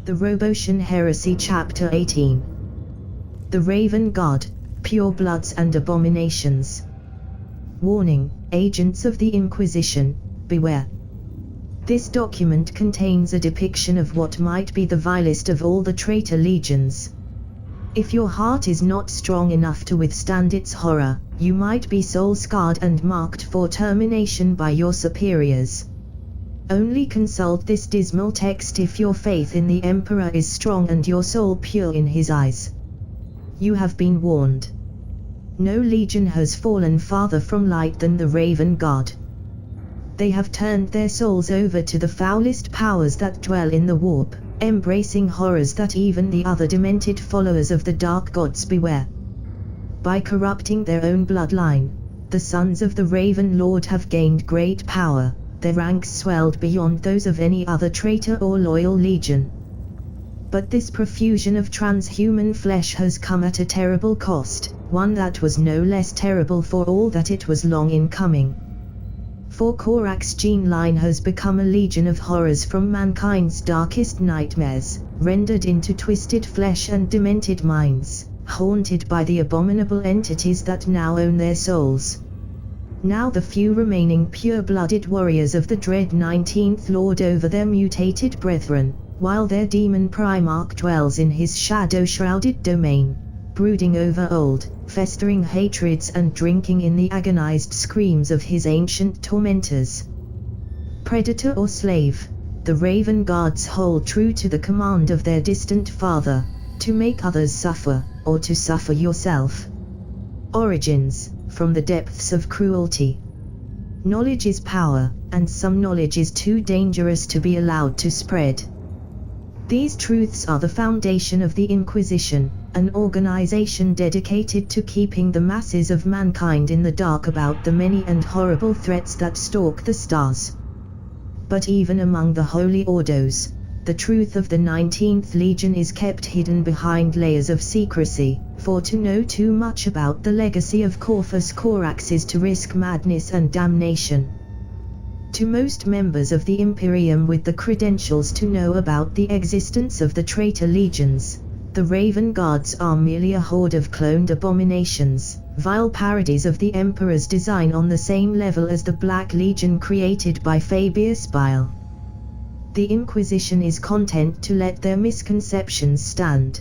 The Roboutian Heresy Chapter 18. The Raven God, Purebloods and Abominations. Warning, agents of the Inquisition, beware. This document contains a depiction of what might be the vilest of all the traitor legions. If your heart is not strong enough to withstand its horror, you might be soul-scarred and marked for termination by your superiors. Only consult this dismal text if your faith in the Emperor is strong and your soul pure in his eyes. You have been warned. No legion has fallen farther from light than the Raven God. They have turned their souls over to the foulest powers that dwell in the warp, embracing horrors that even the other demented followers of the Dark Gods beware. By corrupting their own bloodline, the sons of the Raven Lord have gained great power, their ranks swelled beyond those of any other traitor or loyal legion. But this profusion of transhuman flesh has come at a terrible cost, one that was no less terrible for all that it was long in coming. For Korak's gene line has become a legion of horrors from mankind's darkest nightmares, rendered into twisted flesh and demented minds, haunted by the abominable entities that now own their souls. Now the few remaining pure-blooded warriors of the dread 19th lord over their mutated brethren, while their demon Primarch dwells in his shadow-shrouded domain, brooding over old, festering hatreds and drinking in the agonized screams of his ancient tormentors. Predator or slave, the Raven Guards hold true to the command of their distant father, to make others suffer, or to suffer yourself. Origins, from the depths of cruelty. Knowledge is power, and some knowledge is too dangerous to be allowed to spread. These truths are the foundation of the Inquisition, an organization dedicated to keeping the masses of mankind in the dark about the many and horrible threats that stalk the stars. But even among the Holy Ordos, the truth of the 19th Legion is kept hidden behind layers of secrecy, for to know too much about the legacy of Corvus Corax is to risk madness and damnation. To most members of the Imperium with the credentials to know about the existence of the traitor legions, the Raven Guards are merely a horde of cloned abominations, vile parodies of the Emperor's design on the same level as the Black Legion created by Fabius Bile. The Inquisition is content to let their misconceptions stand.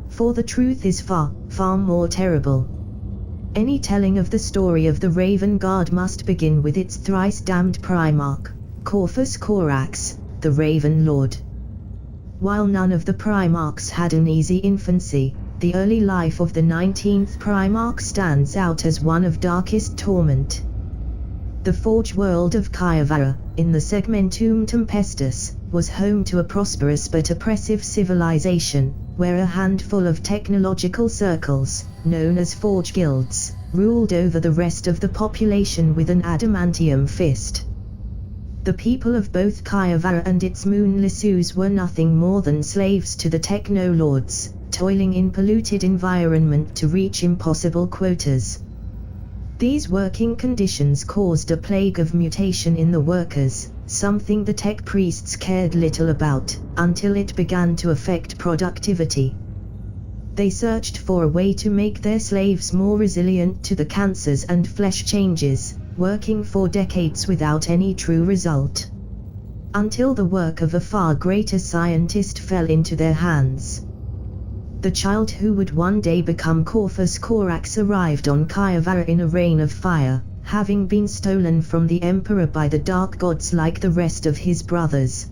For the truth is far, far more terrible. Any telling of the story of the Raven Guard must begin with its thrice-damned Primarch, Corvus Corax, the Raven Lord. While none of the Primarchs had an easy infancy, the early life of the 19th Primarch stands out as one of darkest torment. The forge world of Kayavara, in the Segmentum Tempestus, was home to a prosperous but oppressive civilization, where a handful of technological circles, known as forge guilds, ruled over the rest of the population with an adamantium fist. The people of both Kayavara and its moon Lissus were nothing more than slaves to the techno-lords, toiling in polluted environment to reach impossible quotas. These working conditions caused a plague of mutation in the workers, something the tech priests cared little about, until it began to affect productivity. They searched for a way to make their slaves more resilient to the cancers and flesh changes, working for decades without any true result. Until the work of a far greater scientist fell into their hands. The child who would one day become Corvus Corax arrived on Kayavara in a rain of fire, having been stolen from the Emperor by the Dark Gods like the rest of his brothers.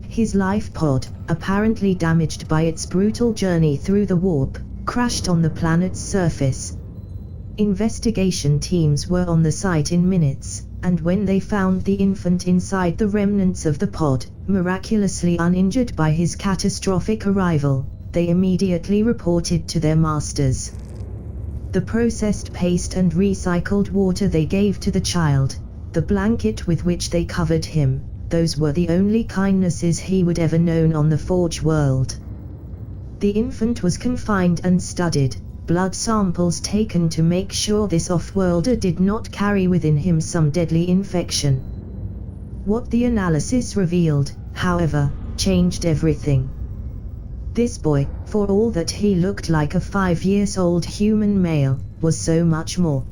His life pod, apparently damaged by its brutal journey through the warp, crashed on the planet's surface. Investigation teams were on the site in minutes, and when they found the infant inside the remnants of the pod, miraculously uninjured by his catastrophic arrival, they immediately reported to their masters. The processed paste and recycled water they gave to the child, the blanket with which they covered him, those were the only kindnesses he would ever known on the forge world. The infant was confined and studied, blood samples taken to make sure this off-worlder did not carry within him some deadly infection. What the analysis revealed, however, changed everything. This boy, for all that he looked like a 5-year-old human male, was so much more.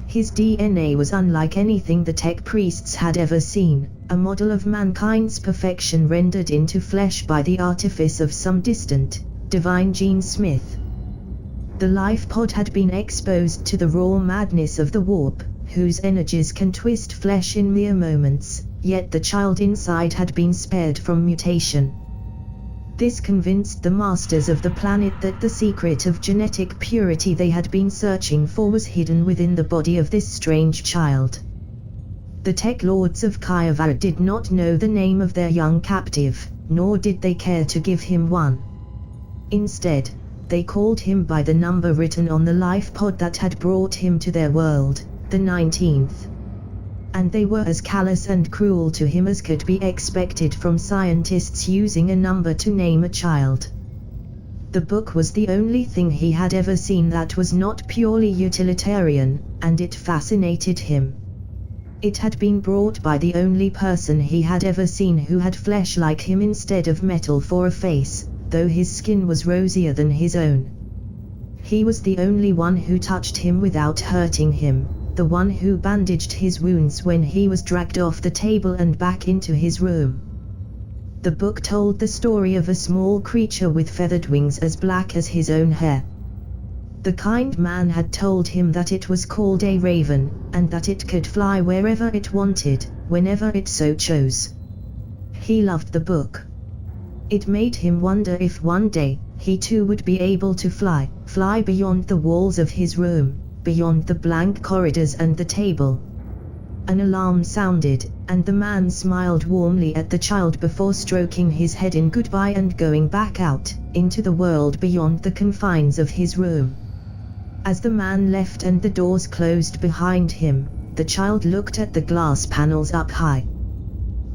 His DNA was unlike anything the tech priests had ever seen, a model of mankind's perfection rendered into flesh by the artifice of some distant, divine gene smith. The life pod had been exposed to the raw madness of the warp, whose energies can twist flesh in mere moments, yet the child inside had been spared from mutation. This convinced the masters of the planet that the secret of genetic purity they had been searching for was hidden within the body of this strange child. The tech lords of Kyavar did not know the name of their young captive, nor did they care to give him one. Instead, they called him by the number written on the life pod that had brought him to their world, the 19th. And they were as callous and cruel to him as could be expected from scientists using a number to name a child. The book was the only thing he had ever seen that was not purely utilitarian, and it fascinated him. It had been brought by the only person he had ever seen who had flesh like him instead of metal for a face, though his skin was rosier than his own. He was the only one who touched him without hurting him, the one who bandaged his wounds when he was dragged off the table and back into his room. The book told the story of a small creature with feathered wings as black as his own hair. The kind man had told him that it was called a raven, and that it could fly wherever it wanted, whenever it so chose. He loved the book. It made him wonder if one day, he too would be able to fly beyond the walls of his room, beyond the blank corridors and the table. An alarm sounded, and the man smiled warmly at the child before stroking his head in goodbye and going back out, into the world beyond the confines of his room. As the man left and the doors closed behind him, the child looked at the glass panels up high.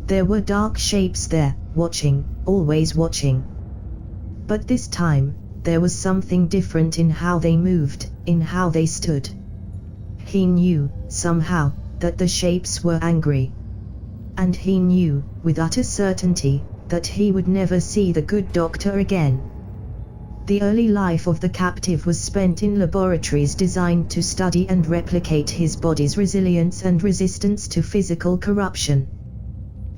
There were dark shapes there, watching, always watching. But this time, there was something different in how they moved, in how they stood. He knew, somehow, that the shapes were angry. And he knew, with utter certainty, that he would never see the good doctor again. The early life of the captive was spent in laboratories designed to study and replicate his body's resilience and resistance to physical corruption.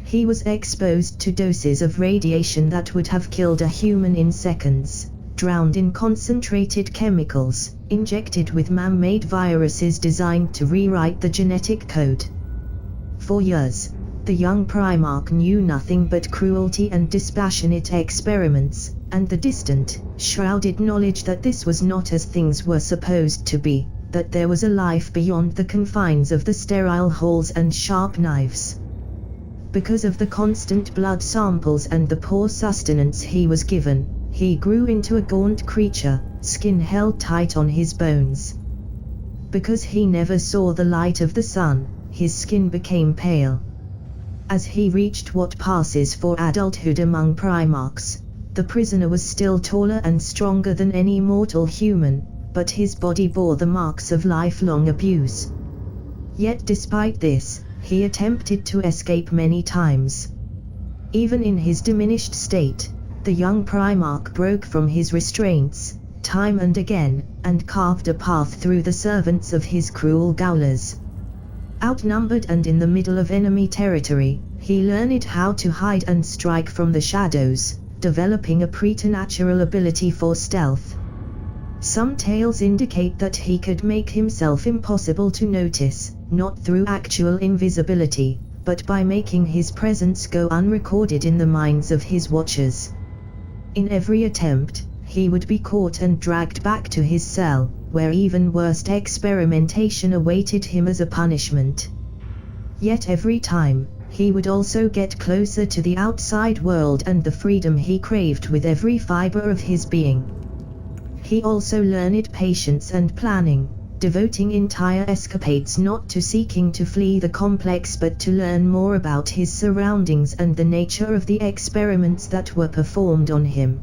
He was exposed to doses of radiation that would have killed a human in seconds, drowned in concentrated chemicals, injected with man-made viruses designed to rewrite the genetic code. For years, the young Primarch knew nothing but cruelty and dispassionate experiments, and the distant, shrouded knowledge that this was not as things were supposed to be, that there was a life beyond the confines of the sterile halls and sharp knives. Because of the constant blood samples and the poor sustenance he was given, he grew into a gaunt creature, skin held tight on his bones. Because he never saw the light of the sun, his skin became pale. As he reached what passes for adulthood among Primarchs, the prisoner was still taller and stronger than any mortal human, but his body bore the marks of lifelong abuse. Yet despite this, he attempted to escape many times. Even in his diminished state, the young Primarch broke from his restraints, time and again, and carved a path through the servants of his cruel gaolers. Outnumbered and in the middle of enemy territory, he learned how to hide and strike from the shadows, developing a preternatural ability for stealth. Some tales indicate that he could make himself impossible to notice, not through actual invisibility, but by making his presence go unrecorded in the minds of his watchers. In every attempt, he would be caught and dragged back to his cell, where even worse experimentation awaited him as a punishment. Yet every time, he would also get closer to the outside world and the freedom he craved with every fiber of his being. He also learned patience and planning, devoting entire escapades not to seeking to flee the complex but to learn more about his surroundings and the nature of the experiments that were performed on him.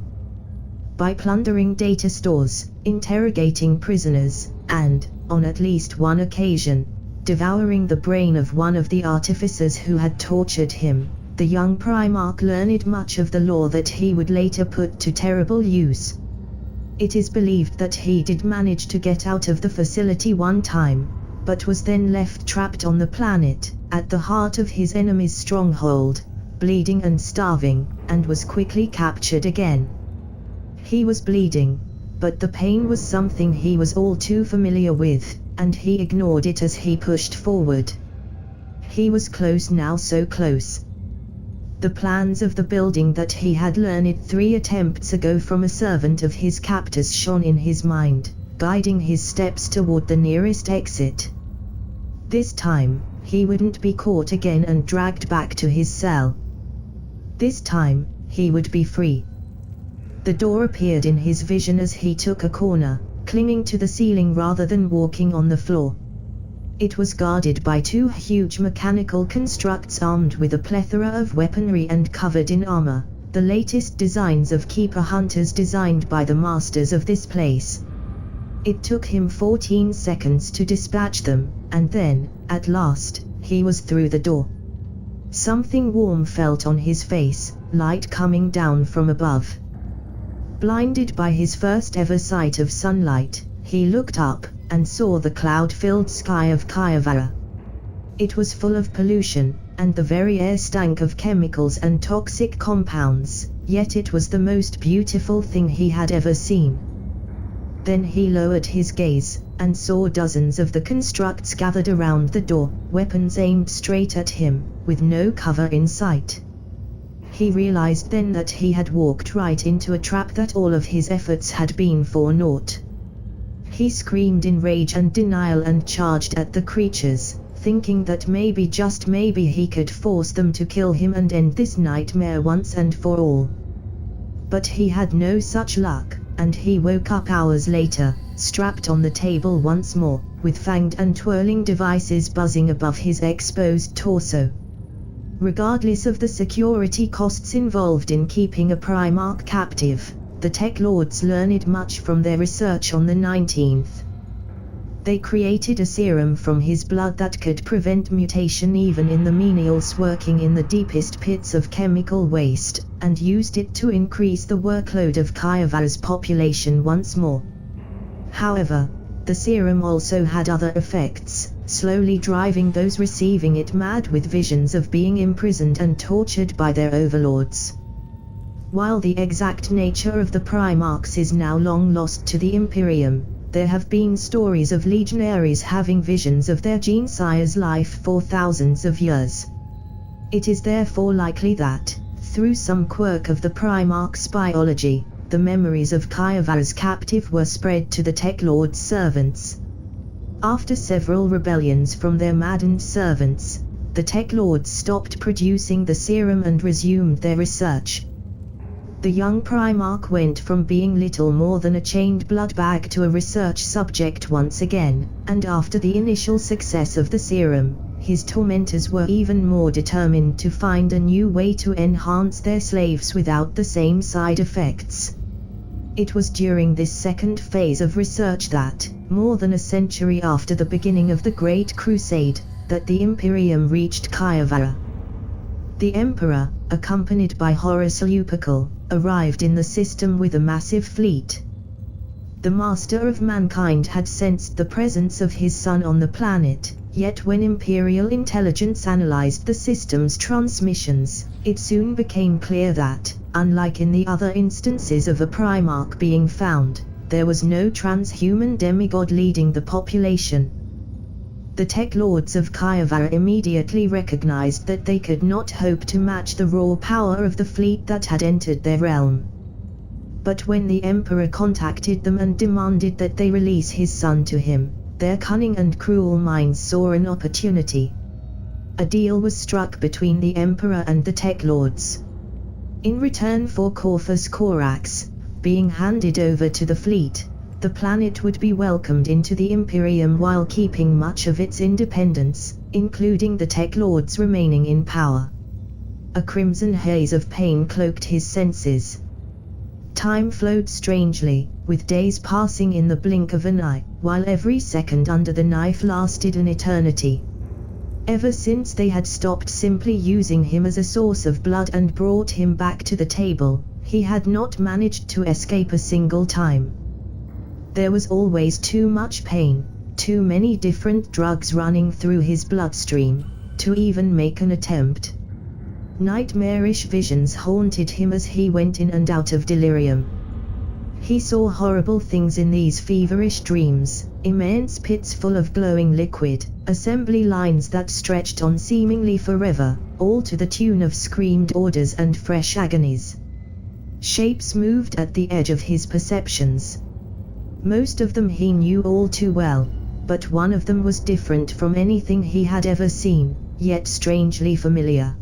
By plundering data stores, interrogating prisoners, and, on at least one occasion, devouring the brain of one of the artificers who had tortured him, the young Primarch learned much of the law that he would later put to terrible use. It is believed that he did manage to get out of the facility one time, but was then left trapped on the planet, at the heart of his enemy's stronghold, bleeding and starving, and was quickly captured again. He was bleeding, but the pain was something he was all too familiar with, and he ignored it as he pushed forward. He was close now, so close. The plans of the building that he had learned 3 attempts ago from a servant of his captors shone in his mind, guiding his steps toward the nearest exit. This time, he wouldn't be caught again and dragged back to his cell. This time, he would be free. The door appeared in his vision as he took a corner, clinging to the ceiling rather than walking on the floor. It was guarded by 2 huge mechanical constructs armed with a plethora of weaponry and covered in armor, the latest designs of Keeper Hunters designed by the masters of this place. It took him 14 seconds to dispatch them, and then, at last, he was through the door. Something warm felt on his face, light coming down from above. Blinded by his first ever sight of sunlight, he looked up, and saw the cloud-filled sky of Kayavara. It was full of pollution, and the very air stank of chemicals and toxic compounds, yet it was the most beautiful thing he had ever seen. Then he lowered his gaze, and saw dozens of the constructs gathered around the door, weapons aimed straight at him, with no cover in sight. He realized then that he had walked right into a trap, that all of his efforts had been for naught. He screamed in rage and denial and charged at the creatures, thinking that maybe, just maybe, he could force them to kill him and end this nightmare once and for all. But he had no such luck, and he woke up hours later, strapped on the table once more, with fanged and twirling devices buzzing above his exposed torso. Regardless of the security costs involved in keeping a Primarch captive, the Tech Lords learned much from their research on the 19th. They created a serum from his blood that could prevent mutation even in the menials working in the deepest pits of chemical waste, and used it to increase the workload of Kayavara's population once more. However, the serum also had other effects, slowly driving those receiving it mad with visions of being imprisoned and tortured by their overlords. While the exact nature of the Primarchs is now long lost to the Imperium, there have been stories of legionaries having visions of their genesire's life for thousands of years. It is therefore likely that, through some quirk of the Primarch's biology, the memories of Kayavara's captive were spread to the Tech Lord's servants. After several rebellions from their maddened servants, the Tech Lords stopped producing the serum and resumed their research. The young Primarch went from being little more than a chained blood bag to a research subject once again, and after the initial success of the serum, his tormentors were even more determined to find a new way to enhance their slaves without the same side effects. It was during this second phase of research that, more than a century after the beginning of the Great Crusade, that the Imperium reached Kayavara. The Emperor, accompanied by Horus Lupercal, arrived in the system with a massive fleet. The Master of Mankind had sensed the presence of his son on the planet, yet when Imperial intelligence analyzed the system's transmissions, it soon became clear that, unlike in the other instances of a Primarch being found, there was no transhuman demigod leading the population. The Tech Lords of Kayavara immediately recognized that they could not hope to match the raw power of the fleet that had entered their realm. But when the Emperor contacted them and demanded that they release his son to him, their cunning and cruel minds saw an opportunity. A deal was struck between the Emperor and the Tech Lords. In return for Corvus Corax being handed over to the fleet, the planet would be welcomed into the Imperium while keeping much of its independence, including the Tech Lords remaining in power. A crimson haze of pain cloaked his senses. Time flowed strangely, with days passing in the blink of an eye, while every second under the knife lasted an eternity. Ever since they had stopped simply using him as a source of blood and brought him back to the table, he had not managed to escape a single time. There was always too much pain, too many different drugs running through his bloodstream, to even make an attempt. Nightmarish visions haunted him as he went in and out of delirium. He saw horrible things in these feverish dreams, immense pits full of glowing liquid, assembly lines that stretched on seemingly forever, all to the tune of screamed orders and fresh agonies. Shapes moved at the edge of his perceptions. Most of them he knew all too well, but one of them was different from anything he had ever seen, yet strangely familiar.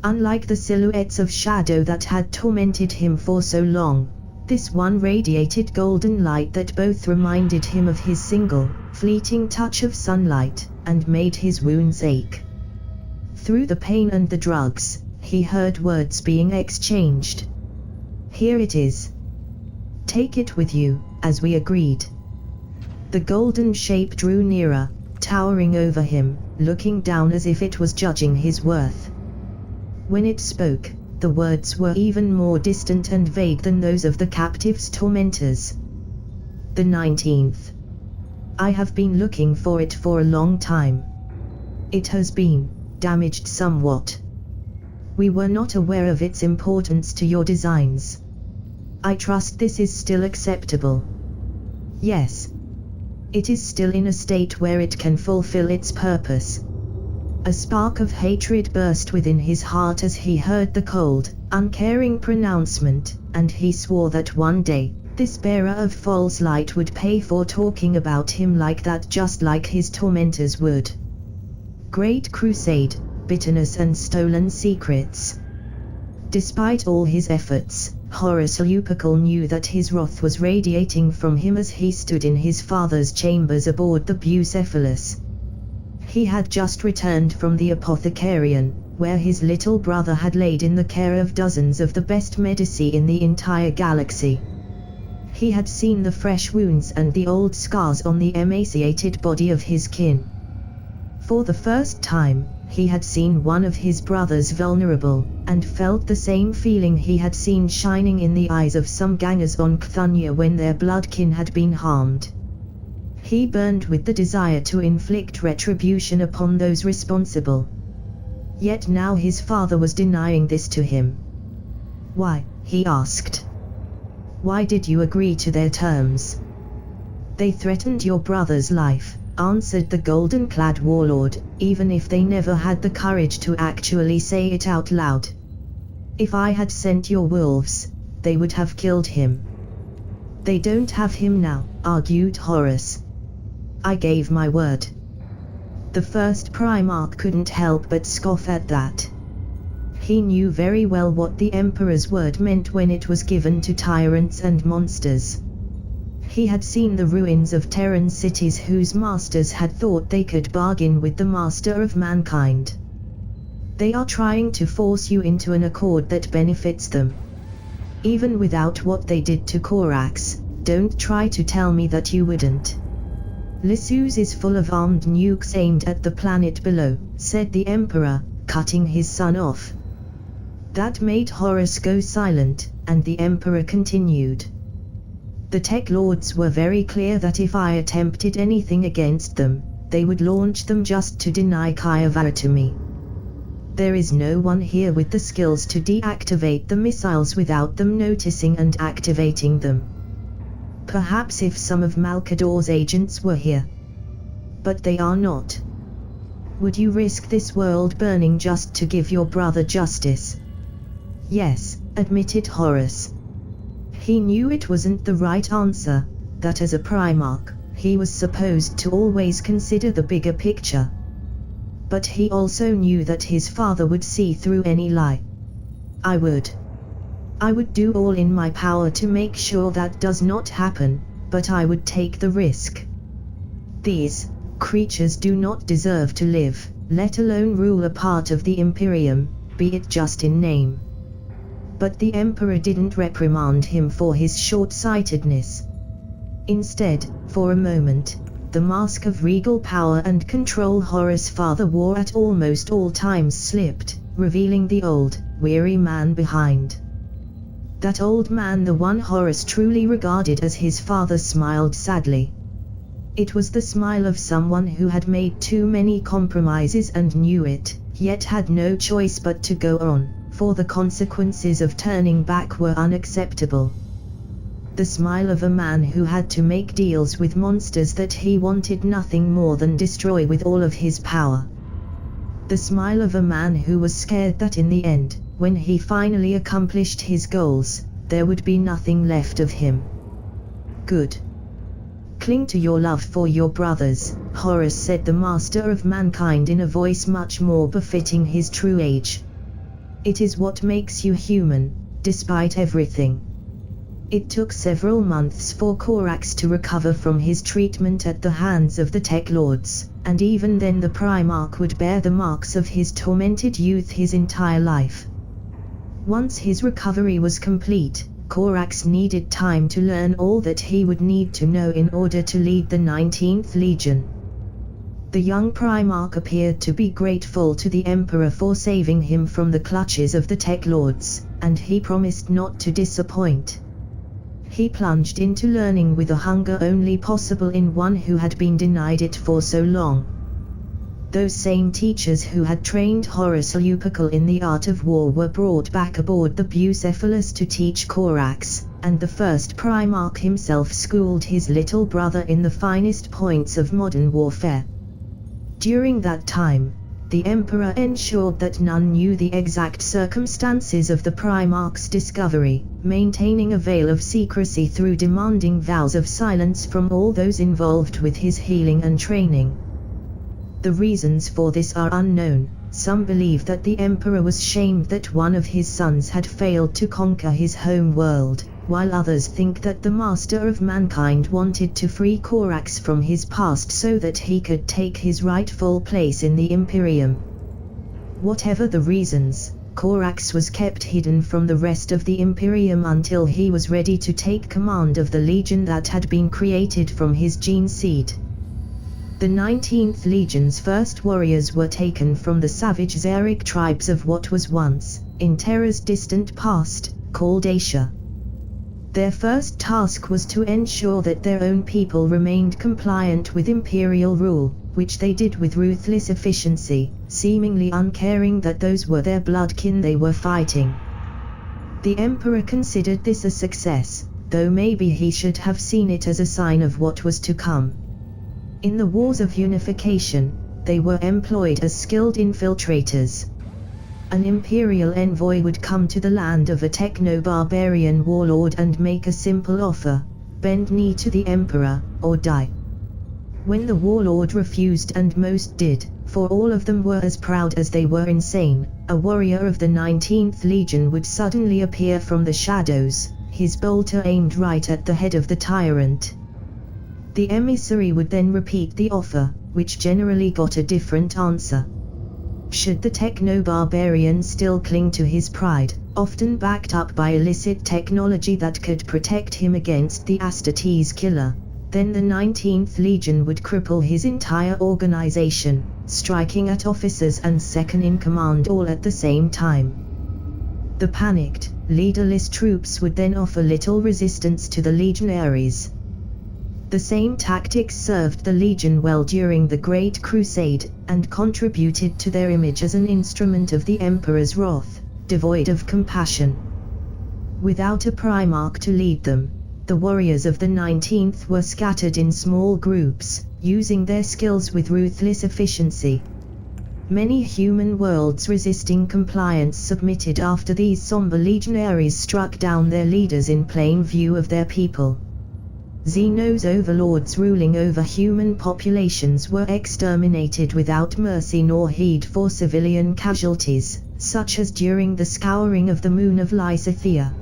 Unlike the silhouettes of shadow that had tormented him for so long, this one radiated golden light that both reminded him of his single, fleeting touch of sunlight, and made his wounds ache. Through the pain and the drugs, he heard words being exchanged. "Here it is. Take it with you," as we agreed. The golden shape drew nearer, towering over him, looking down as if it was judging his worth. When it spoke, the words were even more distant and vague than those of the captive's tormentors. The 19th. I have been looking for it for a long time. It has been damaged somewhat. We were not aware of its importance to your designs. I trust this is still acceptable. Yes. It is still in a state where it can fulfill its purpose. A spark of hatred burst within his heart as he heard the cold, uncaring pronouncement, and he swore that one day, this bearer of false light would pay for talking about him like that, just like his tormentors would. Great Crusade, bitterness and stolen secrets. Despite all his efforts, Horus Lupercal knew that his wrath was radiating from him as he stood in his father's chambers aboard the Bucephalus. He had just returned from the Apothecarian, where his little brother had laid in the care of dozens of the best medici in the entire galaxy. He had seen the fresh wounds and the old scars on the emaciated body of his kin. For the first time, he had seen one of his brothers vulnerable, and felt the same feeling he had seen shining in the eyes of some gangers on Cthunia when their bloodkin had been harmed. He burned with the desire to inflict retribution upon those responsible. Yet now his father was denying this to him. "Why?" he asked. "Why did you agree to their terms?" "They threatened your brother's life," answered the golden-clad warlord, "even if they never had the courage to actually say it out loud. If I had sent your wolves, they would have killed him." "They don't have him now," argued Horus. "I gave my word." The first Primarch couldn't help but scoff at that. He knew very well what the Emperor's word meant when it was given to tyrants and monsters. He had seen the ruins of Terran cities whose masters had thought they could bargain with the master of mankind. They are trying to force you into an accord that benefits them. Even without what they did to Korax, don't try to tell me that you wouldn't. "Lissus is full of armed nukes aimed at the planet below," said the Emperor, cutting his son off. That made Horus go silent, and the Emperor continued. "The Tech Lords were very clear that if I attempted anything against them, they would launch them just to deny Kayavara to me. There is no one here with the skills to deactivate the missiles without them noticing and activating them. Perhaps if some of Malkador's agents were here. But they are not. Would you risk this world burning just to give your brother justice?" "Yes," admitted Horus. He knew it wasn't the right answer, that as a Primarch, he was supposed to always consider the bigger picture. But he also knew that his father would see through any lie. I would do all in my power to make sure that does not happen, but I would take the risk. These creatures do not deserve to live, let alone rule a part of the Imperium, be it just in name." But the Emperor didn't reprimand him for his short-sightedness. Instead, for a moment, the mask of regal power and control Horus' father wore at almost all times slipped, revealing the old, weary man behind. That old man, the one Horus truly regarded as his father, smiled sadly. It was the smile of someone who had made too many compromises and knew it, yet had no choice but to go on, for the consequences of turning back were unacceptable. The smile of a man who had to make deals with monsters that he wanted nothing more than destroy with all of his power. The smile of a man who was scared that in the end, when he finally accomplished his goals, there would be nothing left of him. Good. Cling to your love for your brothers, Horus said, the master of mankind, in a voice much more befitting his true age. It is what makes you human, despite everything. It took several months for Corax to recover from his treatment at the hands of the Tech Lords, and even then the Primarch would bear the marks of his tormented youth his entire life. Once his recovery was complete, Corax needed time to learn all that he would need to know in order to lead the 19th Legion. The young Primarch appeared to be grateful to the Emperor for saving him from the clutches of the Tech Lords, and he promised not to disappoint. He plunged into learning with a hunger only possible in one who had been denied it for so long. Those same teachers who had trained Horus Lupercal in the art of war were brought back aboard the Bucephalus to teach Corax, and the first Primarch himself schooled his little brother in the finest points of modern warfare. During that time, the Emperor ensured that none knew the exact circumstances of the Primarch's discovery, maintaining a veil of secrecy through demanding vows of silence from all those involved with his healing and training. The reasons for this are unknown. Some believe that the Emperor was shamed that one of his sons had failed to conquer his home world, while others think that the Master of Mankind wanted to free Corax from his past so that he could take his rightful place in the Imperium. Whatever the reasons, Corax was kept hidden from the rest of the Imperium until he was ready to take command of the legion that had been created from his gene seed. The 19th Legion's first warriors were taken from the savage Xeric tribes of what was once, in Terra's distant past, called Asia. Their first task was to ensure that their own people remained compliant with imperial rule, which they did with ruthless efficiency, seemingly uncaring that those were their bloodkin they were fighting. The Emperor considered this a success, though maybe he should have seen it as a sign of what was to come. In the Wars of Unification, they were employed as skilled infiltrators. An imperial envoy would come to the land of a techno-barbarian warlord and make a simple offer: bend knee to the Emperor, or die. When the warlord refused, and most did, for all of them were as proud as they were insane, a warrior of the 19th Legion would suddenly appear from the shadows, his bolter aimed right at the head of the tyrant. The emissary would then repeat the offer, which generally got a different answer. Should the techno-barbarian still cling to his pride, often backed up by illicit technology that could protect him against the Astartes killer, then the 19th Legion would cripple his entire organization, striking at officers and second-in-command all at the same time. The panicked, leaderless troops would then offer little resistance to the legionaries. The same tactics served the Legion well during the Great Crusade, and contributed to their image as an instrument of the Emperor's wrath, devoid of compassion. Without a Primarch to lead them, the warriors of the 19th were scattered in small groups, using their skills with ruthless efficiency. Many human worlds resisting compliance submitted after these somber legionaries struck down their leaders in plain view of their people. Xenos overlords ruling over human populations were exterminated without mercy nor heed for civilian casualties, such as during the scouring of the moon of Lysithea.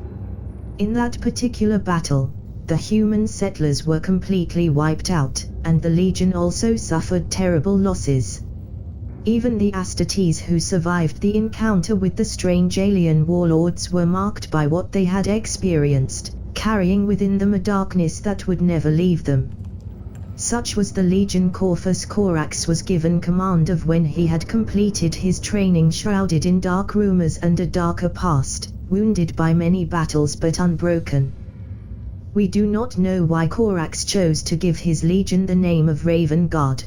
In that particular battle, the human settlers were completely wiped out, and the Legion also suffered terrible losses. Even the Astartes who survived the encounter with the strange alien warlords were marked by what they had experienced, carrying within them a darkness that would never leave them. Such was the legion Corvus Corax was given command of when he had completed his training, shrouded in dark rumors and a darker past, wounded by many battles but unbroken. We do not know why Corax chose to give his legion the name of Raven God.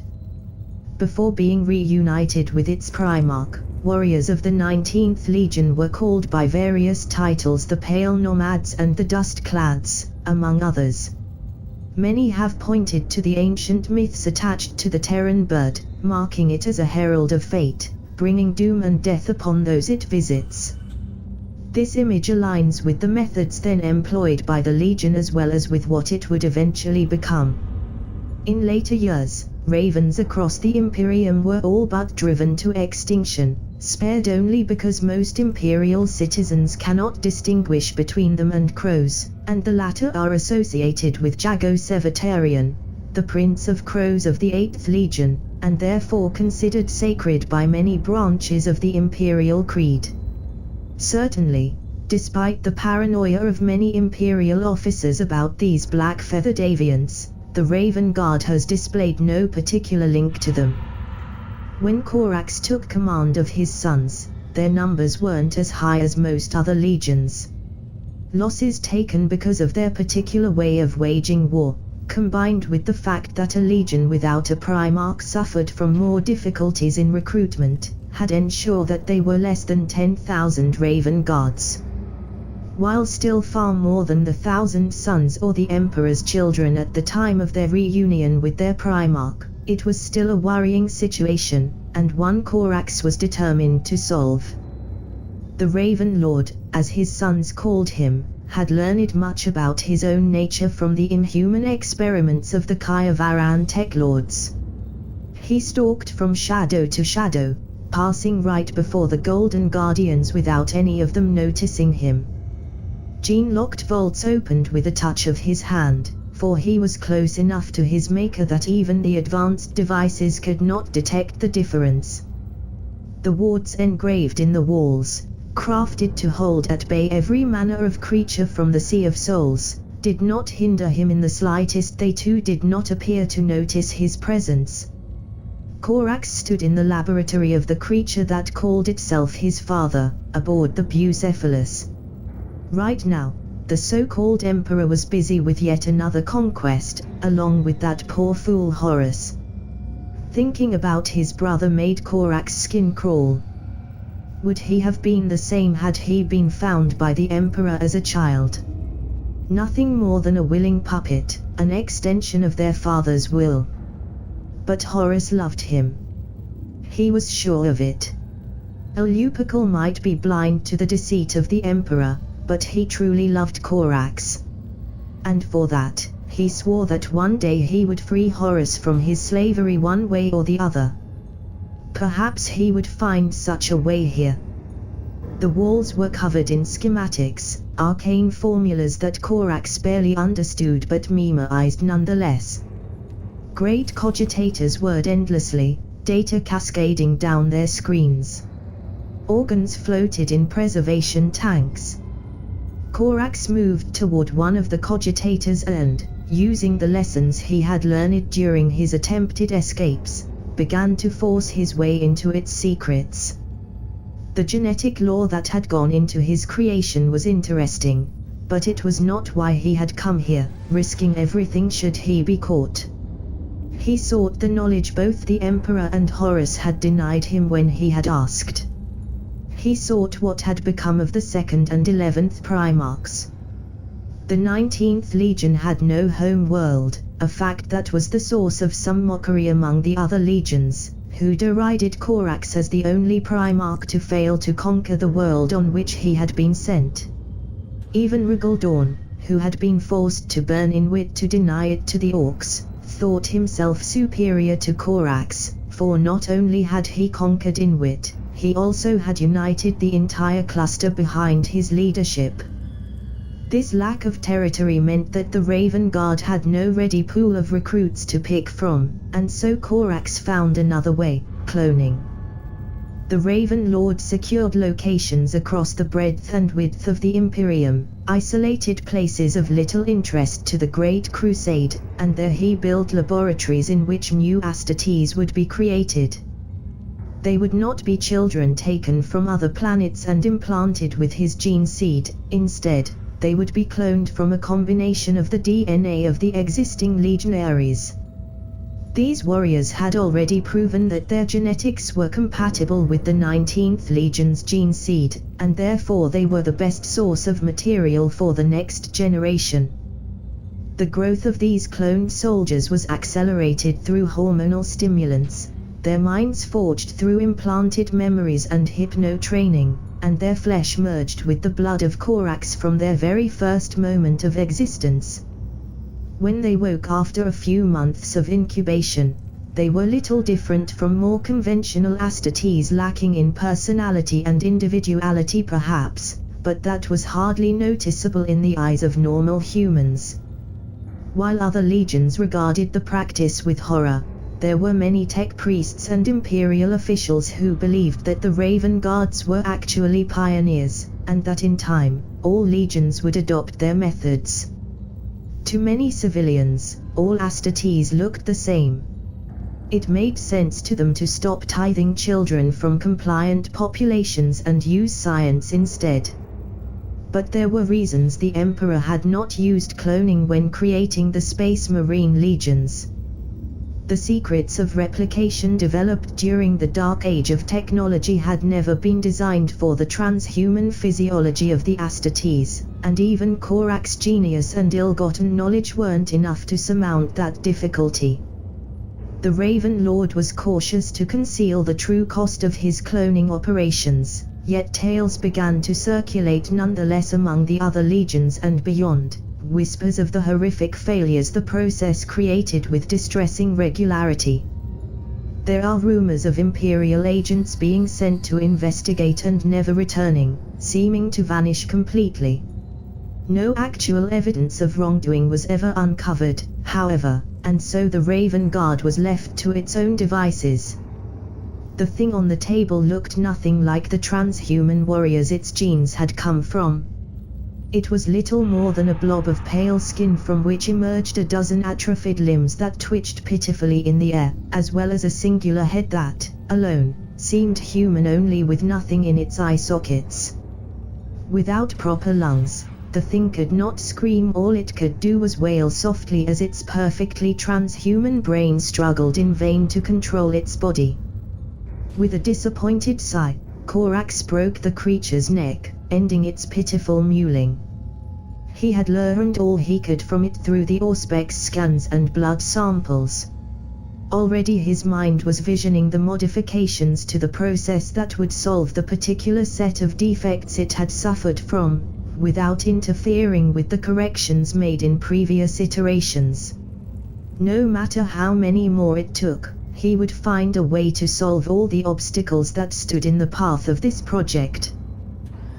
Before being reunited with its Primarch, warriors of the 19th Legion were called by various titles: the Pale Nomads and the Dust-Clads, among others. Many have pointed to the ancient myths attached to the Terran bird, marking it as a herald of fate, bringing doom and death upon those it visits. This image aligns with the methods then employed by the Legion as well as with what it would eventually become. In later years, ravens across the Imperium were all but driven to extinction, spared only because most Imperial citizens cannot distinguish between them and crows, and the latter are associated with Jago Sevatarian, the Prince of Crows of the 8th Legion, and therefore considered sacred by many branches of the Imperial Creed. Certainly, despite the paranoia of many Imperial officers about these black-feathered avians, the Raven Guard has displayed no particular link to them. When Corax took command of his sons, their numbers weren't as high as most other legions. Losses taken because of their particular way of waging war, combined with the fact that a legion without a Primarch suffered from more difficulties in recruitment, had ensured that they were less than 10,000 Raven Guards. While still far more than the 1,000 sons or the Emperor's children at the time of their reunion with their Primarch, it was still a worrying situation, and one Corax was determined to solve. The Raven Lord, as his sons called him, had learned much about his own nature from the inhuman experiments of the Kayavaran Tech Lords. He stalked from shadow to shadow, passing right before the Golden Guardians without any of them noticing him. Gene-locked vaults opened with a touch of his hand, for he was close enough to his maker that even the advanced devices could not detect the difference. The wards engraved in the walls, crafted to hold at bay every manner of creature from the Sea of Souls, did not hinder him in the slightest. They too did not appear to notice his presence. Corax stood in the laboratory of the creature that called itself his father, aboard the Bucephalus. Right now, the so-called Emperor was busy with yet another conquest, along with that poor fool Horus. Thinking about his brother made Corax's skin crawl. Would he have been the same had he been found by the Emperor as a child? Nothing more than a willing puppet, an extension of their father's will. But Horus loved him. He was sure of it. A Lupercal might be blind to the deceit of the Emperor, but he truly loved Corax. And for that, he swore that one day he would free Horus from his slavery one way or the other. Perhaps he would find such a way here. The walls were covered in schematics, arcane formulas that Corax barely understood but memorized nonetheless. Great cogitators whirred endlessly, data cascading down their screens. Organs floated in preservation tanks. Corax moved toward one of the cogitators and, using the lessons he had learned during his attempted escapes, began to force his way into its secrets. The genetic law that had gone into his creation was interesting, but it was not why he had come here, risking everything should he be caught. He sought the knowledge both the Emperor and Horus had denied him when he had asked. He sought what had become of the 2nd and 11th Primarchs. The 19th Legion had no home world, a fact that was the source of some mockery among the other legions, who derided Corax as the only Primarch to fail to conquer the world on which he had been sent. Even Regal Dawn, who had been forced to burn in wit to deny it to the Orcs, thought himself superior to Corax, for not only had he conquered in wit, he also had united the entire cluster behind his leadership. This lack of territory meant that the Raven Guard had no ready pool of recruits to pick from, and so Corax found another way: cloning. The Raven Lord secured locations across the breadth and width of the Imperium, isolated places of little interest to the Great Crusade, and there he built laboratories in which new Astartes would be created. They would not be children taken from other planets and implanted with his gene seed. Instead, they would be cloned from a combination of the DNA of the existing legionaries. These warriors had already proven that their genetics were compatible with the 19th Legion's gene seed, and therefore they were the best source of material for the next generation. The growth of these cloned soldiers was accelerated through hormonal stimulants, their minds forged through implanted memories and hypno-training, and their flesh merged with the blood of Corax from their very first moment of existence. When they woke after a few months of incubation, they were little different from more conventional Astartes, lacking in personality and individuality perhaps, but that was hardly noticeable in the eyes of normal humans. While other legions regarded the practice with horror, there were many tech priests and imperial officials who believed that the Raven Guards were actually pioneers, and that in time, all legions would adopt their methods. To many civilians, all Astartes looked the same. It made sense to them to stop tithing children from compliant populations and use science instead. But there were reasons the Emperor had not used cloning when creating the Space Marine legions. The secrets of replication developed during the Dark Age of technology had never been designed for the transhuman physiology of the Astartes, and even Corax's genius and ill-gotten knowledge weren't enough to surmount that difficulty. The Raven Lord was cautious to conceal the true cost of his cloning operations, yet tales began to circulate nonetheless among the other legions and beyond. Whispers of the horrific failures the process created with distressing regularity. There are rumors of Imperial agents being sent to investigate and never returning, seeming to vanish completely. No actual evidence of wrongdoing was ever uncovered, however, and so the Raven Guard was left to its own devices. The thing on the table looked nothing like the transhuman warriors its genes had come from. It was little more than a blob of pale skin from which emerged a dozen atrophied limbs that twitched pitifully in the air, as well as a singular head that, alone, seemed human only with nothing in its eye sockets. Without proper lungs, the thing could not scream. All it could do was wail softly as its perfectly transhuman brain struggled in vain to control its body. With a disappointed sigh, Corax broke the creature's neck, ending its pitiful mewling. He had learned all he could from it through the Auspex scans and blood samples. Already his mind was visioning the modifications to the process that would solve the particular set of defects it had suffered from, without interfering with the corrections made in previous iterations. No matter how many more it took, he would find a way to solve all the obstacles that stood in the path of this project.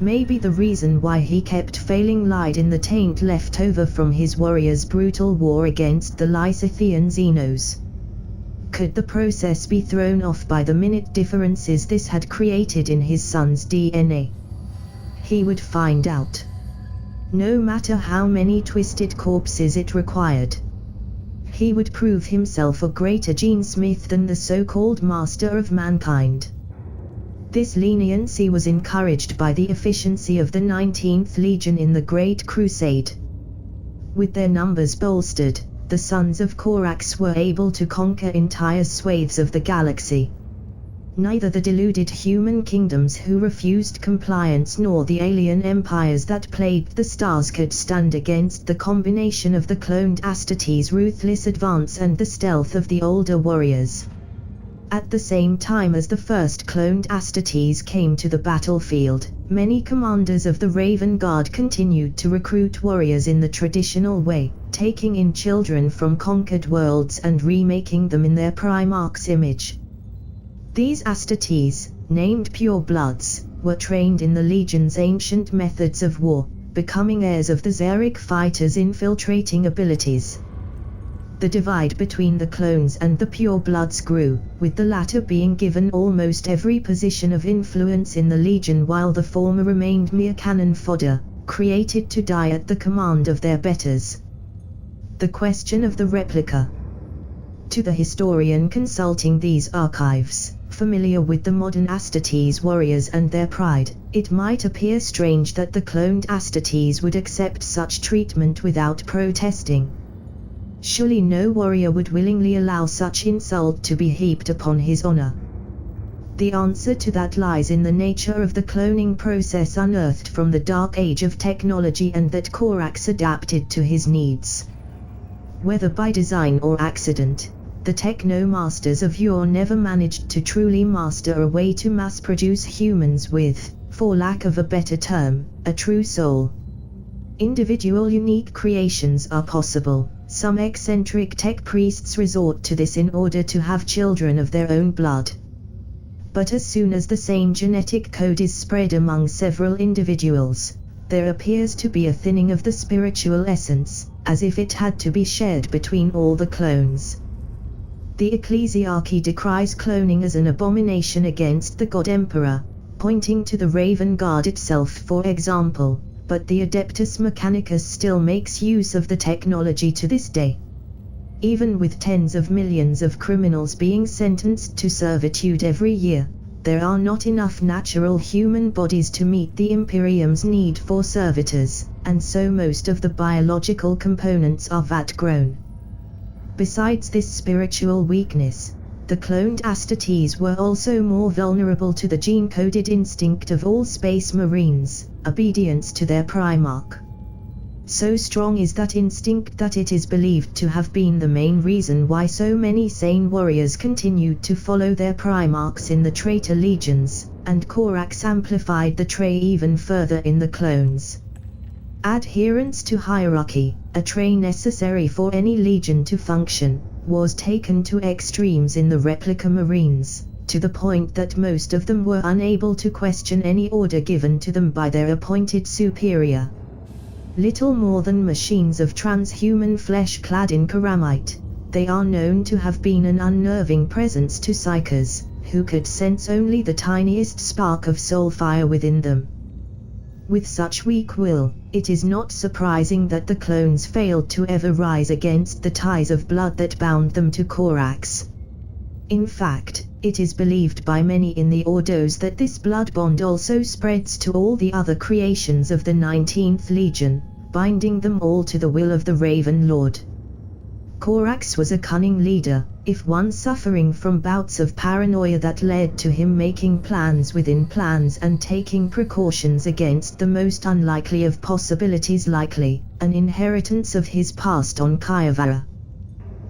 Maybe the reason why he kept failing lied in the taint left over from his warriors' brutal war against the Lysithian Xenos. Could the process be thrown off by the minute differences this had created in his son's DNA? He would find out. No matter how many twisted corpses it required. He would prove himself a greater genesmith than the so-called master of mankind. This leniency was encouraged by the efficiency of the 19th Legion in the Great Crusade. With their numbers bolstered, the sons of Corax were able to conquer entire swathes of the galaxy. Neither the deluded human kingdoms who refused compliance nor the alien empires that plagued the stars could stand against the combination of the cloned Astartes' ruthless advance and the stealth of the older warriors. At the same time as the first cloned Astartes came to the battlefield, many commanders of the Raven Guard continued to recruit warriors in the traditional way, taking in children from conquered worlds and remaking them in their Primarch's image. These Astartes, named purebloods, were trained in the Legion's ancient methods of war, becoming heirs of the Xeric fighters' infiltrating abilities. The divide between the clones and the purebloods grew, with the latter being given almost every position of influence in the Legion while the former remained mere cannon fodder, created to die at the command of their betters. The question of the replica. To the historian consulting these archives, familiar with the modern Astartes warriors and their pride, it might appear strange that the cloned Astartes would accept such treatment without protesting. Surely no warrior would willingly allow such insult to be heaped upon his honor. The answer to that lies in the nature of the cloning process unearthed from the dark age of technology and that Corax adapted to his needs. Whether by design or accident, the techno-masters of yore never managed to truly master a way to mass-produce humans with, for lack of a better term, a true soul. Individual unique creations are possible. Some eccentric tech priests resort to this in order to have children of their own blood. But as soon as the same genetic code is spread among several individuals, there appears to be a thinning of the spiritual essence, as if it had to be shared between all the clones. The ecclesiarchy decries cloning as an abomination against the God Emperor, pointing to the Raven Guard itself for example, but the Adeptus Mechanicus still makes use of the technology to this day. Even with tens of millions of criminals being sentenced to servitude every year, there are not enough natural human bodies to meet the Imperium's need for servitors, and so most of the biological components are vat-grown. Besides this spiritual weakness, the cloned Astartes were also more vulnerable to the gene-coded instinct of all space marines, obedience to their Primarch. So strong is that instinct that it is believed to have been the main reason why so many sane warriors continued to follow their Primarchs in the traitor legions, and Corax amplified the trait even further in the clones. Adherence to hierarchy, a trait necessary for any legion to function, was taken to extremes in the replica marines, to the point that most of them were unable to question any order given to them by their appointed superior. Little more than machines of transhuman flesh clad in ceramite, they are known to have been an unnerving presence to psychers, who could sense only the tiniest spark of soul fire within them. With such weak will, it is not surprising that the clones failed to ever rise against the ties of blood that bound them to Corax. In fact, it is believed by many in the Ordos that this blood bond also spreads to all the other creations of the 19th Legion, binding them all to the will of the Raven Lord. Corax was a cunning leader, if one suffering from bouts of paranoia that led to him making plans within plans and taking precautions against the most unlikely of possibilities, likely an inheritance of his past on Kayavara.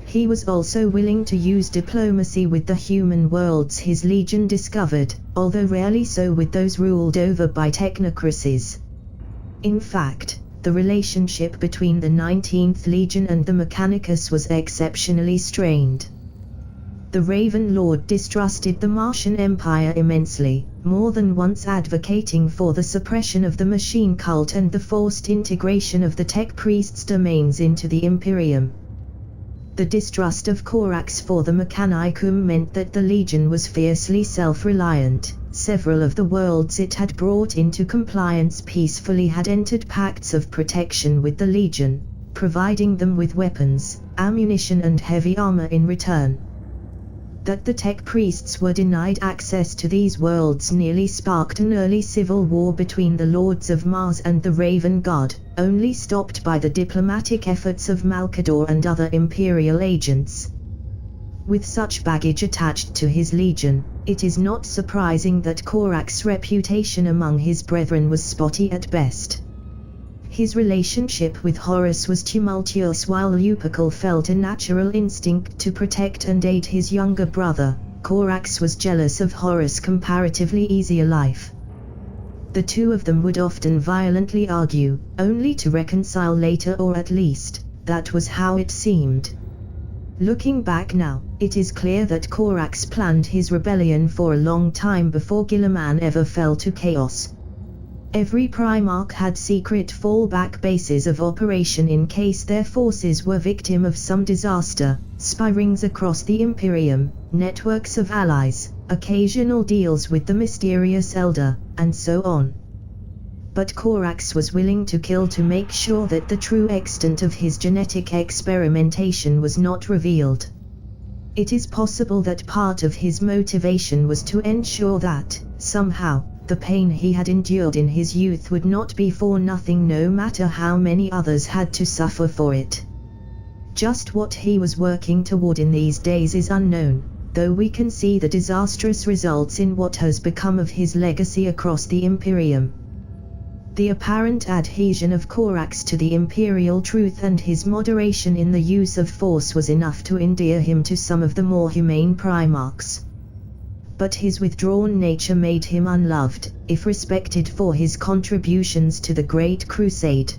He was also willing to use diplomacy with the human worlds his legion discovered, although rarely so with those ruled over by technocracies. In fact, the relationship between the 19th Legion and the Mechanicus was exceptionally strained. The Raven Lord distrusted the Martian Empire immensely, more than once advocating for the suppression of the machine cult and the forced integration of the tech priests' domains into the Imperium. The distrust of Corax for the Mechanicum meant that the Legion was fiercely self-reliant. Several of the worlds it had brought into compliance peacefully had entered pacts of protection with the Legion, providing them with weapons, ammunition and heavy armor in return. That the tech priests were denied access to these worlds nearly sparked an early civil war between the Lords of Mars and the Raven Guard, only stopped by the diplomatic efforts of Malcador and other Imperial agents. With such baggage attached to his legion, it is not surprising that Corax's reputation among his brethren was spotty at best. His relationship with Horus was tumultuous, while Lupercal felt a natural instinct to protect and aid his younger brother. Corax was jealous of Horus' comparatively easier life. The two of them would often violently argue, only to reconcile later, or at least, that was how it seemed. Looking back now, it is clear that Corax planned his rebellion for a long time before Guilliman ever fell to chaos. Every Primarch had secret fallback bases of operation in case their forces were victim of some disaster, spy rings across the Imperium, networks of allies, occasional deals with the mysterious Elder, and so on. But Corax was willing to kill to make sure that the true extent of his genetic experimentation was not revealed. It is possible that part of his motivation was to ensure that, somehow, the pain he had endured in his youth would not be for nothing, no matter how many others had to suffer for it. Just what he was working toward in these days is unknown, though we can see the disastrous results in what has become of his legacy across the Imperium. The apparent adhesion of Corax to the imperial truth and his moderation in the use of force was enough to endear him to some of the more humane Primarchs. But his withdrawn nature made him unloved, if respected for his contributions to the Great Crusade.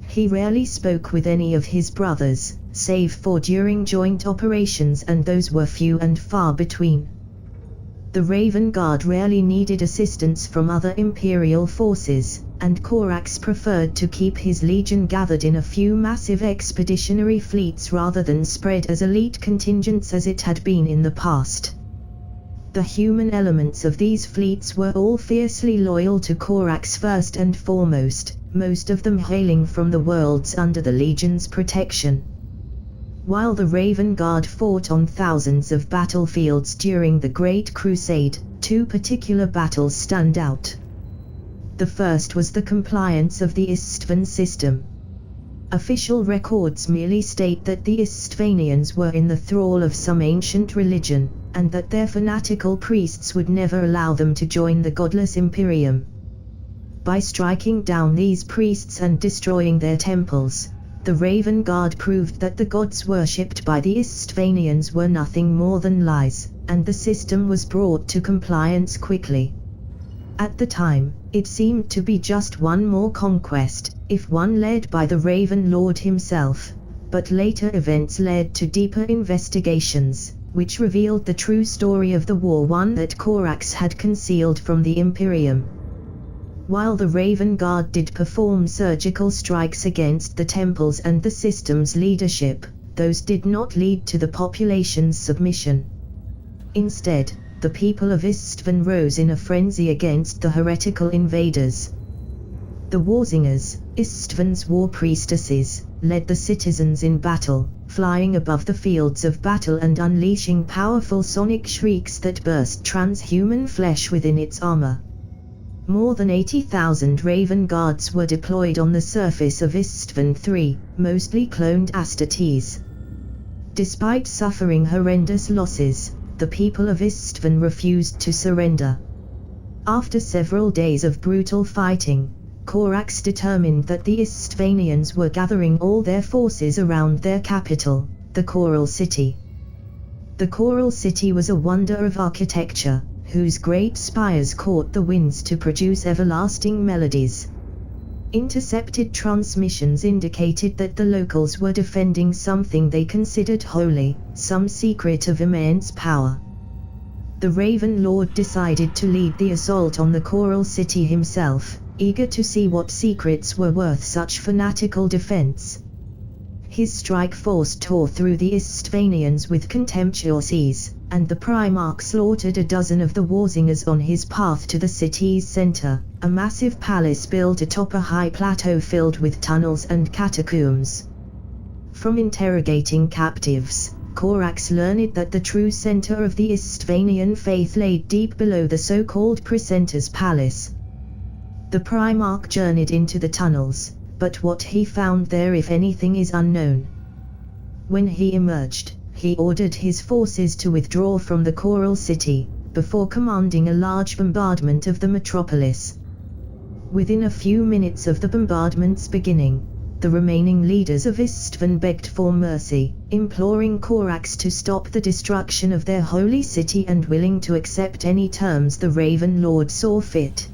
He rarely spoke with any of his brothers, save for during joint operations, and those were few and far between. The Raven Guard rarely needed assistance from other Imperial forces, and Corax preferred to keep his legion gathered in a few massive expeditionary fleets rather than spread as elite contingents as it had been in the past. The human elements of these fleets were all fiercely loyal to Corax first and foremost, most of them hailing from the worlds under the Legion's protection. While the Raven Guard fought on thousands of battlefields during the Great Crusade, two particular battles stand out. The first was the compliance of the Istvan system. Official records merely state that the Istvanians were in the thrall of some ancient religion, and that their fanatical priests would never allow them to join the godless Imperium. By striking down these priests and destroying their temples, the Raven Guard proved that the gods worshipped by the Istvanians were nothing more than lies, and the system was brought to compliance quickly. At the time, it seemed to be just one more conquest, if one led by the Raven Lord himself, but later events led to deeper investigations, which revealed the true story of the war, one that Corax had concealed from the Imperium. While the Raven Guard did perform surgical strikes against the temples and the system's leadership, those did not lead to the population's submission. Instead, the people of Istvan rose in a frenzy against the heretical invaders. The Warzingers, Istvan's war priestesses, led the citizens in battle, flying above the fields of battle and unleashing powerful sonic shrieks that burst transhuman flesh within its armor. More than 80,000 Raven Guards were deployed on the surface of Istvan III, mostly cloned Astartes. Despite suffering horrendous losses, the people of Istvan refused to surrender. After several days of brutal fighting, Corax determined that the Istvanians were gathering all their forces around their capital, the Coral City. The Coral City was a wonder of architecture, whose great spires caught the winds to produce everlasting melodies. Intercepted transmissions indicated that the locals were defending something they considered holy, some secret of immense power. The Raven Lord decided to lead the assault on the Coral City himself, eager to see what secrets were worth such fanatical defense. His strike force tore through the Istvanians with contemptuous ease, and the Primarch slaughtered a dozen of the Warzingers on his path to the city's center, a massive palace built atop a high plateau filled with tunnels and catacombs. From interrogating captives, Corax learned that the true center of the Istvanian faith lay deep below the so-called Precentor's palace. The Primarch journeyed into the tunnels, but what he found there, if anything, is unknown. When he emerged, he ordered his forces to withdraw from the Coral City, before commanding a large bombardment of the metropolis. Within a few minutes of the bombardment's beginning, the remaining leaders of Istvan begged for mercy, imploring Corax to stop the destruction of their holy city and willing to accept any terms the Raven Lord saw fit.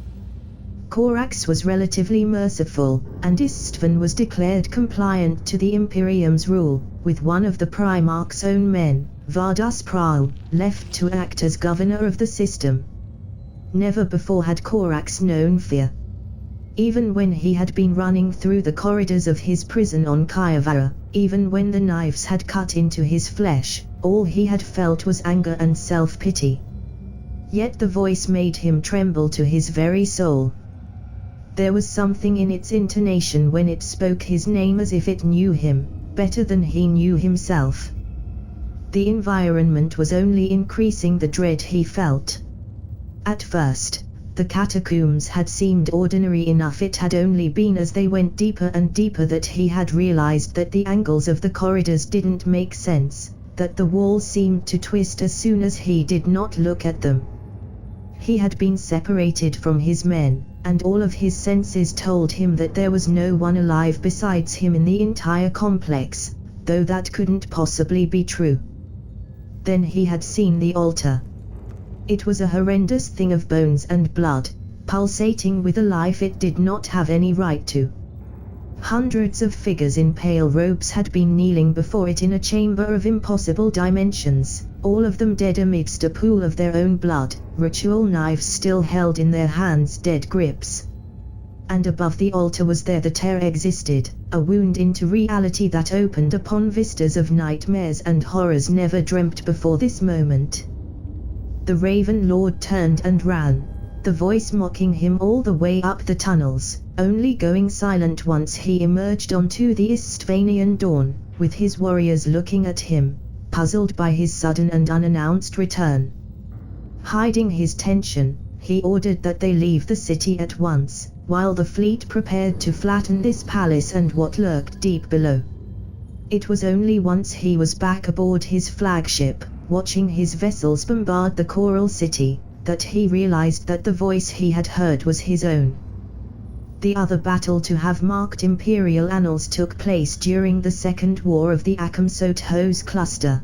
Corax was relatively merciful, and Istvan was declared compliant to the Imperium's rule, with one of the Primarch's own men, Vardus Praal, left to act as governor of the system. Never before had Corax known fear. Even when he had been running through the corridors of his prison on Kyavara, even when the knives had cut into his flesh, all he had felt was anger and self-pity. Yet the voice made him tremble to his very soul. There was something in its intonation when it spoke his name as if it knew him, better than he knew himself. The environment was only increasing the dread he felt. At first, the catacombs had seemed ordinary enough. It had only been as they went deeper and deeper that he had realized that the angles of the corridors didn't make sense, that the walls seemed to twist as soon as he did not look at them. He had been separated from his men, and all of his senses told him that there was no one alive besides him in the entire complex, though that couldn't possibly be true. Then he had seen the altar. It was a horrendous thing of bones and blood, pulsating with a life it did not have any right to. Hundreds of figures in pale robes had been kneeling before it in a chamber of impossible dimensions, all of them dead amidst a pool of their own blood, ritual knives still held in their hands, dead grips. And above the altar was there the Terra existed, a wound into reality that opened upon vistas of nightmares and horrors never dreamt before this moment. The Raven Lord turned and ran, the voice mocking him all the way up the tunnels, only going silent once he emerged onto the Istvanian dawn, with his warriors looking at him, puzzled by his sudden and unannounced return. Hiding his tension, he ordered that they leave the city at once, while the fleet prepared to flatten this palace and what lurked deep below. It was only once he was back aboard his flagship, watching his vessels bombard the Coral City, that he realized that the voice he had heard was his own. The other battle to have marked Imperial annals took place during the Second War of the Akamsot-Hos cluster.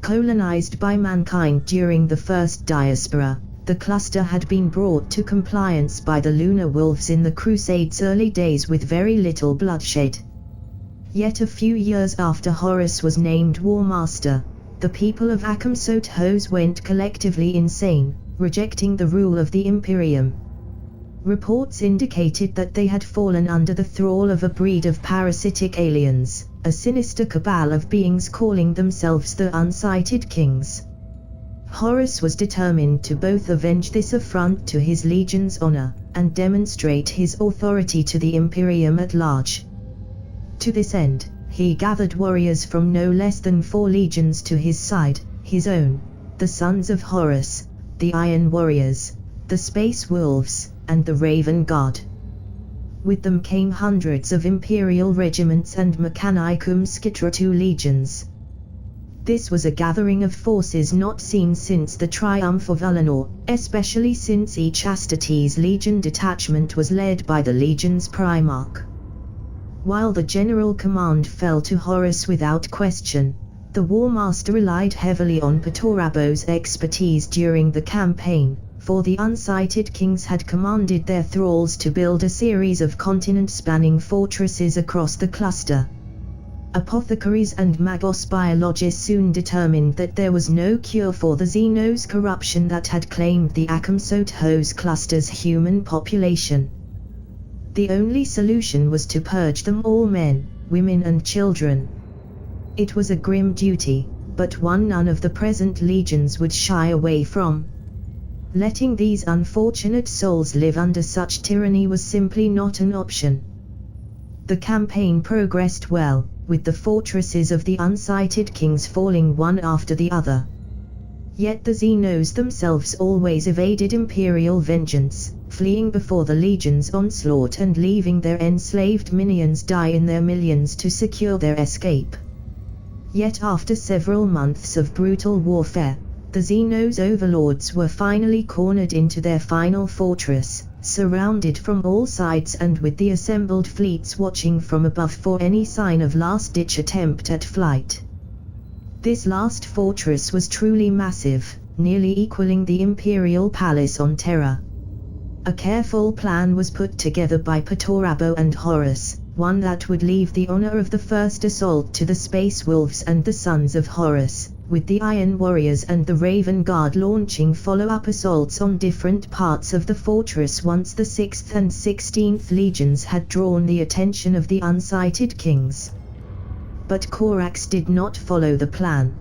Colonized by mankind during the First Diaspora, the cluster had been brought to compliance by the Lunar Wolves in the Crusade's early days with very little bloodshed. Yet a few years after Horus was named War Master, the people of Akamsot-Hos went collectively insane, rejecting the rule of the Imperium. Reports indicated that they had fallen under the thrall of a breed of parasitic aliens, a sinister cabal of beings calling themselves the Unsighted Kings. Horus was determined to both avenge this affront to his legion's honor, and demonstrate his authority to the Imperium at large. To this end, he gathered warriors from no less than 4 legions to his side, his own, the Sons of Horus, the Iron Warriors, the Space Wolves, and the Raven Guard. With them came hundreds of Imperial regiments and Mechanicum Scitratu legions. This was a gathering of forces not seen since the triumph of Ulanor, especially since each Astartes legion detachment was led by the legion's Primarch. While the general command fell to Horus without question, the War Master relied heavily on Petorabo's expertise during the campaign, for the Unsighted Kings had commanded their thralls to build a series of continent-spanning fortresses across the cluster. Apothecaries and magos biologists soon determined that there was no cure for the Xenos corruption that had claimed the Akamsot-Hos cluster's human population. The only solution was to purge them all, men, women and children. It was a grim duty, but one none of the present legions would shy away from. Letting these unfortunate souls live under such tyranny was simply not an option. The campaign progressed well, with the fortresses of the Unsighted Kings falling one after the other. Yet the Xenos themselves always evaded imperial vengeance, fleeing before the legion's onslaught and leaving their enslaved minions die in their millions to secure their escape. Yet after several months of brutal warfare, the Xenos overlords were finally cornered into their final fortress, surrounded from all sides and with the assembled fleets watching from above for any sign of last-ditch attempt at flight. This last fortress was truly massive, nearly equaling the Imperial Palace on Terra. A careful plan was put together by Petorabo and Horus, one that would leave the honor of the first assault to the Space Wolves and the Sons of Horus, with the Iron Warriors and the Raven Guard launching follow-up assaults on different parts of the fortress once the 6th and 16th Legions had drawn the attention of the Unsighted Kings. But Corax did not follow the plan.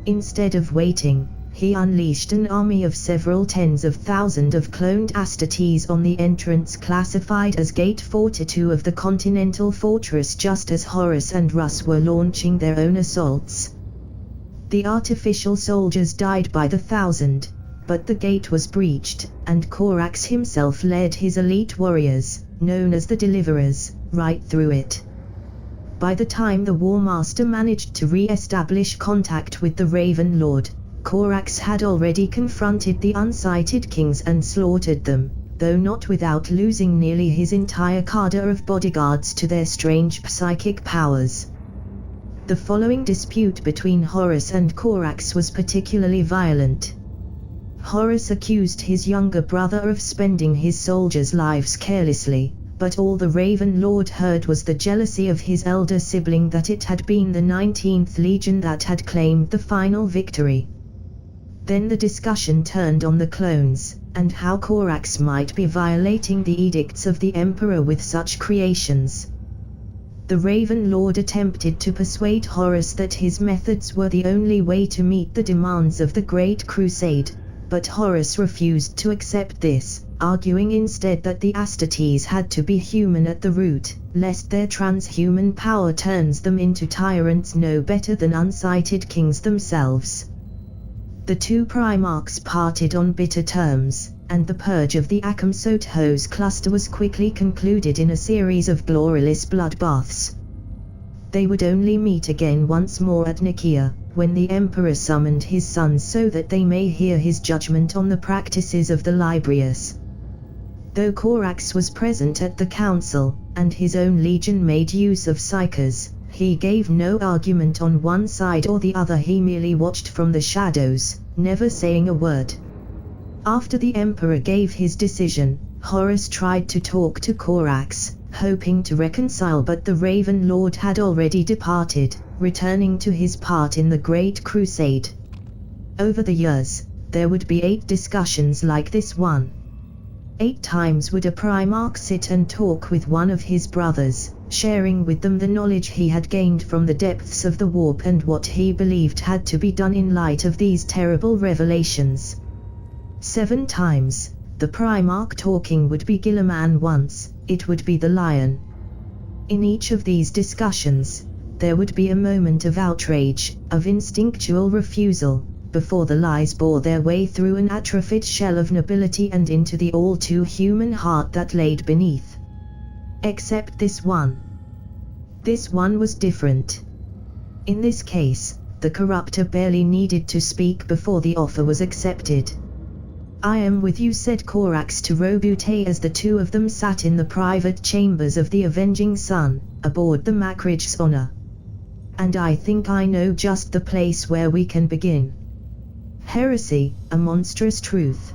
Instead of waiting, he unleashed an army of several tens of thousands of cloned Astartes on the entrance classified as Gate 42 of the Continental Fortress, just as Horus and Rus were launching their own assaults. The artificial soldiers died by the thousand, but the gate was breached, and Corax himself led his elite warriors, known as the Deliverers, right through it. By the time the War Master managed to re-establish contact with the Raven Lord, Corax had already confronted the unsighted kings and slaughtered them, though not without losing nearly his entire cadre of bodyguards to their strange psychic powers. The following dispute between Horus and Corax was particularly violent. Horus accused his younger brother of spending his soldiers' lives carelessly, but all the Raven Lord heard was the jealousy of his elder sibling that it had been the 19th Legion that had claimed the final victory. Then the discussion turned on the clones, and how Corax might be violating the edicts of the Emperor with such creations. The Raven Lord attempted to persuade Horus that his methods were the only way to meet the demands of the Great Crusade, but Horus refused to accept this, arguing instead that the Astartes had to be human at the root, lest their transhuman power turns them into tyrants no better than unsighted kings themselves. The two Primarchs parted on bitter terms, and the purge of the Akamsotho's cluster was quickly concluded in a series of glorious bloodbaths. They would only meet again once more at Nicaea, when the Emperor summoned his sons so that they may hear his judgment on the practices of the Librius. Though Corax was present at the council, and his own legion made use of psychers, he gave no argument on one side or the other. He merely watched from the shadows, never saying a word. After the Emperor gave his decision, Horus tried to talk to Corax, hoping to reconcile, but the Raven Lord had already departed, returning to his part in the Great Crusade. Over the years, there would be 8 discussions like this one. 8 times would a Primarch sit and talk with one of his brothers, sharing with them the knowledge he had gained from the depths of the warp and what he believed had to be done in light of these terrible revelations. 7 times, the Primarch talking would be Guilliman. Once, it would be the Lion. In each of these discussions, there would be a moment of outrage, of instinctual refusal, before the lies bore their way through an atrophied shell of nobility and into the all-too-human heart that laid beneath. Except this one. This one was different. In this case, the corruptor barely needed to speak before the offer was accepted. "I am with you," said Corax to Roboute as the two of them sat in the private chambers of the Avenging Sun, aboard the Macridge's Honor. "And I think I know just the place where we can begin. Heresy, a monstrous truth."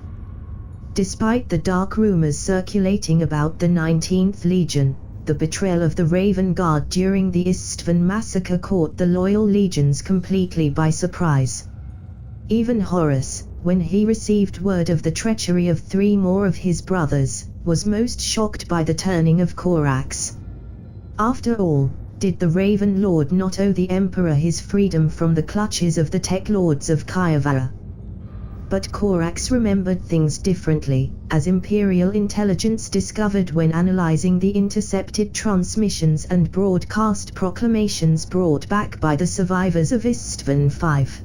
Despite the dark rumors circulating about the 19th Legion, the betrayal of the Raven Guard during the Istvan massacre caught the loyal legions completely by surprise. Even Horus, when he received word of the treachery of 3 more of his brothers, was most shocked by the turning of Corax. After all, did the Raven Lord not owe the Emperor his freedom from the clutches of the Tech Lords of Kayavara? But Corax remembered things differently, as Imperial intelligence discovered when analyzing the intercepted transmissions and broadcast proclamations brought back by the survivors of Istvan V.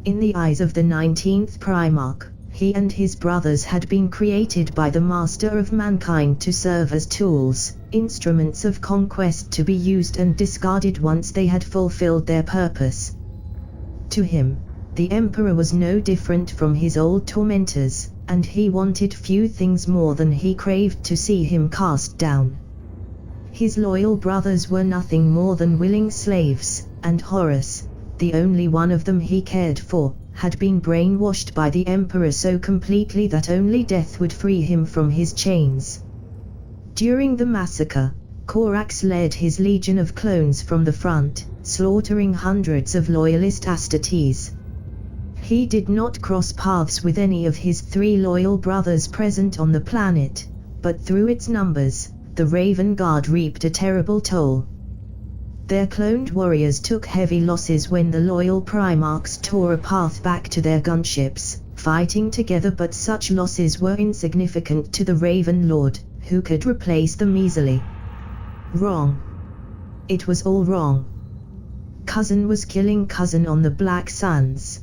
In the eyes of the 19th Primarch, he and his brothers had been created by the Master of Mankind to serve as tools, instruments of conquest to be used and discarded once they had fulfilled their purpose. To him, the Emperor was no different from his old tormentors, and he wanted few things more than he craved to see him cast down. His loyal brothers were nothing more than willing slaves, and Horus, the only one of them he cared for, had been brainwashed by the Emperor so completely that only death would free him from his chains. During the massacre, Corax led his legion of clones from the front, slaughtering hundreds of loyalist Astartes. He did not cross paths with any of his 3 loyal brothers present on the planet, but through its numbers, the Raven Guard reaped a terrible toll. Their cloned warriors took heavy losses when the loyal Primarchs tore a path back to their gunships, fighting together, but such losses were insignificant to the Raven Lord, who could replace them easily. Wrong. It was all wrong. Cousin was killing cousin on the Black Sands.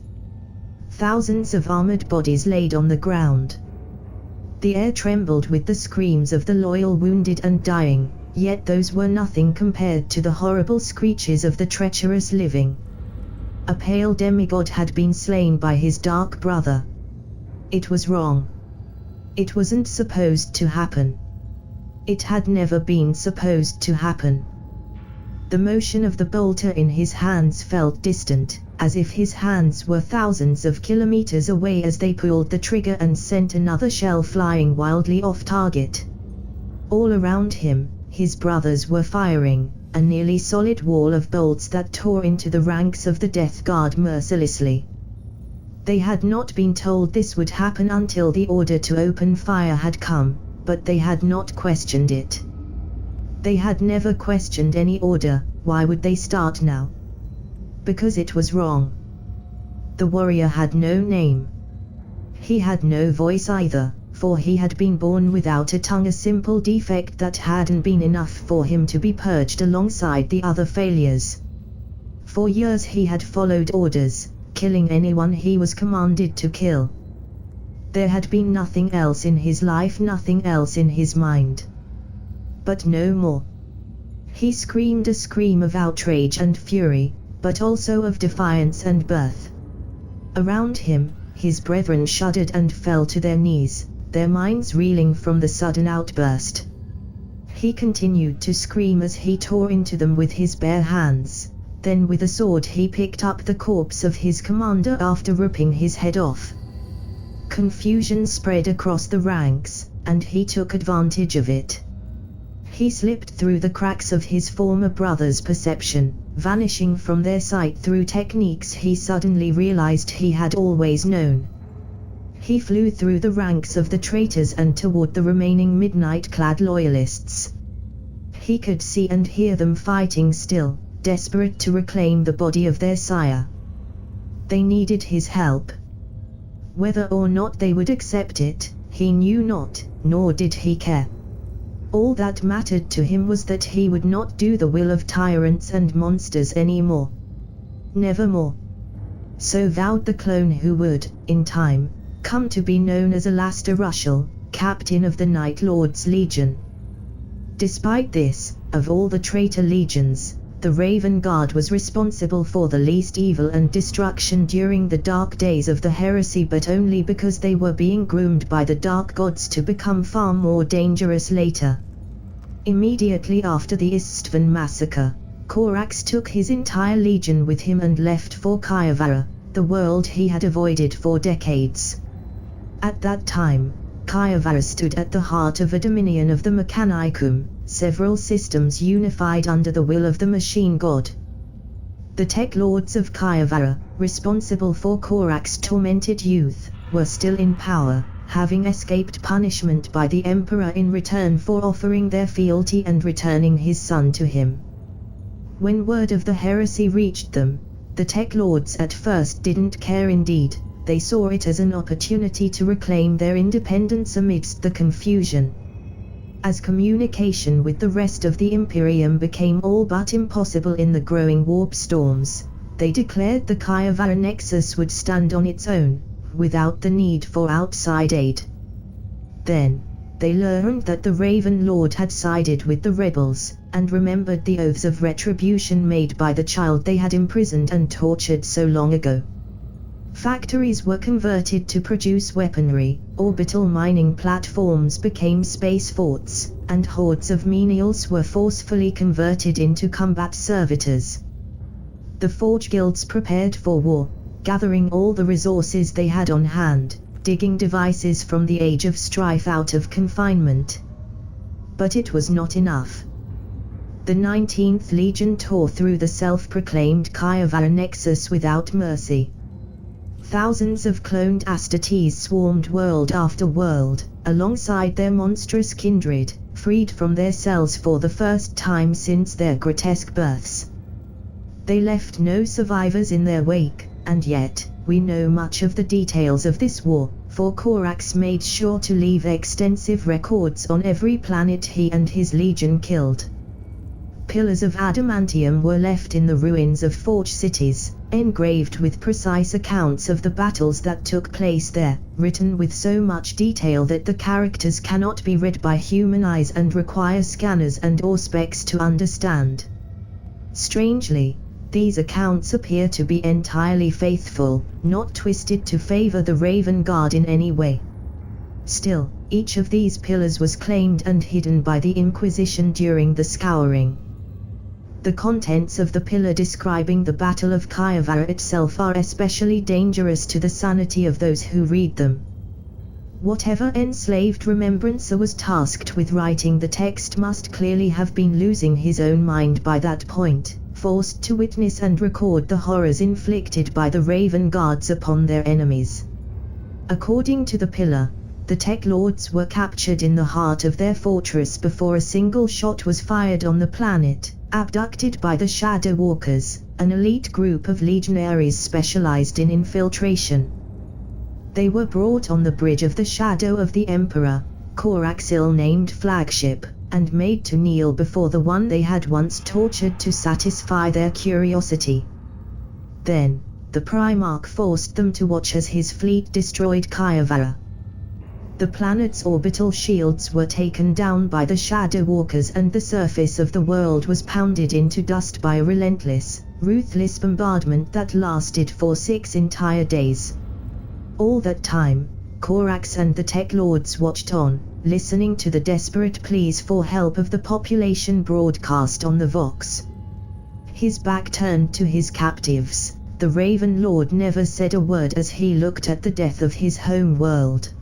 Thousands of armored bodies laid on the ground. The air trembled with the screams of the loyal wounded and dying, yet those were nothing compared to the horrible screeches of the treacherous living. A pale demigod had been slain by his dark brother. It was wrong. It wasn't supposed to happen. It had never been supposed to happen. The motion of the bolter in his hands felt distant, as if his hands were thousands of kilometers away as they pulled the trigger and sent another shell flying wildly off target. All around him, his brothers were firing, a nearly solid wall of bolts that tore into the ranks of the Death Guard mercilessly. They had not been told this would happen until the order to open fire had come, but they had not questioned it. They had never questioned any order. Why would they start now? Because it was wrong. The warrior had no name. He had no voice either, for he had been born without a tongue, a simple defect that hadn't been enough for him to be purged alongside the other failures. For years he had followed orders, killing anyone he was commanded to kill. There had been nothing else in his life, nothing else in his mind. But no more. He screamed a scream of outrage and fury, but also of defiance and birth. Around him, his brethren shuddered and fell to their knees, their minds reeling from the sudden outburst. He continued to scream as he tore into them with his bare hands. Then with a sword he picked up the corpse of his commander after ripping his head off. Confusion spread across the ranks, and he took advantage of it. He slipped through the cracks of his former brother's perception, vanishing from their sight through techniques he suddenly realized he had always known. He flew through the ranks of the traitors and toward the remaining midnight-clad loyalists. He could see and hear them fighting still, desperate to reclaim the body of their sire. They needed his help. Whether or not they would accept it, he knew not, nor did he care. All that mattered to him was that he would not do the will of tyrants and monsters anymore. Nevermore. So vowed the clone who would, in time, come to be known as Alastair Rushell, captain of the Night Lord's Legion. Despite this, of all the traitor legions, the Raven Guard was responsible for the least evil and destruction during the dark days of the heresy, but only because they were being groomed by the dark gods to become far more dangerous later. Immediately after the Istvan massacre, Corax took his entire legion with him and left for Kayavara, the world he had avoided for decades. At that time, Kayavara stood at the heart of a dominion of the Mechanicum, several systems unified under the will of the machine god. The tech lords of Kayavara, responsible for Corax's tormented youth, were still in power, having escaped punishment by the Emperor in return for offering their fealty and returning his son to him. When word of the heresy reached them, the tech lords at first didn't care. Indeed, they saw it as an opportunity to reclaim their independence amidst the confusion. As communication with the rest of the Imperium became all but impossible in the growing warp storms, they declared the Kayavara Nexus would stand on its own, without the need for outside aid. Then, they learned that the Raven Lord had sided with the rebels, and remembered the oaths of retribution made by the child they had imprisoned and tortured so long ago. Factories were converted to produce weaponry, orbital mining platforms became space forts, and hordes of menials were forcefully converted into combat servitors. The Forge Guilds prepared for war, gathering all the resources they had on hand, digging devices from the age of strife out of confinement. But it was not enough. The 19th Legion tore through the self-proclaimed Kayavara Nexus without mercy. Thousands of cloned Astartes swarmed world after world, alongside their monstrous kindred, freed from their cells for the first time since their grotesque births. They left no survivors in their wake, and yet, we know much of the details of this war, for Corax made sure to leave extensive records on every planet he and his legion killed. Pillars of adamantium were left in the ruins of forge cities, engraved with precise accounts of the battles that took place there, written with so much detail that the characters cannot be read by human eyes and require scanners and auspex to understand. Strangely, these accounts appear to be entirely faithful, not twisted to favor the Raven Guard in any way. Still, each of these pillars was claimed and hidden by the Inquisition during the Scouring. The contents of the pillar describing the Battle of Kayavara itself are especially dangerous to the sanity of those who read them. Whatever enslaved remembrancer was tasked with writing the text must clearly have been losing his own mind by that point, forced to witness and record the horrors inflicted by the Raven Guards upon their enemies. According to the pillar, the Tech Lords were captured in the heart of their fortress before a single shot was fired on the planet, abducted by the Shadow Walkers, an elite group of legionaries specialized in infiltration. They were brought on the bridge of the Shadow of the Emperor, Corax's ill-named flagship, and made to kneel before the one they had once tortured to satisfy their curiosity. Then, the Primarch forced them to watch as his fleet destroyed Kayavara. The planet's orbital shields were taken down by the Shadow Walkers and the surface of the world was pounded into dust by a relentless, ruthless bombardment that lasted for 6 entire days. All that time, Corax and the Tech Lords watched on, listening to the desperate pleas for help of the population broadcast on the Vox. His back turned to his captives, the Raven Lord never said a word as he looked at the death of his home world.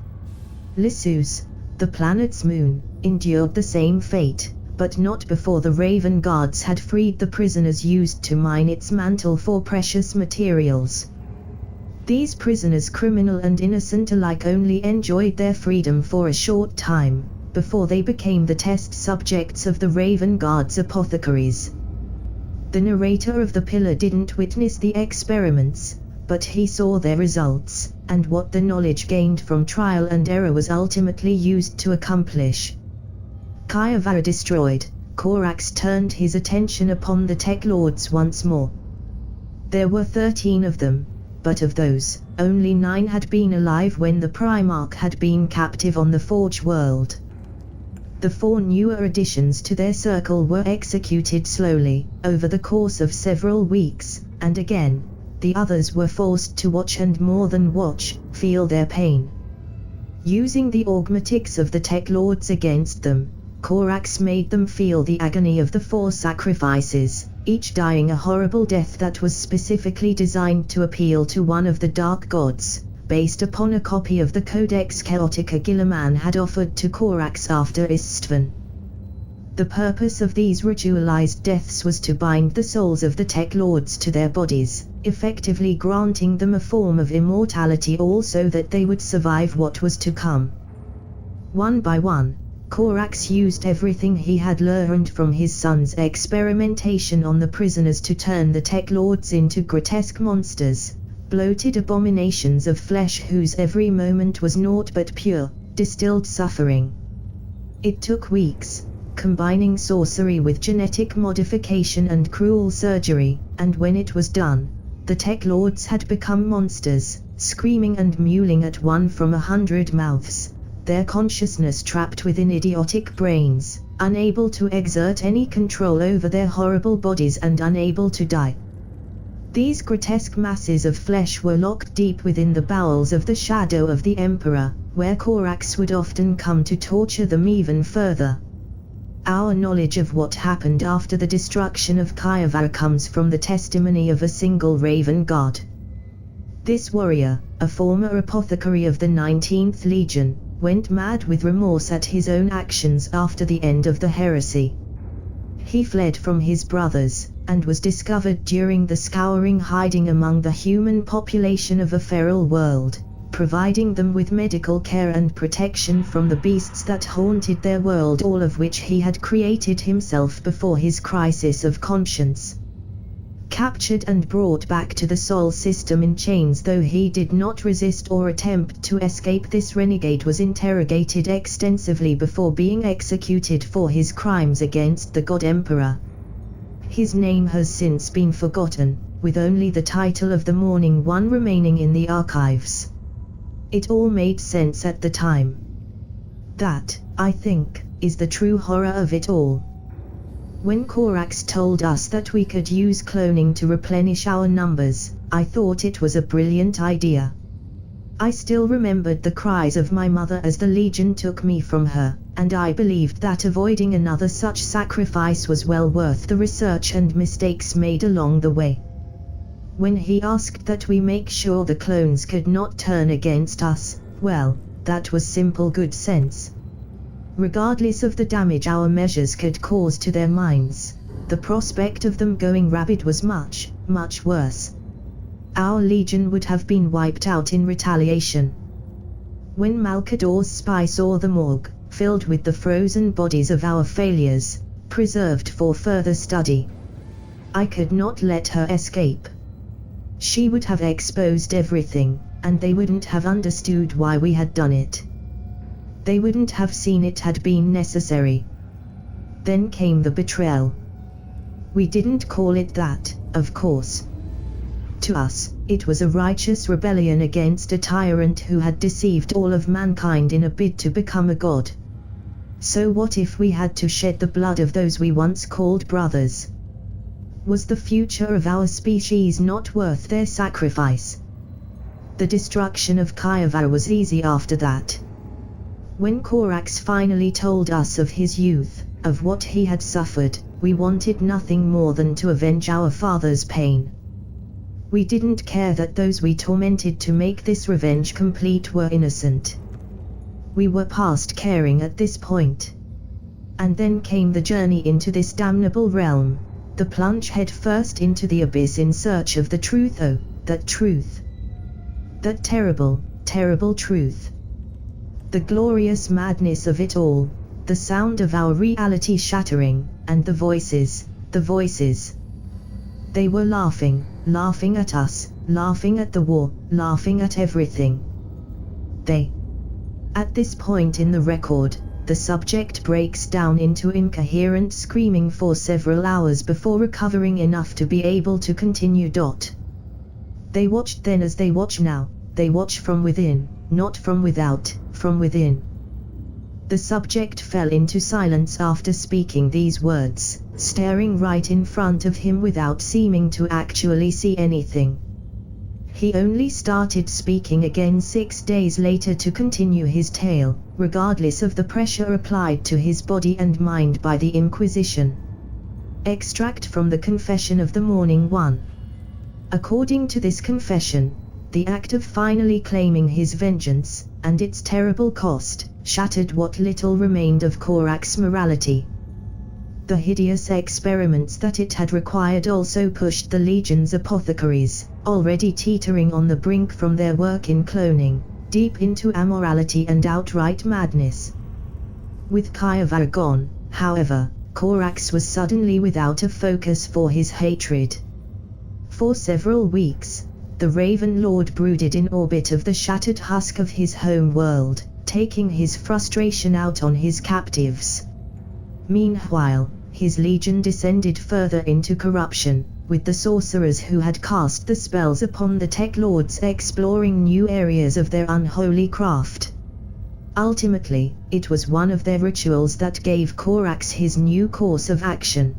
Lissus, the planet's moon, endured the same fate, but not before the Raven Guards had freed the prisoners used to mine its mantle for precious materials. These prisoners, criminal and innocent alike, only enjoyed their freedom for a short time, before they became the test subjects of the Raven Guard's apothecaries. The narrator of the pillar didn't witness the experiments, but he saw their results, and what the knowledge gained from trial and error was ultimately used to accomplish. Kayavara destroyed, Corax turned his attention upon the Tech Lords once more. There were 13 of them, but of those, only 9 had been alive when the Primarch had been captive on the Forge world. The 4 newer additions to their circle were executed slowly, over the course of several weeks, and again, the others were forced to watch and more than watch, feel their pain. Using the augmatics of the Tech Lords against them, Corax made them feel the agony of the 4 sacrifices, each dying a horrible death that was specifically designed to appeal to one of the Dark Gods, based upon a copy of the Codex Chaotica Guilliman had offered to Corax after Istvan. The purpose of these ritualized deaths was to bind the souls of the Tech Lords to their bodies, effectively granting them a form of immortality so that they would survive what was to come. One by one, Corax used everything he had learned from his son's experimentation on the prisoners to turn the Tech Lords into grotesque monsters, bloated abominations of flesh whose every moment was naught but pure, distilled suffering. It took weeks, combining sorcery with genetic modification and cruel surgery, and when it was done, the Tech Lords had become monsters, screaming and mewling at one from 100 mouths, their consciousness trapped within idiotic brains, unable to exert any control over their horrible bodies and unable to die. These grotesque masses of flesh were locked deep within the bowels of the Shadow of the Emperor, where Corax would often come to torture them even further. Our knowledge of what happened after the destruction of Kayavara comes from the testimony of a single Raven God. This warrior, a former apothecary of the 19th Legion, went mad with remorse at his own actions after the end of the heresy. He fled from his brothers, and was discovered during the Scouring hiding among the human population of a feral world, providing them with medical care and protection from the beasts that haunted their world, all of which he had created himself before his crisis of conscience. captured and brought back to the Sol system in chains. Though he did not resist or attempt to escape, this renegade was interrogated extensively before being executed for his crimes against the God Emperor. His name has since been forgotten, with only the title of the Mourning One remaining in the archives. It all made sense at the time. That, I think, is the true horror of it all. When Corax told us that we could use cloning to replenish our numbers, I thought it was a brilliant idea. I still remembered the cries of my mother as the Legion took me from her, and I believed that avoiding another such sacrifice was well worth the research and mistakes made along the way. When he asked that we make sure the clones could not turn against us, well, that was simple good sense. Regardless of the damage our measures could cause to their minds, the prospect of them going rabid was much, much worse. Our legion would have been wiped out in retaliation. When Malcador's spy saw the morgue, filled with the frozen bodies of our failures, preserved for further study, I could not let her escape. She would have exposed everything, and they wouldn't have understood why we had done it. They wouldn't have seen it had been necessary. Then came the betrayal. We didn't call it that, of course. To us, it was a righteous rebellion against a tyrant who had deceived all of mankind in a bid to become a god. So what if we had to shed the blood of those we once called brothers? Was the future of our species not worth their sacrifice? The destruction of Kievar was easy after that. When Corax finally told us of his youth, of what he had suffered, we wanted nothing more than to avenge our father's pain. We didn't care that those we tormented to make this revenge complete were innocent. We were past caring at this point. And then came the journey into this damnable realm, the plunge head first into the abyss in search of the truth. Oh, that truth. That terrible, terrible truth. The glorious madness of it all, the sound of our reality shattering, and the voices. They were laughing at us, laughing at the war, laughing at everything. At this point in the record, the subject breaks down into incoherent screaming for several hours before recovering enough to be able to continue. They watched then as they watch now, they watch from within, not from without, from within. The subject fell into silence after speaking these words, staring right in front of him without seeming to actually see anything. He only started speaking again 6 days later to continue his tale, regardless of the pressure applied to his body and mind by the Inquisition. Extract from the Confession of the Mourning One. According to this confession, the act of finally claiming his vengeance, and its terrible cost, shattered what little remained of Corax's morality. The hideous experiments that it had required also pushed the Legion's apothecaries, already teetering on the brink from their work in cloning, deep into immorality and outright madness. With Kievar gone, however, Corax was suddenly without a focus for his hatred. For several weeks, the Raven Lord brooded in orbit of the shattered husk of his home world, taking his frustration out on his captives. Meanwhile, his legion descended further into corruption, with the sorcerers who had cast the spells upon the Tech Lords exploring new areas of their unholy craft. Ultimately, it was one of their rituals that gave Corax his new course of action.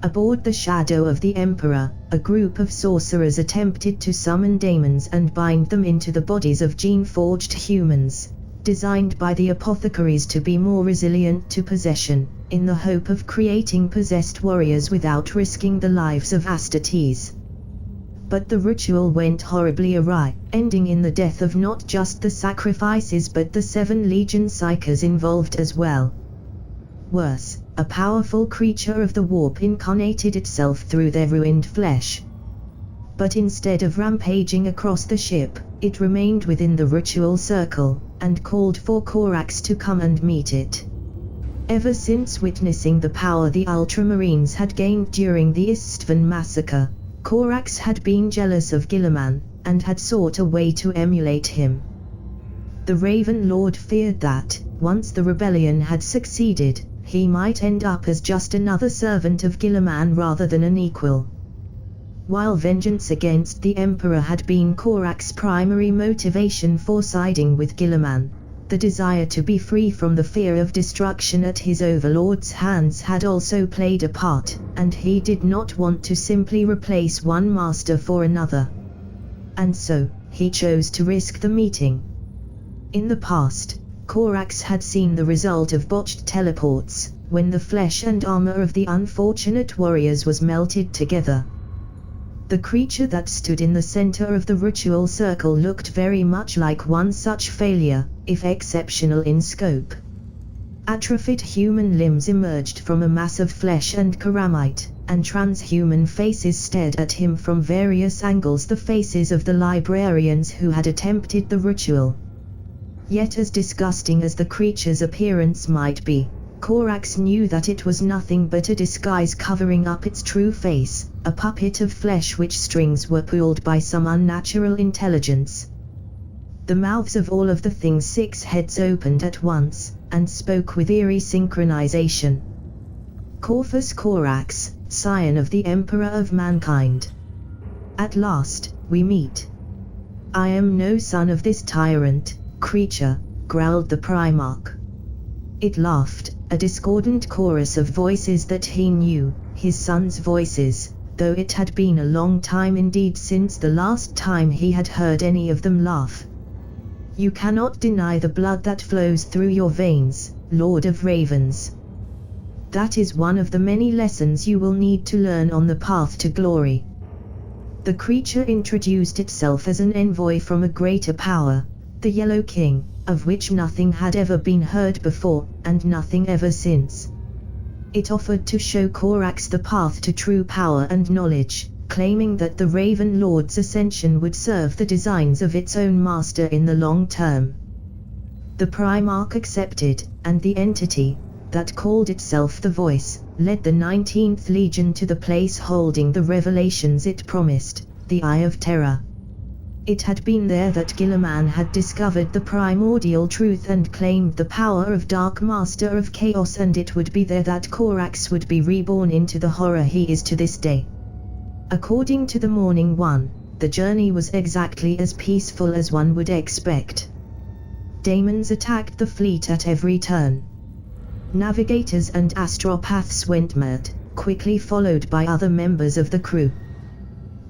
Aboard the Shadow of the Emperor, a group of sorcerers attempted to summon daemons and bind them into the bodies of gene-forged humans, designed by the apothecaries to be more resilient to possession, in the hope of creating possessed warriors without risking the lives of Astartes. But the ritual went horribly awry, ending in the death of not just the sacrifices but the 7 Legion Psychers involved as well. Worse, a powerful creature of the warp incarnated itself through their ruined flesh. But instead of rampaging across the ship, it remained within the ritual circle, and called for Corax to come and meet it. Ever since witnessing the power the Ultramarines had gained during the Istvan massacre, Corax had been jealous of Guilliman, and had sought a way to emulate him. The Raven Lord feared that, once the rebellion had succeeded, he might end up as just another servant of Guilliman rather than an equal. While vengeance against the Emperor had been Corax's primary motivation for siding with Guilliman, the desire to be free from the fear of destruction at his overlord's hands had also played a part, and he did not want to simply replace one master for another. And so, he chose to risk the meeting. In the past, Corax had seen the result of botched teleports, when the flesh and armor of the unfortunate warriors was melted together. The creature that stood in the center of the ritual circle looked very much like one such failure, if exceptional in scope. Atrophied human limbs emerged from a mass of flesh and ceramite, and transhuman faces stared at him from various angles, the faces of the librarians who had attempted the ritual. Yet as disgusting as the creature's appearance might be, Corax knew that it was nothing but a disguise covering up its true face, a puppet of flesh which strings were pulled by some unnatural intelligence. The mouths of all of the thing's 6 heads opened at once, and spoke with eerie synchronization. Corvus Corax, scion of the Emperor of Mankind. At last, we meet. I am no son of this tyrant, creature, growled the Primarch. It laughed, a discordant chorus of voices that he knew, his son's voices, though it had been a long time indeed since the last time he had heard any of them laugh. You cannot deny the blood that flows through your veins, Lord of Ravens. That is one of the many lessons you will need to learn on the path to glory. The creature introduced itself as an envoy from a greater power, the Yellow King, of which nothing had ever been heard before, and nothing ever since. It offered to show Corax the path to true power and knowledge, claiming that the Raven Lord's ascension would serve the designs of its own master in the long term. The Primarch accepted, and the entity, that called itself the Voice, led the 19th Legion to the place holding the revelations it promised, the Eye of Terra. It had been there that Guilliman had discovered the primordial truth and claimed the power of Dark Master of Chaos, and it would be there that Corax would be reborn into the horror he is to this day. According to the Morning One, the journey was exactly as peaceful as one would expect. Daemons attacked the fleet at every turn. Navigators and astropaths went mad, quickly followed by other members of the crew.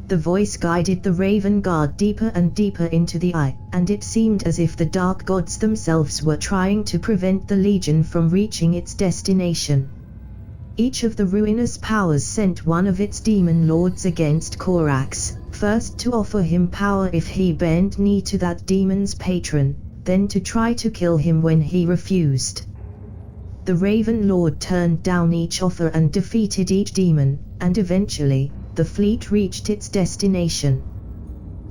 The Voice guided the Raven Guard deeper and deeper into the Eye, and it seemed as if the Dark Gods themselves were trying to prevent the Legion from reaching its destination. Each of the ruinous powers sent one of its demon lords against Corax, first to offer him power if he bent knee to that demon's patron, then to try to kill him when he refused. The Raven Lord turned down each offer and defeated each demon, and eventually, the fleet reached its destination.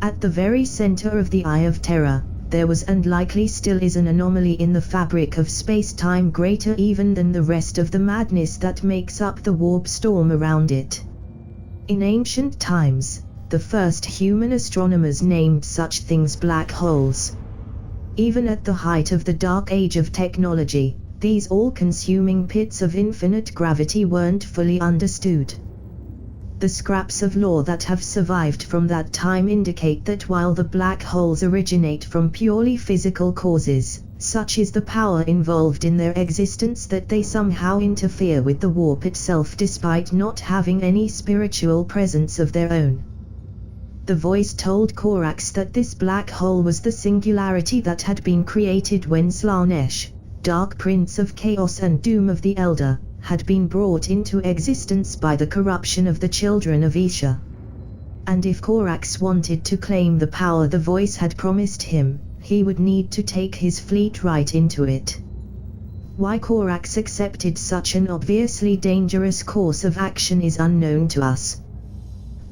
At the very center of the Eye of Terra, there was and likely still is an anomaly in the fabric of space-time greater even than the rest of the madness that makes up the warp storm around it. In ancient times, the first human astronomers named such things black holes. Even at the height of the Dark Age of technology, these all-consuming pits of infinite gravity weren't fully understood. The scraps of lore that have survived from that time indicate that while the black holes originate from purely physical causes, such is the power involved in their existence that they somehow interfere with the warp itself despite not having any spiritual presence of their own. The Voice told Corax that this black hole was the singularity that had been created when Slaanesh, Dark Prince of Chaos and Doom of the Elder, had been brought into existence by the corruption of the children of Isha. And if Corax wanted to claim the power the Voice had promised him, he would need to take his fleet right into it. Why Corax accepted such an obviously dangerous course of action is unknown to us.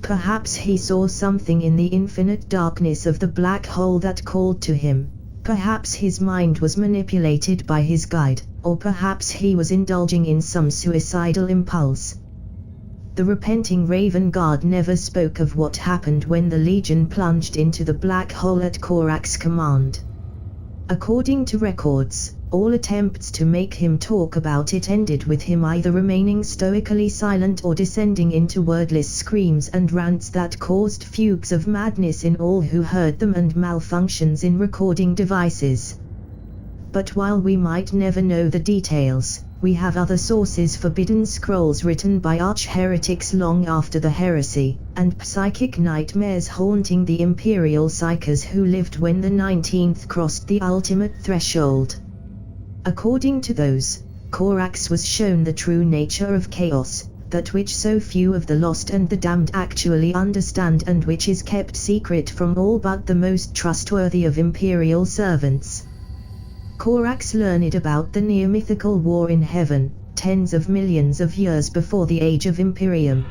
Perhaps he saw something in the infinite darkness of the black hole that called to him. Perhaps his mind was manipulated by his guide, or perhaps he was indulging in some suicidal impulse. The repenting Raven Guard never spoke of what happened when the Legion plunged into the black hole at Korak's command. According to records, all attempts to make him talk about it ended with him either remaining stoically silent or descending into wordless screams and rants that caused fugues of madness in all who heard them and malfunctions in recording devices. But while we might never know the details, we have other sources, forbidden scrolls written by arch-heretics long after the heresy, and psychic nightmares haunting the imperial psychers who lived when the 19th crossed the ultimate threshold. According to those, Korax was shown the true nature of chaos, that which so few of the lost and the damned actually understand and which is kept secret from all but the most trustworthy of imperial servants. Korax learned about the near-mythical war in heaven, tens of millions of years before the Age of Imperium.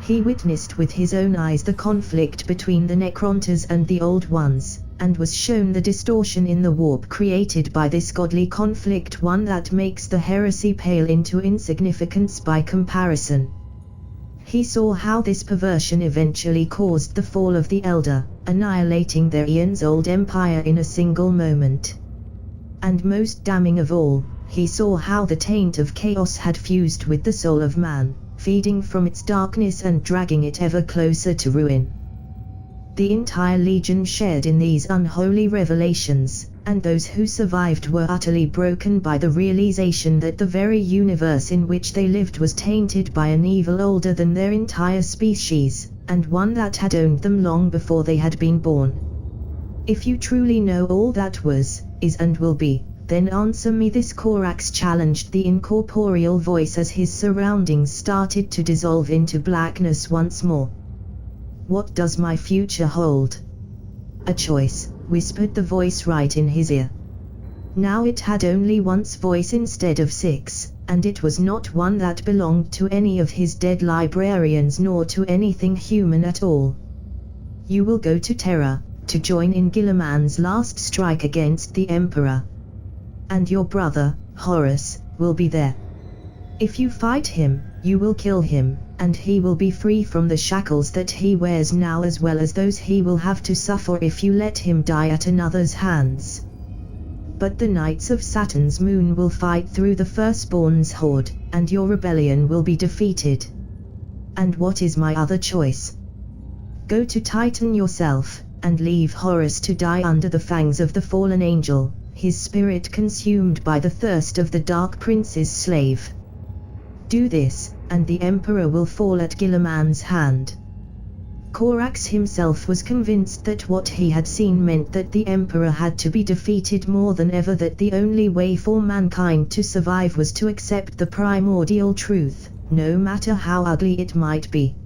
He witnessed with his own eyes the conflict between the Necronters and the Old Ones, and was shown the distortion in the warp created by this godly conflict, one that makes the heresy pale into insignificance by comparison. He saw how this perversion eventually caused the fall of the Elder, annihilating their eons-old empire in a single moment. And most damning of all, he saw how the taint of chaos had fused with the soul of man, feeding from its darkness and dragging it ever closer to ruin. The entire Legion shared in these unholy revelations, and those who survived were utterly broken by the realization that the very universe in which they lived was tainted by an evil older than their entire species, and one that had owned them long before they had been born. If you truly know all that was, is and will be, then answer me this, Korax challenged the incorporeal voice as his surroundings started to dissolve into blackness once more. What does my future hold? A choice, whispered the voice right in his ear. Now it had only one voice instead of 6, and it was not one that belonged to any of his dead librarians nor to anything human at all. You will go to Terra, to join in Guilliman's last strike against the Emperor. And your brother, Horus, will be there. If you fight him, you will kill him, and he will be free from the shackles that he wears now, as well as those he will have to suffer if you let him die at another's hands. But the Knights of Saturn's moon will fight through the Firstborn's horde, and your rebellion will be defeated. And what is my other choice? Go to Titan yourself, and leave Horus to die under the fangs of the fallen angel, his spirit consumed by the thirst of the Dark Prince's slave. Do this, and the Emperor will fall at Guilliman's hand. Korax himself was convinced that what he had seen meant that the Emperor had to be defeated more than ever, that the only way for mankind to survive was to accept the primordial truth, no matter how ugly it might be.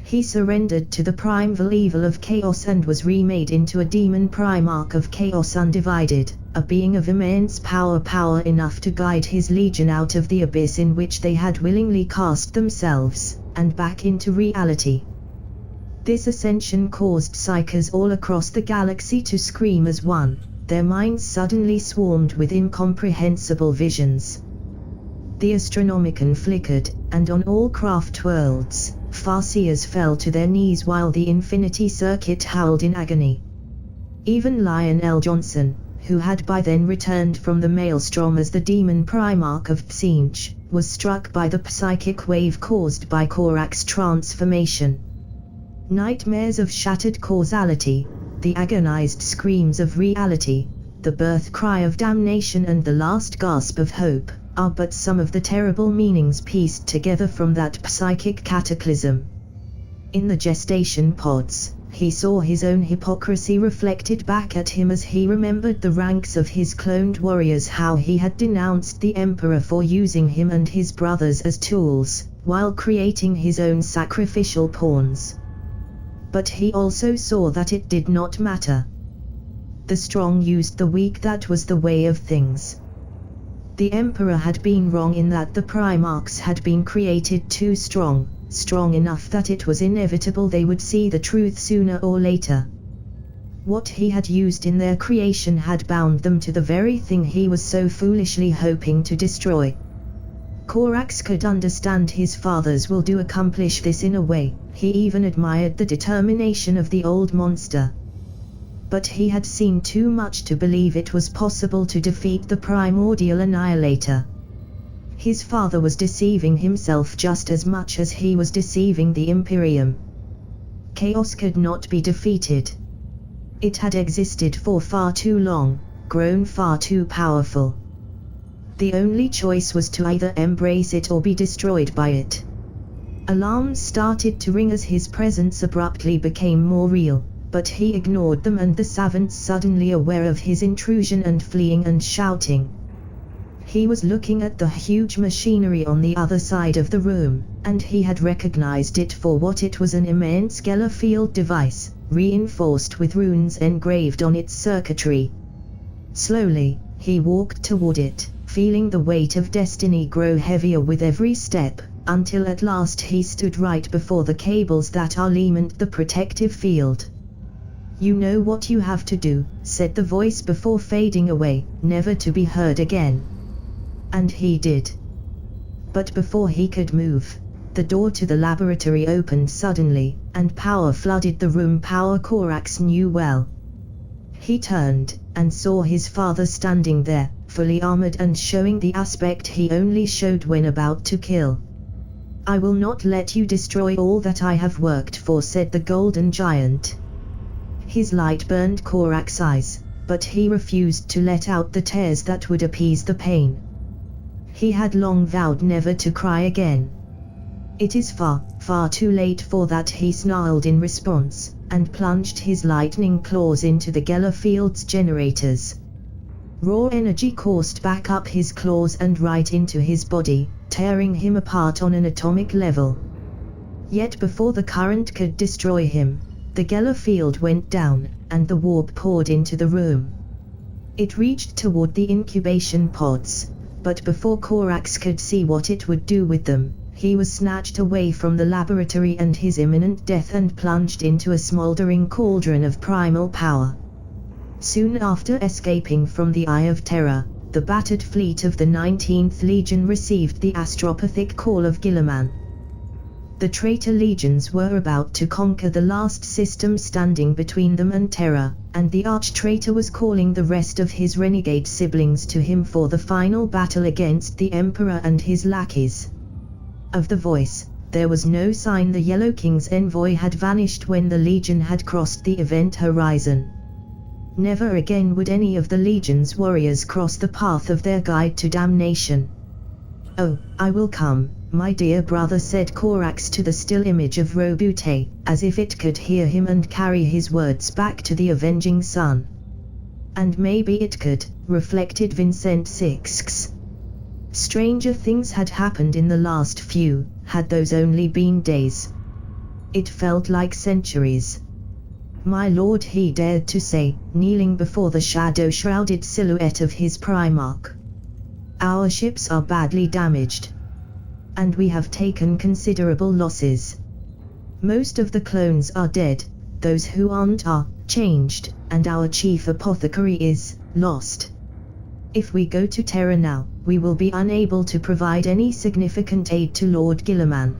He surrendered to the primeval evil of chaos and was remade into a demon primarch of chaos undivided, a being of immense power enough to guide his legion out of the abyss in which they had willingly cast themselves, and back into reality. This ascension caused psychers all across the galaxy to scream as one, their minds suddenly swarmed with incomprehensible visions. The Astronomicon flickered, and on all craft worlds, Farseers fell to their knees while the Infinity Circuit howled in agony. Even Lionel Johnson, who had by then returned from the Maelstrom as the Demon Primarch of Psinj, was struck by the psychic wave caused by Korak's transformation. Nightmares of shattered causality, the agonized screams of reality, the birth cry of damnation and the last gasp of hope, are but some of the terrible meanings pieced together from that psychic cataclysm. In the gestation pods, he saw his own hypocrisy reflected back at him as he remembered the ranks of his cloned warriors, how he had denounced the Emperor for using him and his brothers as tools, while creating his own sacrificial pawns. But he also saw that it did not matter. The strong used the weak, that was the way of things. The Emperor had been wrong in that the Primarchs had been created too strong enough that it was inevitable they would see the truth sooner or later. What he had used in their creation had bound them to the very thing he was so foolishly hoping to destroy. Corax could understand his father's will to accomplish this in a way. He even admired the determination of the old monster. But he had seen too much to believe it was possible to defeat the primordial annihilator. His father was deceiving himself just as much as he was deceiving the Imperium. Chaos could not be defeated. It had existed for far too long, grown far too powerful. The only choice was to either embrace it or be destroyed by it. Alarms started to ring as his presence abruptly became more real, but he ignored them, and the savants suddenly aware of his intrusion and fleeing and shouting. He was looking at the huge machinery on the other side of the room, and he had recognized it for what it was: an immense Gellerfield device, reinforced with runes engraved on its circuitry. Slowly, he walked toward it, feeling the weight of destiny grow heavier with every step, until at last he stood right before the cables that aligned the protective field. "You know what you have to do," said the voice before fading away, never to be heard again. And he did. But before he could move, the door to the laboratory opened suddenly, and power flooded the room, power Corax knew well. He turned, and saw his father standing there, fully armored and showing the aspect he only showed when about to kill. "I will not let you destroy all that I have worked for," said the golden giant. His light burned Corax's eyes, but he refused to let out the tears that would appease the pain. He had long vowed never to cry again. "It is far, far too late for that," he snarled in response, and plunged his lightning claws into the Gellerfield's generators. Raw energy coursed back up his claws and right into his body, tearing him apart on an atomic level. Yet before the current could destroy him, the Gellerfield went down, and the warp poured into the room. It reached toward the incubation pods, but before Corax could see what it would do with them, he was snatched away from the laboratory and his imminent death and plunged into a smoldering cauldron of primal power. Soon after escaping from the Eye of Terror, the battered fleet of the 19th Legion received the astropathic call of Guilliman. The traitor legions were about to conquer the last system standing between them and Terra, and the arch-traitor was calling the rest of his renegade siblings to him for the final battle against the Emperor and his lackeys. Of the voice, there was no sign. The Yellow King's envoy had vanished when the Legion had crossed the event horizon. Never again would any of the Legion's warriors cross the path of their guide to damnation. "Oh, I will come, my dear brother," said Corax to the still image of Roboutian, as if it could hear him and carry his words back to the avenging sun. And maybe it could, reflected Vincent Sixx. Stranger things had happened in the last few, had those only been days. It felt like centuries. "My lord," he dared to say, kneeling before the shadow-shrouded silhouette of his Primarch. "Our ships are badly damaged. And we have taken considerable losses. Most of the clones are dead, those who aren't are changed, and our chief apothecary is lost. If we go to Terra now, we will be unable to provide any significant aid to Lord Guilliman."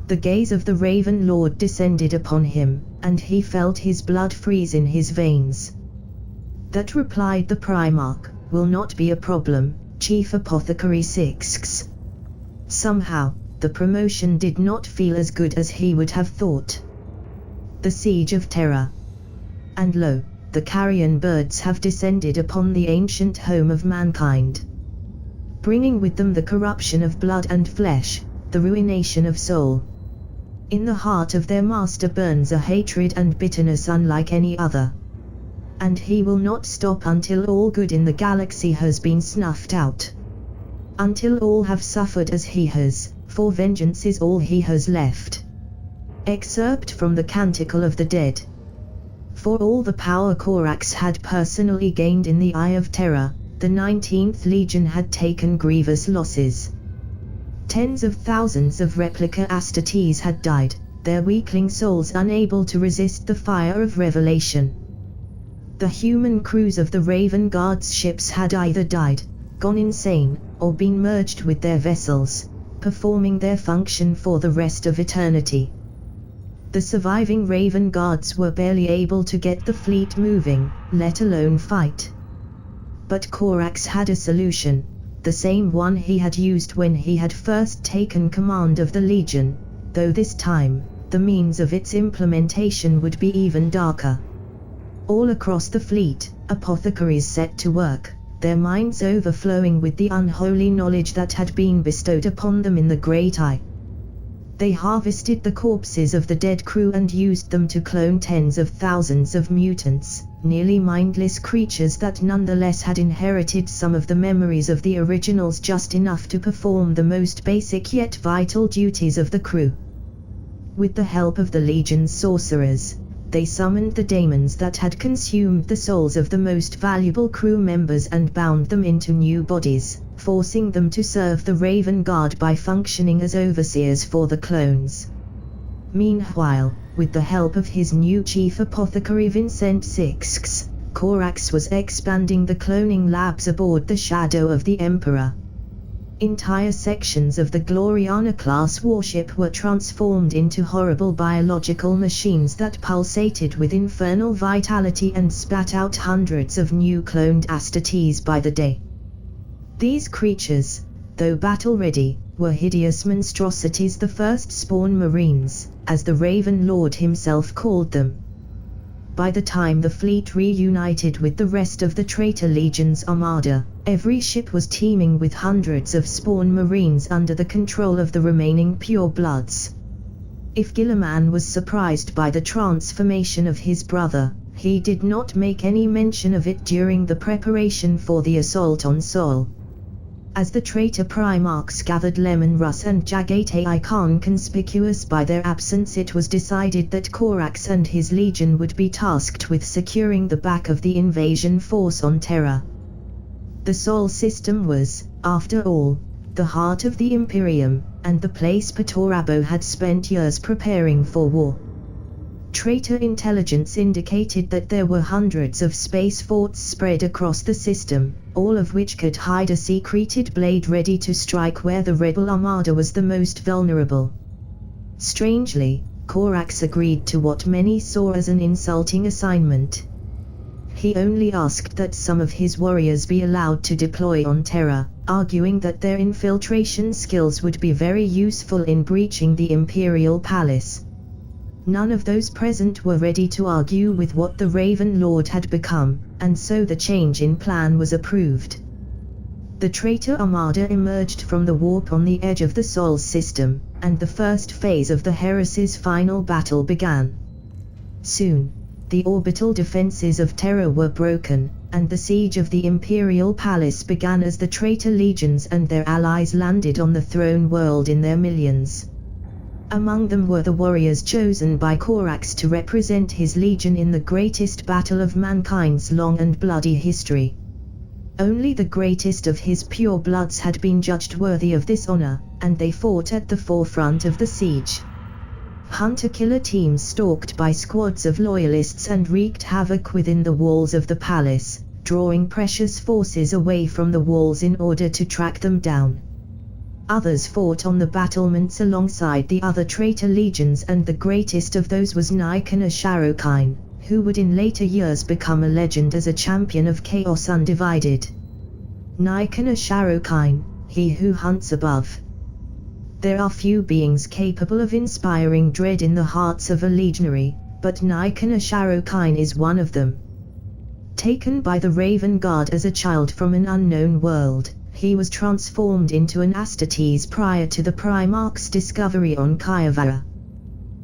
The gaze of the Raven Lord descended upon him, and he felt his blood freeze in his veins. "That," replied the Primarch, "will not be a problem, Chief Apothecary Sixx." Somehow, the promotion did not feel as good as he would have thought. The Siege of Terra. And lo, the carrion birds have descended upon the ancient home of mankind, bringing with them the corruption of blood and flesh, the ruination of soul. In the heart of their master burns a hatred and bitterness unlike any other. And he will not stop until all good in the galaxy has been snuffed out. Until all have suffered as he has, for vengeance is all he has left. Excerpt from the Canticle of the Dead. For all the power Corax had personally gained in the Eye of Terror, the 19th Legion had taken grievous losses. Tens of thousands of replica Astartes had died, their weakling souls unable to resist the fire of revelation. The human crews of the Raven Guard's ships had either died, gone insane, or been merged with their vessels, performing their function for the rest of eternity. The surviving Raven Guards were barely able to get the fleet moving, let alone fight. But Corax had a solution, the same one he had used when he had first taken command of the Legion, though this time, the means of its implementation would be even darker. All across the fleet, apothecaries set to work, their minds overflowing with the unholy knowledge that had been bestowed upon them in the Great Eye. They harvested the corpses of the dead crew and used them to clone tens of thousands of mutants, nearly mindless creatures that nonetheless had inherited some of the memories of the originals, just enough to perform the most basic yet vital duties of the crew. With the help of the Legion's sorcerers, they summoned the daemons that had consumed the souls of the most valuable crew members and bound them into new bodies, forcing them to serve the Raven Guard by functioning as overseers for the clones. Meanwhile, with the help of his new chief apothecary Vincent Sixx, Corax was expanding the cloning labs aboard the Shadow of the Emperor. Entire sections of the Gloriana-class warship were transformed into horrible biological machines that pulsated with infernal vitality and spat out hundreds of new cloned Astartes by the day. These creatures, though battle-ready, were hideous monstrosities, the first spawn marines, as the Raven Lord himself called them. By the time the fleet reunited with the rest of the Traitor Legion's armada, every ship was teeming with hundreds of spawn marines under the control of the remaining purebloods. If Guilliman was surprised by the transformation of his brother, he did not make any mention of it during the preparation for the assault on Sol. As the traitor Primarchs gathered Lemon Russ and Jagate Khan conspicuous by their absence, it was decided that Corax and his legion would be tasked with securing the back of the invasion force on Terra. The Sol system was, after all, the heart of the Imperium, and the place Patorabo had spent years preparing for war. Traitor intelligence indicated that there were hundreds of space forts spread across the system, all of which could hide a secreted blade ready to strike where the rebel armada was the most vulnerable. Strangely, Corax agreed to what many saw as an insulting assignment. He only asked that some of his warriors be allowed to deploy on Terra, arguing that their infiltration skills would be very useful in breaching the Imperial Palace. None of those present were ready to argue with what the Raven Lord had become, and so the change in plan was approved. The Traitor Armada emerged from the warp on the edge of the Sol system, and the first phase of the Heresy's final battle began. Soon, the orbital defenses of Terra were broken, and the siege of the Imperial Palace began as the Traitor Legions and their allies landed on the throne world in their millions. Among them were the warriors chosen by Corax to represent his legion in the greatest battle of mankind's long and bloody history. Only the greatest of his purebloods had been judged worthy of this honor, and they fought at the forefront of the siege. Hunter-killer teams stalked by squads of loyalists and wreaked havoc within the walls of the palace, drawing precious forces away from the walls in order to track them down. Others fought on the battlements alongside the other traitor legions, and the greatest of those was Nikon Asharokine, who would in later years become a legend as a champion of chaos undivided. Nikon Asharokine, he who hunts above. There are few beings capable of inspiring dread in the hearts of a legionary, but Nikon Asharokine is one of them. Taken by the Raven Guard as a child from an unknown world, he was transformed into an Astartes prior to the Primarch's discovery on Kyavara.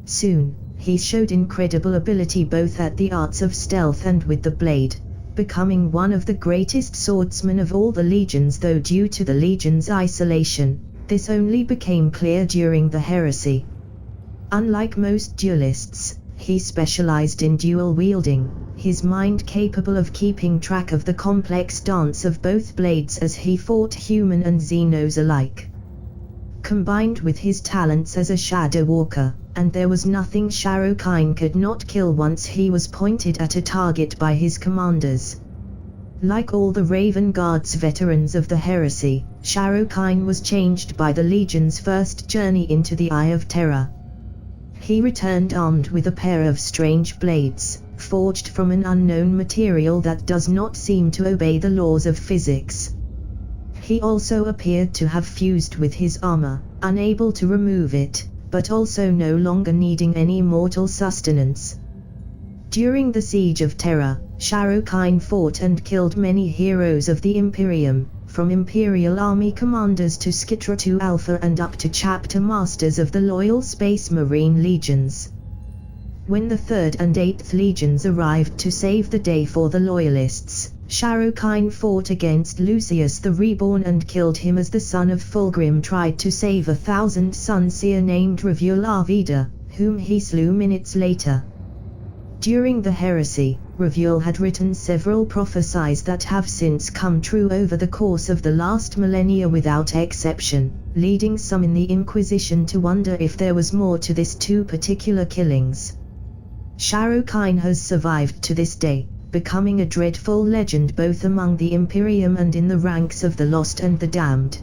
Soon, he showed incredible ability both at the arts of stealth and with the blade, becoming one of the greatest swordsmen of all the legions, though due to the legion's isolation, this only became clear during the heresy. Unlike most duelists, he specialized in dual wielding, his mind capable of keeping track of the complex dance of both blades as he fought human and Xenos alike. Combined with his talents as a shadow walker, and there was nothing Sharokine could not kill once he was pointed at a target by his commanders. Like all the Raven Guard's veterans of the heresy, Sharo-Kine was changed by the Legion's first journey into the Eye of Terror. He returned armed with a pair of strange blades, forged from an unknown material that does not seem to obey the laws of physics. He also appeared to have fused with his armor, unable to remove it, but also no longer needing any mortal sustenance. During the Siege of Terra, Sharo-Kine fought and killed many heroes of the Imperium, from Imperial Army commanders to Skitra 2 Alpha and up to chapter masters of the loyal Space Marine Legions. When the 3rd and 8th Legions arrived to save the day for the Loyalists, Sharo-Kine fought against Lucius the Reborn and killed him as the son of Fulgrim tried to save a 1,000-son seer named Ravuel Arvida, whom he slew minutes later. During the heresy, Ravuel had written several prophecies that have since come true over the course of the last millennia without exception, leading some in the Inquisition to wonder if there was more to this two particular killings. Sharo-Kine has survived to this day, becoming a dreadful legend both among the Imperium and in the ranks of the lost and the damned.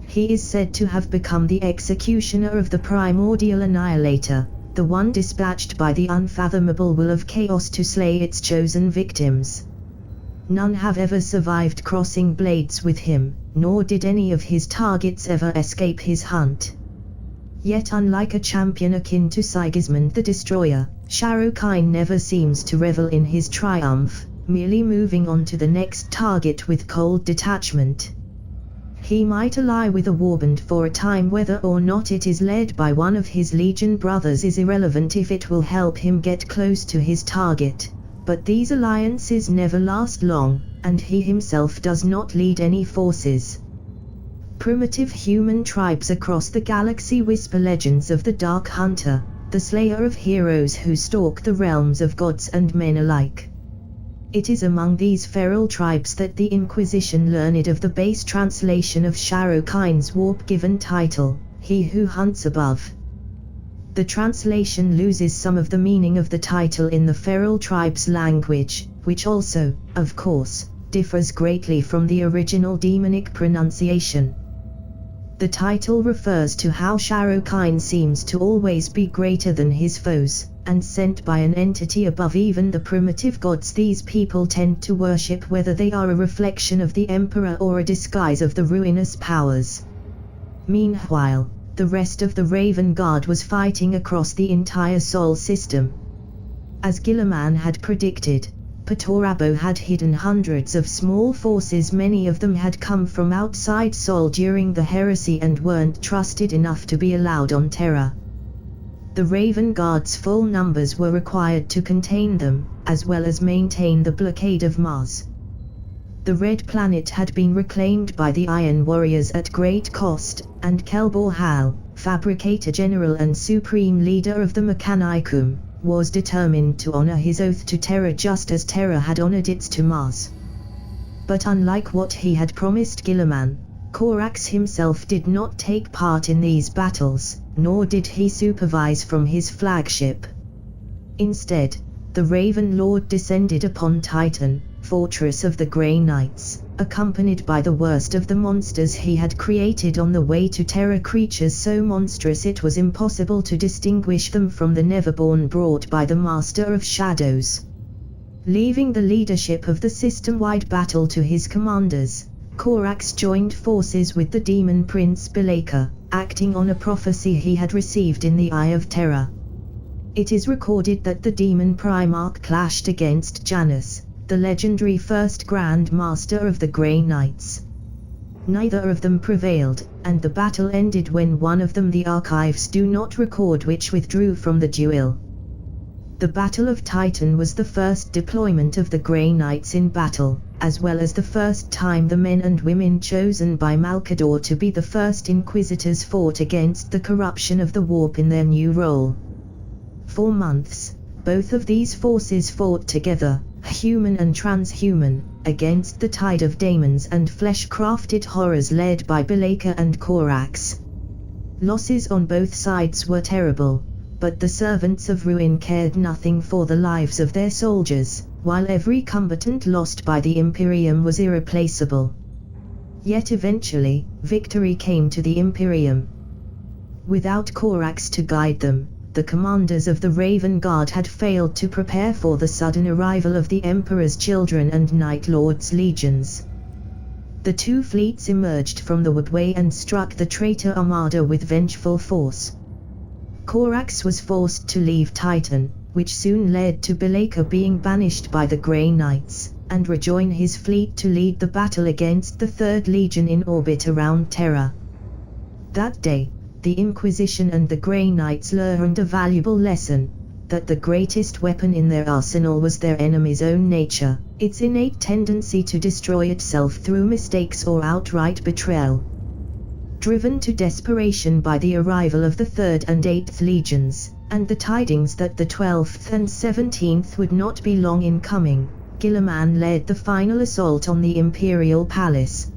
He is said to have become the executioner of the primordial annihilator, the one dispatched by the unfathomable will of chaos to slay its chosen victims. None have ever survived crossing blades with him, nor did any of his targets ever escape his hunt. Yet unlike a champion akin to Sigismund the Destroyer, Sharo-Kine never seems to revel in his triumph, merely moving on to the next target with cold detachment. He might ally with a warband for a time. Whether or not it is led by one of his Legion brothers is irrelevant if it will help him get close to his target, but these alliances never last long, and he himself does not lead any forces. Primitive human tribes across the galaxy whisper legends of the Dark Hunter, the slayer of heroes who stalk the realms of gods and men alike. It is among these feral tribes that the Inquisition learned of the base translation of Sharo-Kine's warp-given title, He Who Hunts Above. The translation loses some of the meaning of the title in the feral tribe's language, which also, of course, differs greatly from the original demonic pronunciation. The title refers to how Sharo-Kine seems to always be greater than his foes, and sent by an entity above even the primitive gods these people tend to worship, whether they are a reflection of the Emperor or a disguise of the ruinous powers. Meanwhile, the rest of the Raven Guard was fighting across the entire Sol system. As Guilliman had predicted, Perturabo had hidden hundreds of small forces. Many of them had come from outside Sol during the heresy and weren't trusted enough to be allowed on Terra. The Raven Guard's full numbers were required to contain them, as well as maintain the blockade of Mars. The Red Planet had been reclaimed by the Iron Warriors at great cost, and Kelbor Hal, Fabricator General and Supreme Leader of the Mechanicum, was determined to honor his oath to Terra just as Terra had honored its to Mars. But unlike what he had promised Guilliman, Corax himself did not take part in these battles, nor did he supervise from his flagship. Instead, the Raven Lord descended upon Titan, fortress of the Grey Knights, accompanied by the worst of the monsters he had created on the way to Terra, creatures so monstrous it was impossible to distinguish them from the Neverborn brought by the Master of Shadows. Leaving the leadership of the system-wide battle to his commanders, Corax joined forces with the Demon Prince Belaka, acting on a prophecy he had received in the Eye of Terror. It is recorded that the Demon Primarch clashed against Janus, the legendary first Grand Master of the Grey Knights. Neither of them prevailed, and the battle ended when one of them, the archives do not record which, withdrew from the duel. The Battle of Titan was the first deployment of the Grey Knights in battle, as well as the first time the men and women chosen by Malcador to be the first Inquisitors fought against the corruption of the warp in their new role. For months, both of these forces fought together, human and transhuman, against the tide of daemons and flesh-crafted horrors led by Belaka and Corax. Losses on both sides were terrible, but the servants of ruin cared nothing for the lives of their soldiers, while every combatant lost by the Imperium was irreplaceable. Yet eventually, victory came to the Imperium. Without Corax to guide them, the commanders of the Raven Guard had failed to prepare for the sudden arrival of the Emperor's children and Night Lord's legions. The two fleets emerged from the woodway and struck the traitor armada with vengeful force. Corax was forced to leave Titan, which soon led to Belaka being banished by the Grey Knights, and rejoin his fleet to lead the battle against the Third Legion in orbit around Terra. That day, the Inquisition and the Grey Knights learned a valuable lesson, that the greatest weapon in their arsenal was their enemy's own nature, its innate tendency to destroy itself through mistakes or outright betrayal. Driven to desperation by the arrival of the 3rd and 8th Legions, and the tidings that the 12th and 17th would not be long in coming, Guilliman led the final assault on the Imperial Palace.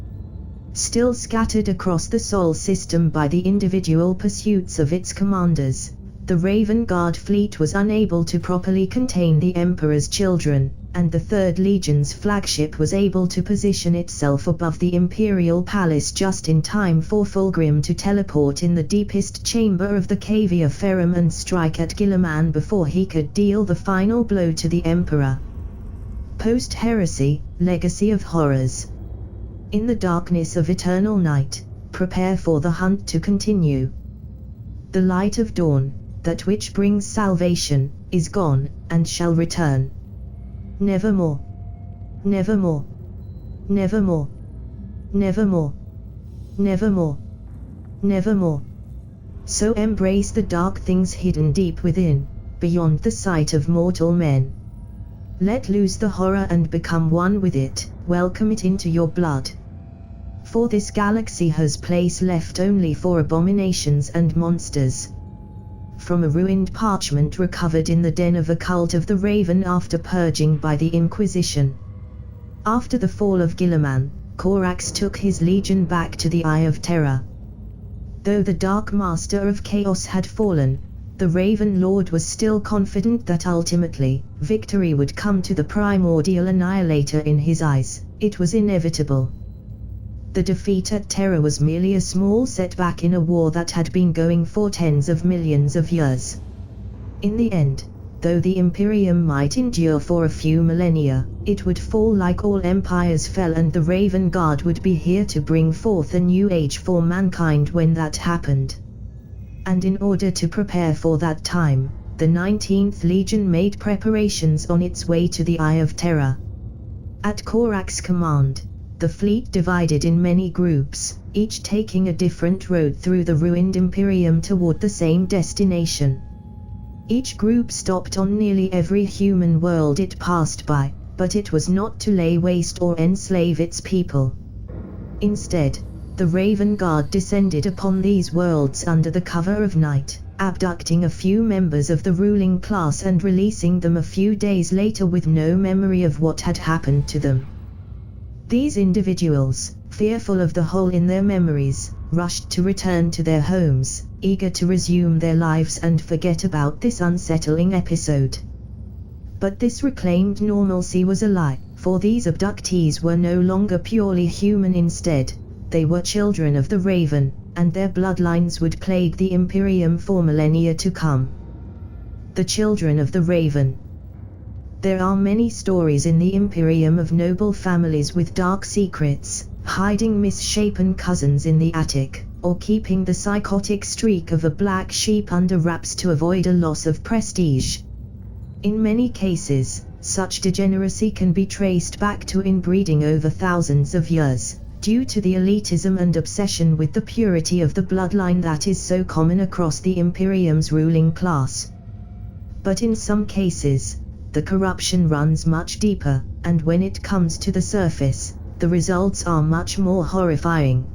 Still scattered across the Sol system by the individual pursuits of its commanders, the Raven Guard fleet was unable to properly contain the Emperor's children, and the 3rd Legion's flagship was able to position itself above the Imperial Palace just in time for Fulgrim to teleport in the deepest chamber of the Cavia Ferrum and strike at Guilliman before he could deal the final blow to the Emperor. Post-Heresy, Legacy of Horrors. In the darkness of eternal night, prepare for the hunt to continue. The light of dawn, that which brings salvation, is gone, and shall return. Nevermore. Nevermore. Nevermore. Nevermore. Nevermore. Nevermore. So embrace the dark things hidden deep within, beyond the sight of mortal men. Let loose the horror and become one with it, welcome it into your blood. For this galaxy has place left only for abominations and monsters. From a ruined parchment recovered in the den of a cult of the Raven after purging by the Inquisition. After the fall of Guilliman, Corax took his legion back to the Eye of Terra. Though the Dark Master of Chaos had fallen, the Raven Lord was still confident that ultimately, victory would come to the primordial annihilator in his eyes. It was inevitable. The defeat at Terra was merely a small setback in a war that had been going for tens of millions of years. In the end, though the Imperium might endure for a few millennia, it would fall like all empires fell, and the Raven Guard would be here to bring forth a new age for mankind when that happened. And in order to prepare for that time, the 19th Legion made preparations on its way to the Eye of Terra. At Corax's command, the fleet divided in many groups, each taking a different road through the ruined Imperium toward the same destination. Each group stopped on nearly every human world it passed by, but it was not to lay waste or enslave its people. Instead, the Raven Guard descended upon these worlds under the cover of night, abducting a few members of the ruling class and releasing them a few days later with no memory of what had happened to them. These individuals, fearful of the hole in their memories, rushed to return to their homes, eager to resume their lives and forget about this unsettling episode. But this reclaimed normalcy was a lie, for these abductees were no longer purely human. Instead, they were children of the Raven, and their bloodlines would plague the Imperium for millennia to come. The children of the Raven. There are many stories in the Imperium of noble families with dark secrets, hiding misshapen cousins in the attic, or keeping the psychotic streak of a black sheep under wraps to avoid a loss of prestige. In many cases, such degeneracy can be traced back to inbreeding over thousands of years, due to the elitism and obsession with the purity of the bloodline that is so common across the Imperium's ruling class. But in some cases, the corruption runs much deeper, and when it comes to the surface, the results are much more horrifying.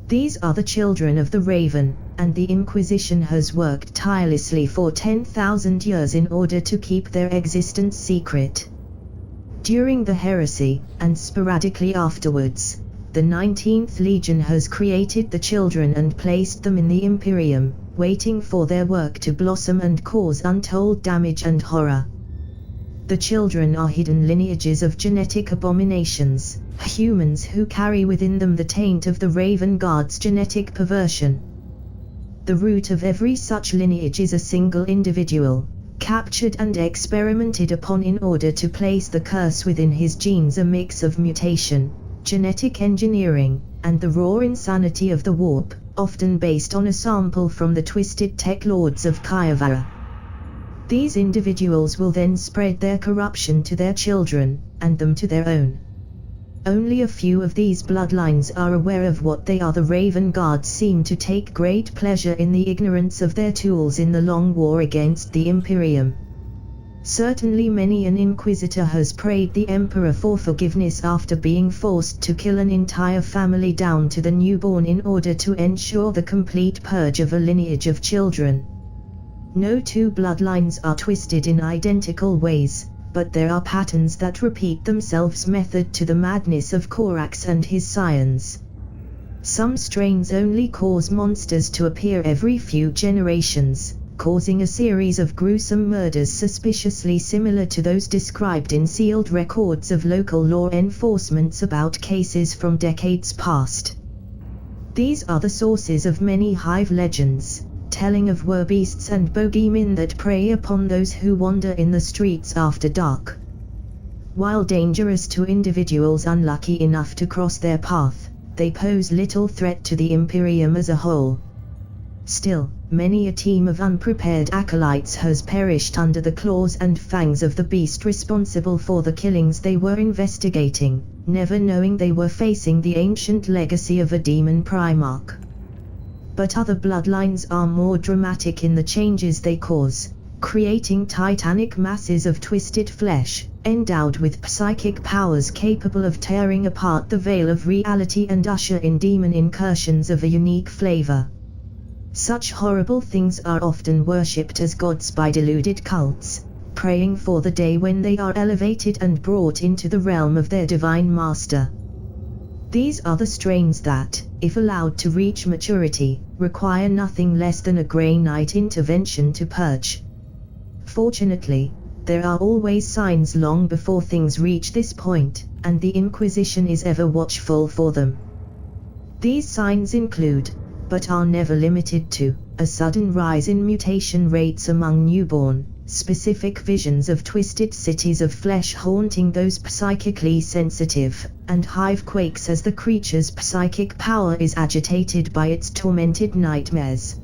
These are the children of the Raven, and the Inquisition has worked tirelessly for 10,000 years in order to keep their existence secret. During the Heresy, and sporadically afterwards, the 19th Legion has created the children and placed them in the Imperium, waiting for their work to blossom and cause untold damage and horror. The children are hidden lineages of genetic abominations, humans who carry within them the taint of the Raven Guard's genetic perversion. The root of every such lineage is a single individual, captured and experimented upon in order to place the curse within his genes, a mix of mutation, genetic engineering, and the raw insanity of the warp, often based on a sample from the twisted tech lords of Kyavara. These individuals will then spread their corruption to their children, and them to their own. Only a few of these bloodlines are aware of what they are. The Raven Guards seem to take great pleasure in the ignorance of their tools in the long war against the Imperium. Certainly many an Inquisitor has prayed the Emperor for forgiveness after being forced to kill an entire family down to the newborn in order to ensure the complete purge of a lineage of children. No two bloodlines are twisted in identical ways, but there are patterns that repeat themselves, method to the madness of Corax and his scions. Some strains only cause monsters to appear every few generations, causing a series of gruesome murders suspiciously similar to those described in sealed records of local law enforcements about cases from decades past. These are the sources of many hive legends, telling of werbeasts and bogeymen that prey upon those who wander in the streets after dark. While dangerous to individuals unlucky enough to cross their path, they pose little threat to the Imperium as a whole. Still, many a team of unprepared acolytes has perished under the claws and fangs of the beast responsible for the killings they were investigating, never knowing they were facing the ancient legacy of a demon Primarch. But other bloodlines are more dramatic in the changes they cause, creating titanic masses of twisted flesh, endowed with psychic powers capable of tearing apart the veil of reality and usher in demon incursions of a unique flavor. Such horrible things are often worshipped as gods by deluded cults, praying for the day when they are elevated and brought into the realm of their divine master. These are the strains that, if allowed to reach maturity, require nothing less than a Grey Knight intervention to purge. Fortunately, there are always signs long before things reach this point, and the Inquisition is ever watchful for them. These signs include, but are never limited to, a sudden rise in mutation rates among newborn, specific visions of twisted cities of flesh haunting those psychically sensitive, and hive quakes as the creature's psychic power is agitated by its tormented nightmares.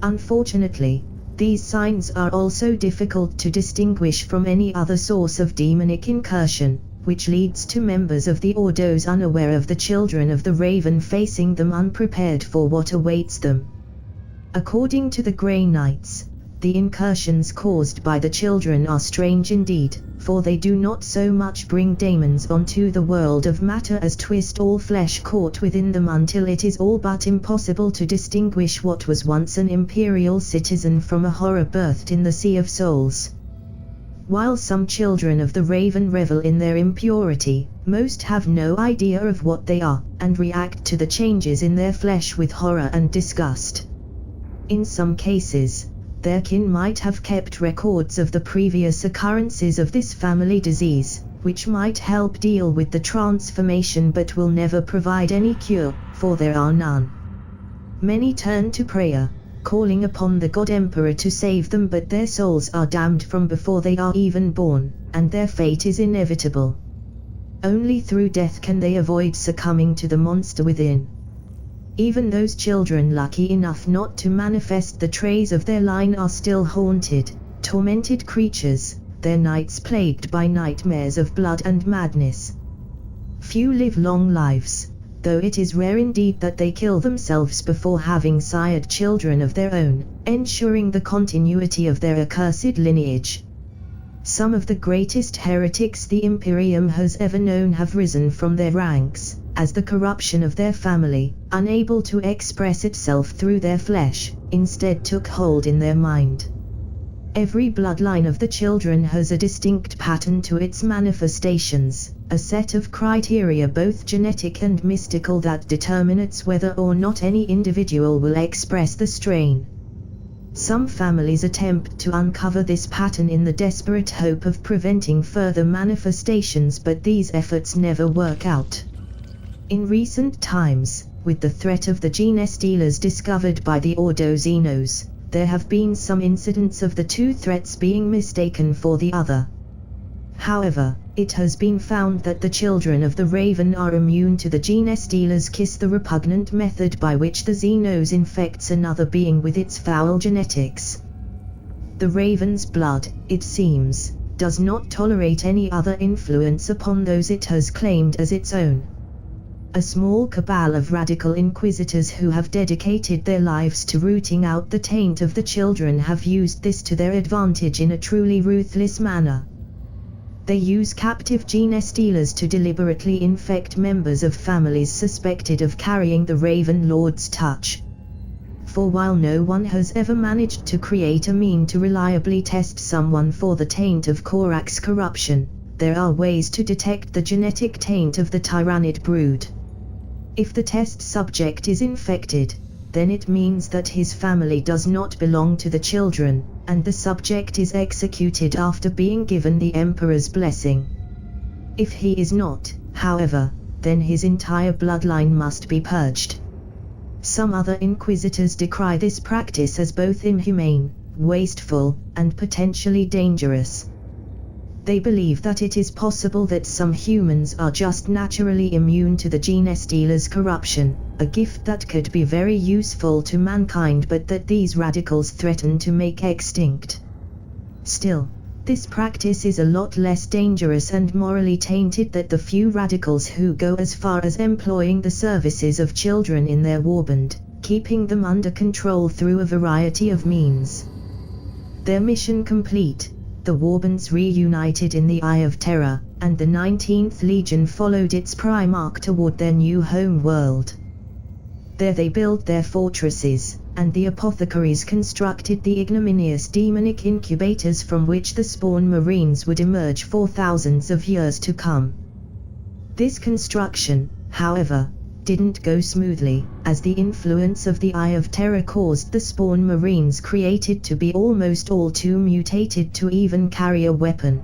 Unfortunately, these signs are also difficult to distinguish from any other source of demonic incursion, which leads to members of the Ordos unaware of the children of the Raven facing them unprepared for what awaits them. According to the Grey Knights, the incursions caused by the children are strange indeed, for they do not so much bring demons onto the world of matter as twist all flesh caught within them until it is all but impossible to distinguish what was once an imperial citizen from a horror birthed in the Sea of Souls. While some children of the Raven revel in their impurity, most have no idea of what they are, and react to the changes in their flesh with horror and disgust. In some cases, their kin might have kept records of the previous occurrences of this family disease, which might help deal with the transformation but will never provide any cure, for there are none. Many turn to prayer, calling upon the God Emperor to save them, but their souls are damned from before they are even born, and their fate is inevitable. Only through death can they avoid succumbing to the monster within. Even those children lucky enough not to manifest the traits of their line are still haunted, tormented creatures, their nights plagued by nightmares of blood and madness. Few live long lives, though it is rare indeed that they kill themselves before having sired children of their own, ensuring the continuity of their accursed lineage. Some of the greatest heretics the Imperium has ever known have risen from their ranks, as the corruption of their family, unable to express itself through their flesh, instead took hold in their mind. Every bloodline of the children has a distinct pattern to its manifestations, a set of criteria both genetic and mystical that determines whether or not any individual will express the strain. Some families attempt to uncover this pattern in the desperate hope of preventing further manifestations, but these efforts never work out. In recent times, with the threat of the gene stealers discovered by the Ordo Xenos, there have been some incidents of the two threats being mistaken for the other. However, it has been found that the children of the Raven are immune to the gene stealers' kiss, the repugnant method by which the Xenos infects another being with its foul genetics. The Raven's blood, it seems, does not tolerate any other influence upon those it has claimed as its own. A small cabal of radical inquisitors who have dedicated their lives to rooting out the taint of the children have used this to their advantage in a truly ruthless manner. They use captive gene stealers to deliberately infect members of families suspected of carrying the Raven Lord's touch. For while no one has ever managed to create a mean to reliably test someone for the taint of Korak's corruption, there are ways to detect the genetic taint of the tyrannid brood. If the test subject is infected, then it means that his family does not belong to the children, and the subject is executed after being given the Emperor's blessing. If he is not, however, then his entire bloodline must be purged. Some other inquisitors decry this practice as both inhumane, wasteful, and potentially dangerous. They believe that it is possible that some humans are just naturally immune to the gene stealer's corruption, a gift that could be very useful to mankind, but that these radicals threaten to make extinct. Still, this practice is a lot less dangerous and morally tainted than the few radicals who go as far as employing the services of children in their warband, keeping them under control through a variety of means. Their mission complete, the warbands reunited in the Eye of Terror, and the 19th Legion followed its Primarch toward their new home world. There they built their fortresses, and the apothecaries constructed the ignominious demonic incubators from which the spawn marines would emerge for thousands of years to come. This construction, however, didn't go smoothly, as the influence of the Eye of Terror caused the spawn marines created to be almost all too mutated to even carry a weapon.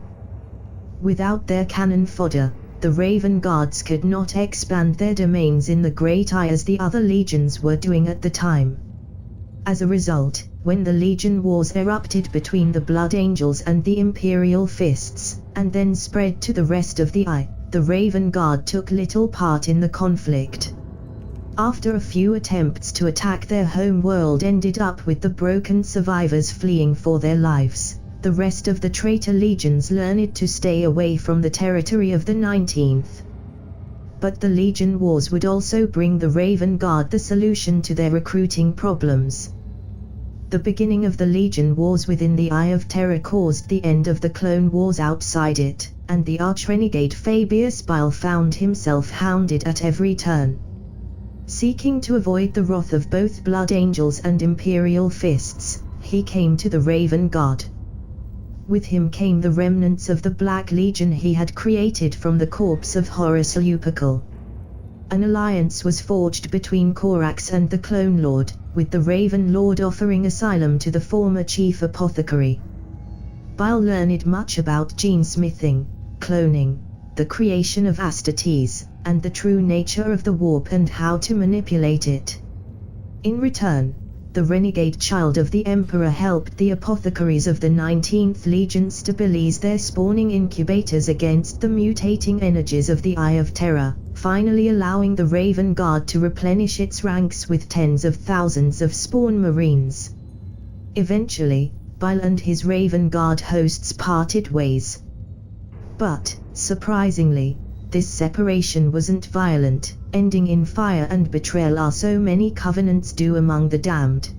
Without their cannon fodder, the Raven Guards could not expand their domains in the Great Eye as the other legions were doing at the time. As a result, when the Legion Wars erupted between the Blood Angels and the Imperial Fists, and then spread to the rest of the Eye, the Raven Guard took little part in the conflict. After a few attempts to attack their home world ended up with the broken survivors fleeing for their lives, the rest of the traitor legions learned to stay away from the territory of the 19th. But the Legion Wars would also bring the Raven Guard the solution to their recruiting problems. The beginning of the Legion Wars within the Eye of Terror caused the end of the Clone Wars outside it, and the arch-renegade Fabius Bile found himself hounded at every turn. Seeking to avoid the wrath of both Blood Angels and Imperial Fists, he came to the Raven Guard. With him came the remnants of the Black Legion he had created from the corpse of Horus Lupercal. An alliance was forged between Korax and the Clone Lord, with the Raven Lord offering asylum to the former chief apothecary. Bile learned much about gene-smithing, cloning, the creation of Astartes, and the true nature of the warp and how to manipulate it. In return, the renegade child of the Emperor helped the apothecaries of the 19th Legion stabilize their spawning incubators against the mutating energies of the Eye of Terror, finally allowing the Raven Guard to replenish its ranks with tens of thousands of spawn marines. Eventually, Bile and his Raven Guard hosts parted ways. But, surprisingly, this separation wasn't violent, ending in fire and betrayal as so many covenants do among the damned.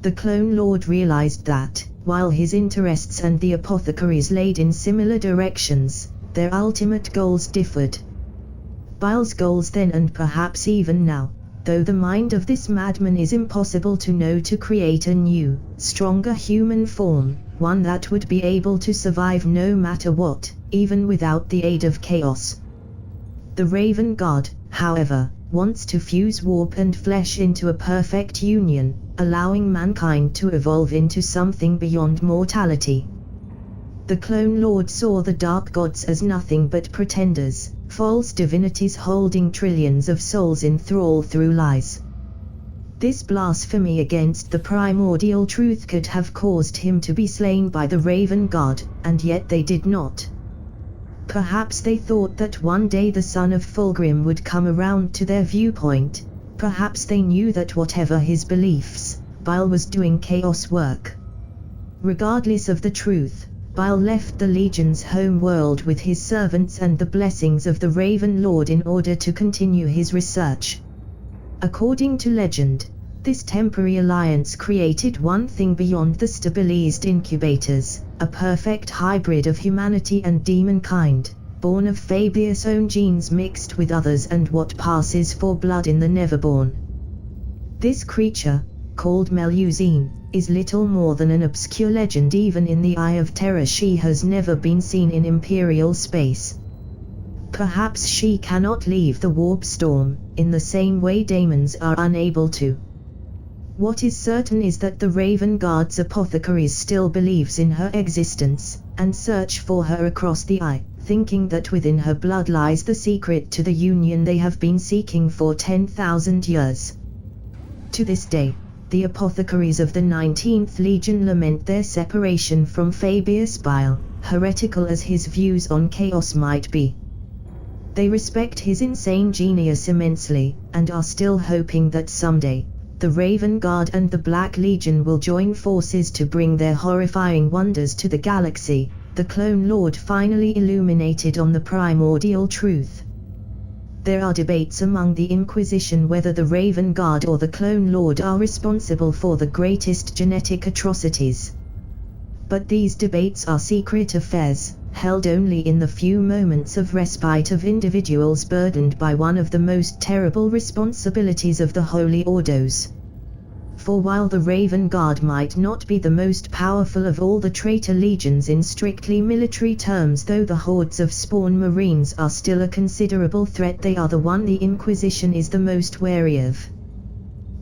The Clone Lord realized that, while his interests and the apothecaries laid in similar directions, their ultimate goals differed. Bile's goals then and perhaps even now, though the mind of this madman is impossible to know, to create a new, stronger human form, one that would be able to survive no matter what, even without the aid of chaos. The Raven Guard, however, wants to fuse warp and flesh into a perfect union, allowing mankind to evolve into something beyond mortality. The Clone Lord saw the Dark Gods as nothing but pretenders, false divinities holding trillions of souls in thrall through lies. This blasphemy against the primordial truth could have caused him to be slain by the Raven God, and yet they did not. Perhaps they thought that one day the son of Fulgrim would come around to their viewpoint. Perhaps they knew that whatever his beliefs, Baal was doing chaos work. Regardless of the truth, Baal left the Legion's home world with his servants and the blessings of the Raven Lord in order to continue his research. According to legend, this temporary alliance created one thing beyond the stabilized incubators, a perfect hybrid of humanity and demonkind, born of Fabius' own genes mixed with others and what passes for blood in the Neverborn. This creature, called Melusine, is little more than an obscure legend. Even in the Eye of Terror she has never been seen in Imperial space. Perhaps she cannot leave the warp storm, in the same way daemons are unable to. What is certain is that the Raven Guard's apothecaries still believes in her existence, and search for her across the Eye, thinking that within her blood lies the secret to the union they have been seeking for 10,000 years. To this day, the apothecaries of the 19th Legion lament their separation from Fabius Baal, heretical as his views on chaos might be. They respect his insane genius immensely, and are still hoping that someday, the Raven Guard and the Black Legion will join forces to bring their horrifying wonders to the galaxy. The Clone Lord finally illuminated on the primordial truth. There are debates among the Inquisition whether the Raven Guard or the Clone Lord are responsible for the greatest genetic atrocities. But these debates are secret affairs, held only in the few moments of respite of individuals burdened by one of the most terrible responsibilities of the Holy Ordos. For while the Raven Guard might not be the most powerful of all the traitor legions in strictly military terms, though the hordes of Spawn Marines are still a considerable threat, they are the one the Inquisition is the most wary of.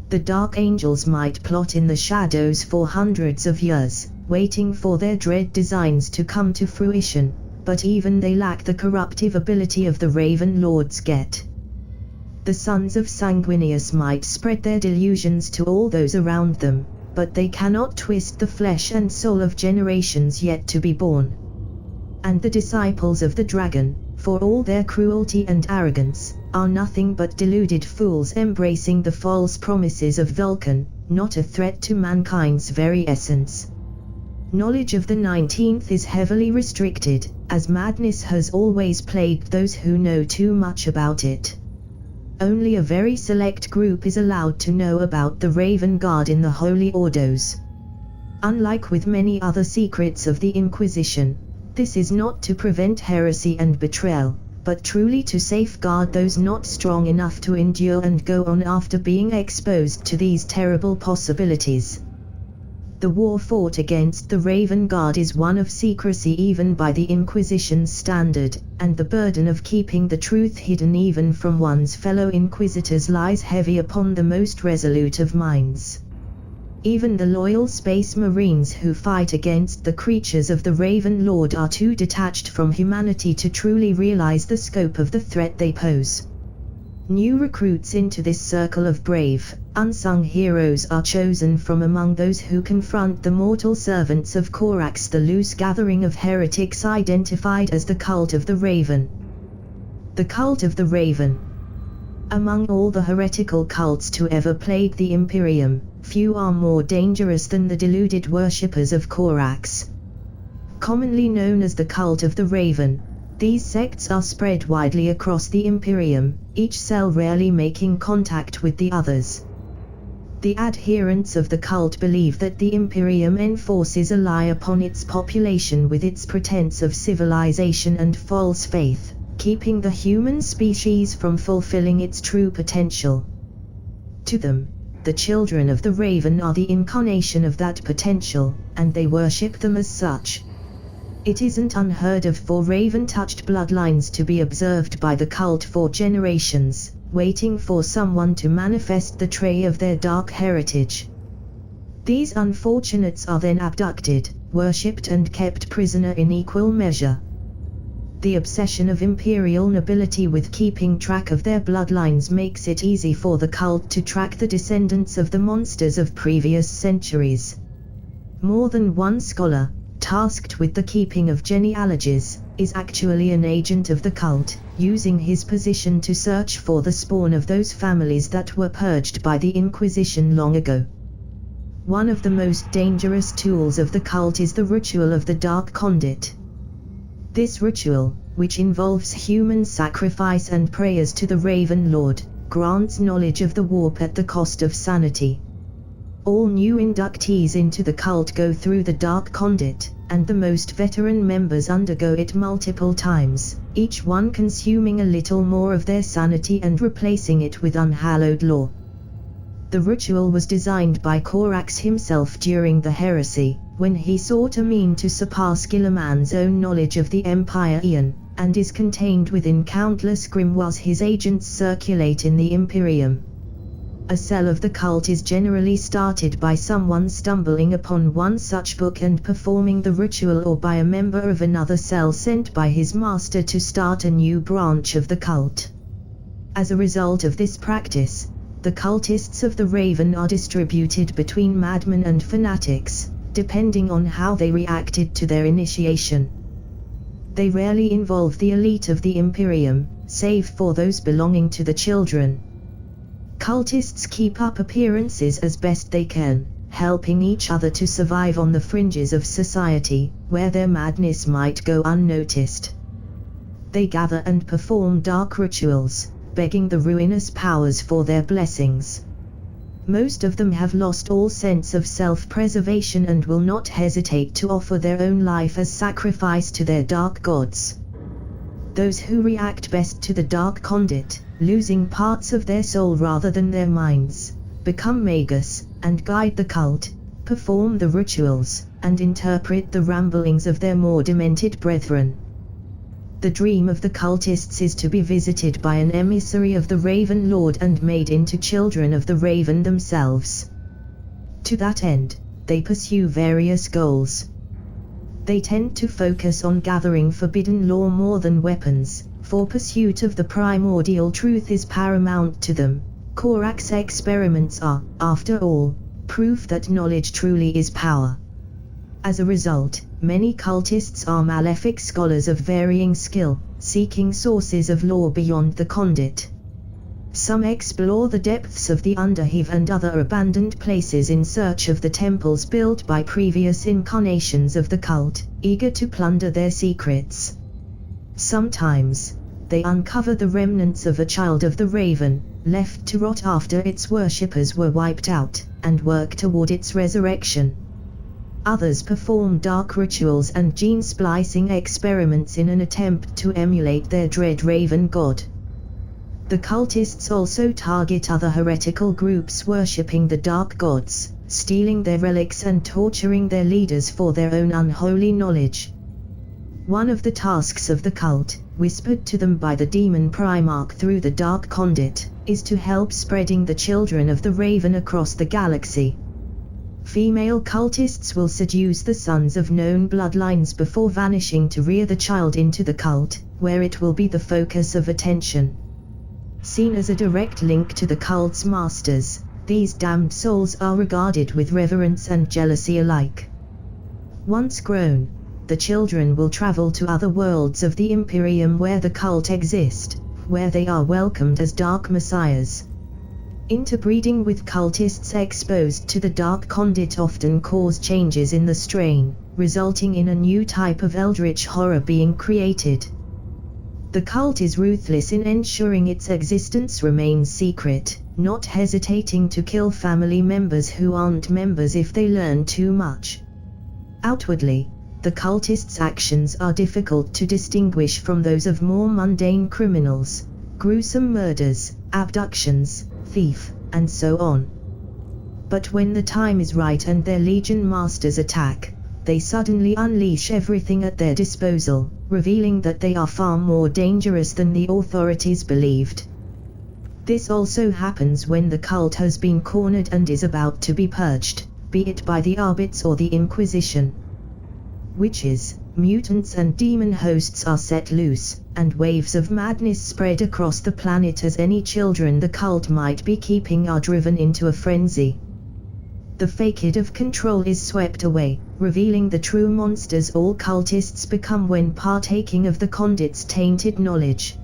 The Dark Angels might plot in the shadows for hundreds of years, waiting for their dread designs to come to fruition, but even they lack the corruptive ability of the Raven Lords get. The sons of Sanguinius might spread their delusions to all those around them, but they cannot twist the flesh and soul of generations yet to be born. And the disciples of the dragon, for all their cruelty and arrogance, are nothing but deluded fools embracing the false promises of Vulcan, not a threat to mankind's very essence. Knowledge of the 19th is heavily restricted, as madness has always plagued those who know too much about it. Only a very select group is allowed to know about the Raven Guard in the Holy Ordos. Unlike with many other secrets of the Inquisition, this is not to prevent heresy and betrayal, but truly to safeguard those not strong enough to endure and go on after being exposed to these terrible possibilities. The war fought against the Raven Guard is one of secrecy even by the Inquisition's standard, and the burden of keeping the truth hidden even from one's fellow Inquisitors lies heavy upon the most resolute of minds. Even the loyal Space Marines who fight against the creatures of the Raven Lord are too detached from humanity to truly realize the scope of the threat they pose. New recruits into this circle of brave, unsung heroes are chosen from among those who confront the mortal servants of Corax, the loose gathering of heretics identified as the Cult of the Raven. The Cult of the Raven. Among all the heretical cults to ever plague the Imperium, few are more dangerous than the deluded worshippers of Corax. Commonly known as the Cult of the Raven, these sects are spread widely across the Imperium, each cell rarely making contact with the others. The adherents of the cult believe that the Imperium enforces a lie upon its population with its pretense of civilization and false faith, keeping the human species from fulfilling its true potential. To them, the children of the Raven are the incarnation of that potential, and they worship them as such. It isn't unheard of for Raven-touched bloodlines to be observed by the cult for generations, waiting for someone to manifest the tray of their dark heritage. These unfortunates are then abducted, worshipped and kept prisoner in equal measure. The obsession of imperial nobility with keeping track of their bloodlines makes it easy for the cult to track the descendants of the monsters of previous centuries. More than one scholar, tasked with the keeping of genealogies, is actually an agent of the cult, using his position to search for the spawn of those families that were purged by the Inquisition long ago. One of the most dangerous tools of the cult is the ritual of the Dark Conduit. This ritual, which involves human sacrifice and prayers to the Raven Lord, grants knowledge of the warp at the cost of sanity. All new inductees into the cult go through the Dark Conduit, and the most veteran members undergo it multiple times, each one consuming a little more of their sanity and replacing it with unhallowed lore. The ritual was designed by Corax himself during the heresy, when he sought a mean to surpass Guilliman's own knowledge of the Empire Aeon, and is contained within countless grimoires his agents circulate in the Imperium. A cell of the cult is generally started by someone stumbling upon one such book and performing the ritual, or by a member of another cell sent by his master to start a new branch of the cult. As a result of this practice, the cultists of the Raven are distributed between madmen and fanatics, depending on how they reacted to their initiation. They rarely involve the elite of the Imperium, save for those belonging to the children. Cultists keep up appearances as best they can, helping each other to survive on the fringes of society, where their madness might go unnoticed. They gather and perform dark rituals, begging the ruinous powers for their blessings. Most of them have lost all sense of self-preservation and will not hesitate to offer their own life as sacrifice to their dark gods. Those who react best to the Dark Conduit, losing parts of their soul rather than their minds, become magus, and guide the cult, perform the rituals, and interpret the ramblings of their more demented brethren. The dream of the cultists is to be visited by an emissary of the Raven Lord and made into children of the Raven themselves. To that end, they pursue various goals. They tend to focus on gathering forbidden lore more than weapons, for pursuit of the primordial truth is paramount to them. Corax experiments are, after all, proof that knowledge truly is power. As a result, many cultists are malefic scholars of varying skill, seeking sources of lore beyond the conduit. Some explore the depths of the Underhive and other abandoned places in search of the temples built by previous incarnations of the cult, eager to plunder their secrets. Sometimes, they uncover the remnants of a child of the Raven, left to rot after its worshippers were wiped out, and work toward its resurrection. Others perform dark rituals and gene-splicing experiments in an attempt to emulate their dread Raven god. The cultists also target other heretical groups worshipping the dark gods, stealing their relics and torturing their leaders for their own unholy knowledge. One of the tasks of the cult, whispered to them by the demon Primarch through the Dark Conduit, is to help spreading the children of the Raven across the galaxy. Female cultists will seduce the sons of known bloodlines before vanishing to rear the child into the cult, where it will be the focus of attention. Seen as a direct link to the cult's masters, these damned souls are regarded with reverence and jealousy alike. Once grown, the children will travel to other worlds of the Imperium where the cult exist, where they are welcomed as dark messiahs. Interbreeding with cultists exposed to the Dark Conduit often cause changes in the strain, resulting in a new type of eldritch horror being created. The cult is ruthless in ensuring its existence remains secret, not hesitating to kill family members who aren't members if they learn too much. Outwardly, the cultists' actions are difficult to distinguish from those of more mundane criminals, gruesome murders, abductions, thief, and so on. But when the time is right and their legion masters attack, they suddenly unleash everything at their disposal, revealing that they are far more dangerous than the authorities believed. This also happens when the cult has been cornered and is about to be purged. be it by the Arbits or the Inquisition. Witches, mutants and demon hosts are set loose, and waves of madness spread across the planet as any children the cult might be keeping are driven into a frenzy. The facade of control is swept away, revealing the true monsters all cultists become when partaking of the Condit's tainted knowledge.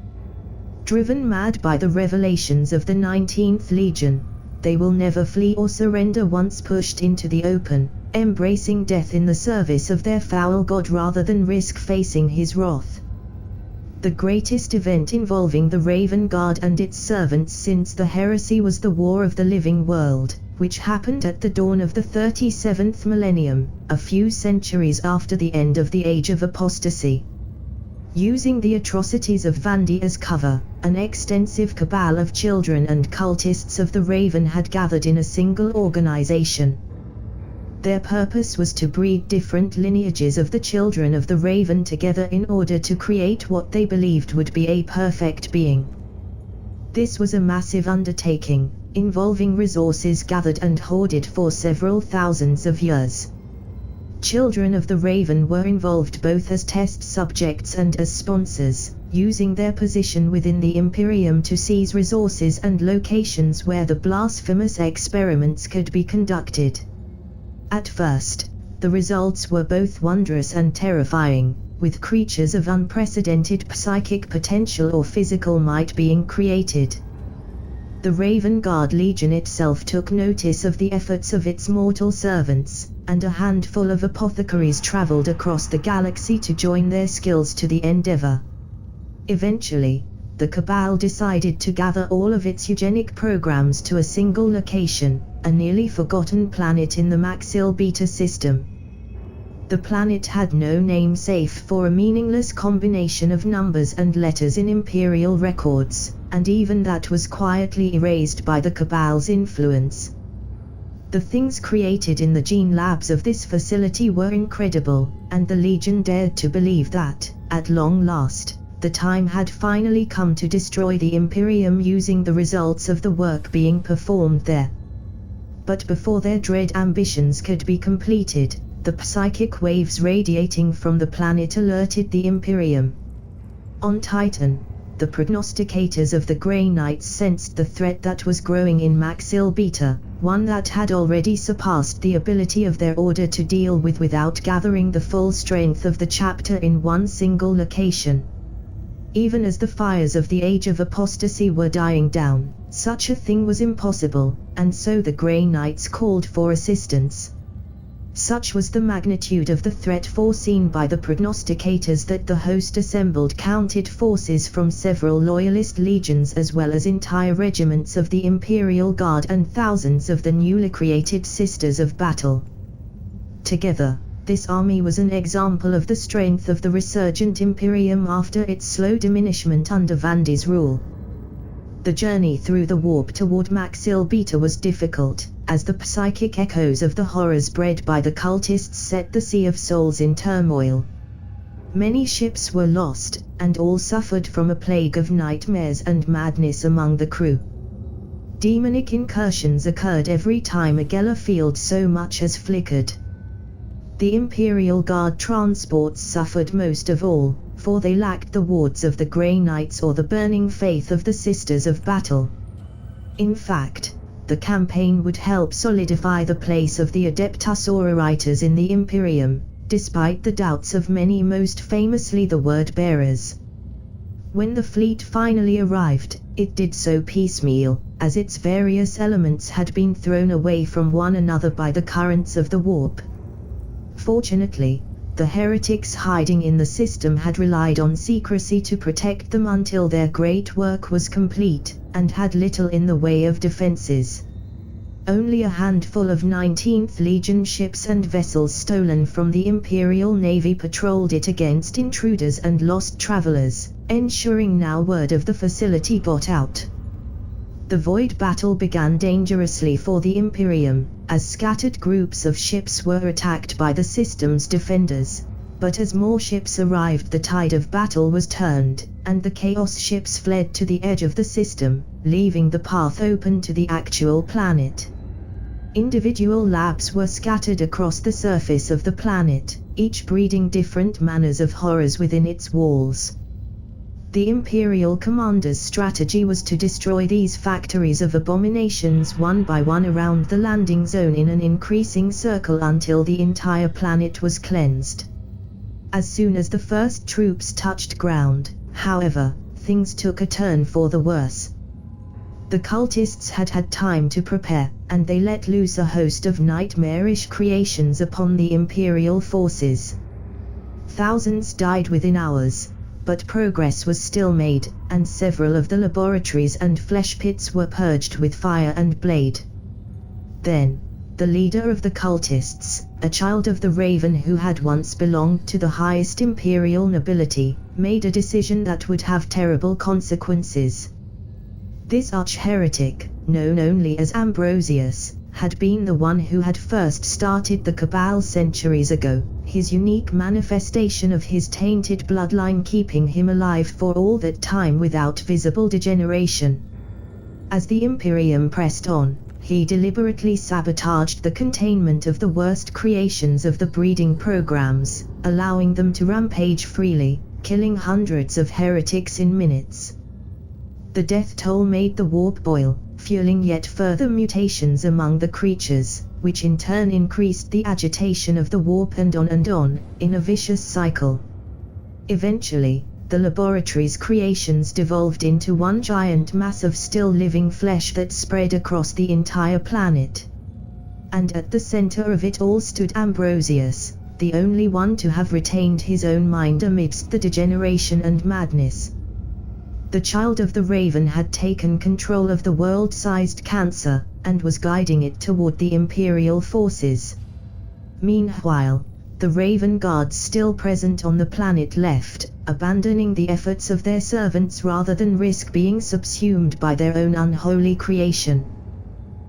Driven mad by the revelations of the 19th Legion, they will never flee or surrender once pushed into the open, embracing death in the service of their foul god rather than risk facing his wrath. The greatest event involving the Raven Guard and its servants since the heresy was the War of the Living World, which happened at the dawn of the 37th millennium, a few centuries after the end of the Age of Apostasy. Using the atrocities of Vandy as cover, an extensive cabal of children and cultists of the Raven had gathered in a single organization. Their purpose was to breed different lineages of the children of the Raven together in order to create what they believed would be a perfect being. This was a massive undertaking, involving resources gathered and hoarded for several thousands of years. Children of the Raven were involved both as test subjects and as sponsors, using their position within the Imperium to seize resources and locations where the blasphemous experiments could be conducted. At first, the results were both wondrous and terrifying, with creatures of unprecedented psychic potential or physical might being created. The Raven Guard Legion itself took notice of the efforts of its mortal servants, and a handful of apothecaries traveled across the galaxy to join their skills to the endeavor. Eventually, the Cabal decided to gather all of its eugenic programs to a single location, a nearly forgotten planet in the Maxil Beta system. The planet had no name save for a meaningless combination of numbers and letters in Imperial records, and even that was quietly erased by the Cabal's influence. The things created in the gene labs of this facility were incredible, and the Legion dared to believe that, at long last, the time had finally come to destroy the Imperium using the results of the work being performed there. But before their dread ambitions could be completed, the psychic waves radiating from the planet alerted the Imperium. On Titan, the prognosticators of the Grey Knights sensed the threat that was growing in Maxil Beta, one that had already surpassed the ability of their order to deal with without gathering the full strength of the chapter in one single location. Even as the fires of the Age of Apostasy were dying down, such a thing was impossible, and so the Grey Knights called for assistance. Such was the magnitude of the threat foreseen by the prognosticators that the host assembled counted forces from several loyalist legions as well as entire regiments of the Imperial Guard and thousands of the newly created Sisters of Battle. Together, this army was an example of the strength of the resurgent Imperium after its slow diminishment under Vandy's rule. The journey through the warp toward Maxil Beta was difficult, as the psychic echoes of the horrors bred by the cultists set the Sea of Souls in turmoil. Many ships were lost, and all suffered from a plague of nightmares and madness among the crew. Demonic incursions occurred every time a Geller field so much as flickered. The Imperial Guard transports suffered most of all, for they lacked the wards of the Grey Knights or the burning faith of the Sisters of Battle. In fact, the campaign would help solidify the place of the Adeptus Aurorites in the Imperium, despite the doubts of many, most famously the Word-Bearers. When the fleet finally arrived, it did so piecemeal, as its various elements had been thrown away from one another by the currents of the warp. Fortunately, the heretics hiding in the system had relied on secrecy to protect them until their great work was complete, and had little in the way of defenses. Only a handful of 19th Legion ships and vessels stolen from the Imperial Navy patrolled it against intruders and lost travelers, ensuring no word of the facility got out. The void battle began dangerously for the Imperium, as scattered groups of ships were attacked by the system's defenders. But as more ships arrived, the tide of battle was turned, and the Chaos ships fled to the edge of the system, leaving the path open to the actual planet. Individual labs were scattered across the surface of the planet, each breeding different manners of horrors within its walls. The Imperial commander's strategy was to destroy these factories of abominations one by one around the landing zone in an increasing circle until the entire planet was cleansed. As soon as the first troops touched ground, however, things took a turn for the worse. The cultists had had time to prepare, and they let loose a host of nightmarish creations upon the Imperial forces. Thousands died within hours, but progress was still made, and several of the laboratories and flesh pits were purged with fire and blade. Then, the leader of the cultists, a child of the Raven who had once belonged to the highest Imperial nobility, made a decision that would have terrible consequences. This arch-heretic, known only as Ambrosius, had been the one who had first started the Cabal centuries ago, his unique manifestation of his tainted bloodline keeping him alive for all that time without visible degeneration. As the Imperium pressed on, he deliberately sabotaged the containment of the worst creations of the breeding programs, allowing them to rampage freely, killing hundreds of heretics in minutes. The death toll made the warp boil, fueling yet further mutations among the creatures, which in turn increased the agitation of the warp and on, in a vicious cycle. Eventually, the laboratory's creations devolved into one giant mass of still living flesh that spread across the entire planet. And at the center of it all stood Ambrosius, the only one to have retained his own mind amidst the degeneration and madness. The child of the Raven had taken control of the world-sized cancer, and was guiding it toward the Imperial forces. Meanwhile, the Raven guards still present on the planet left, abandoning the efforts of their servants rather than risk being subsumed by their own unholy creation.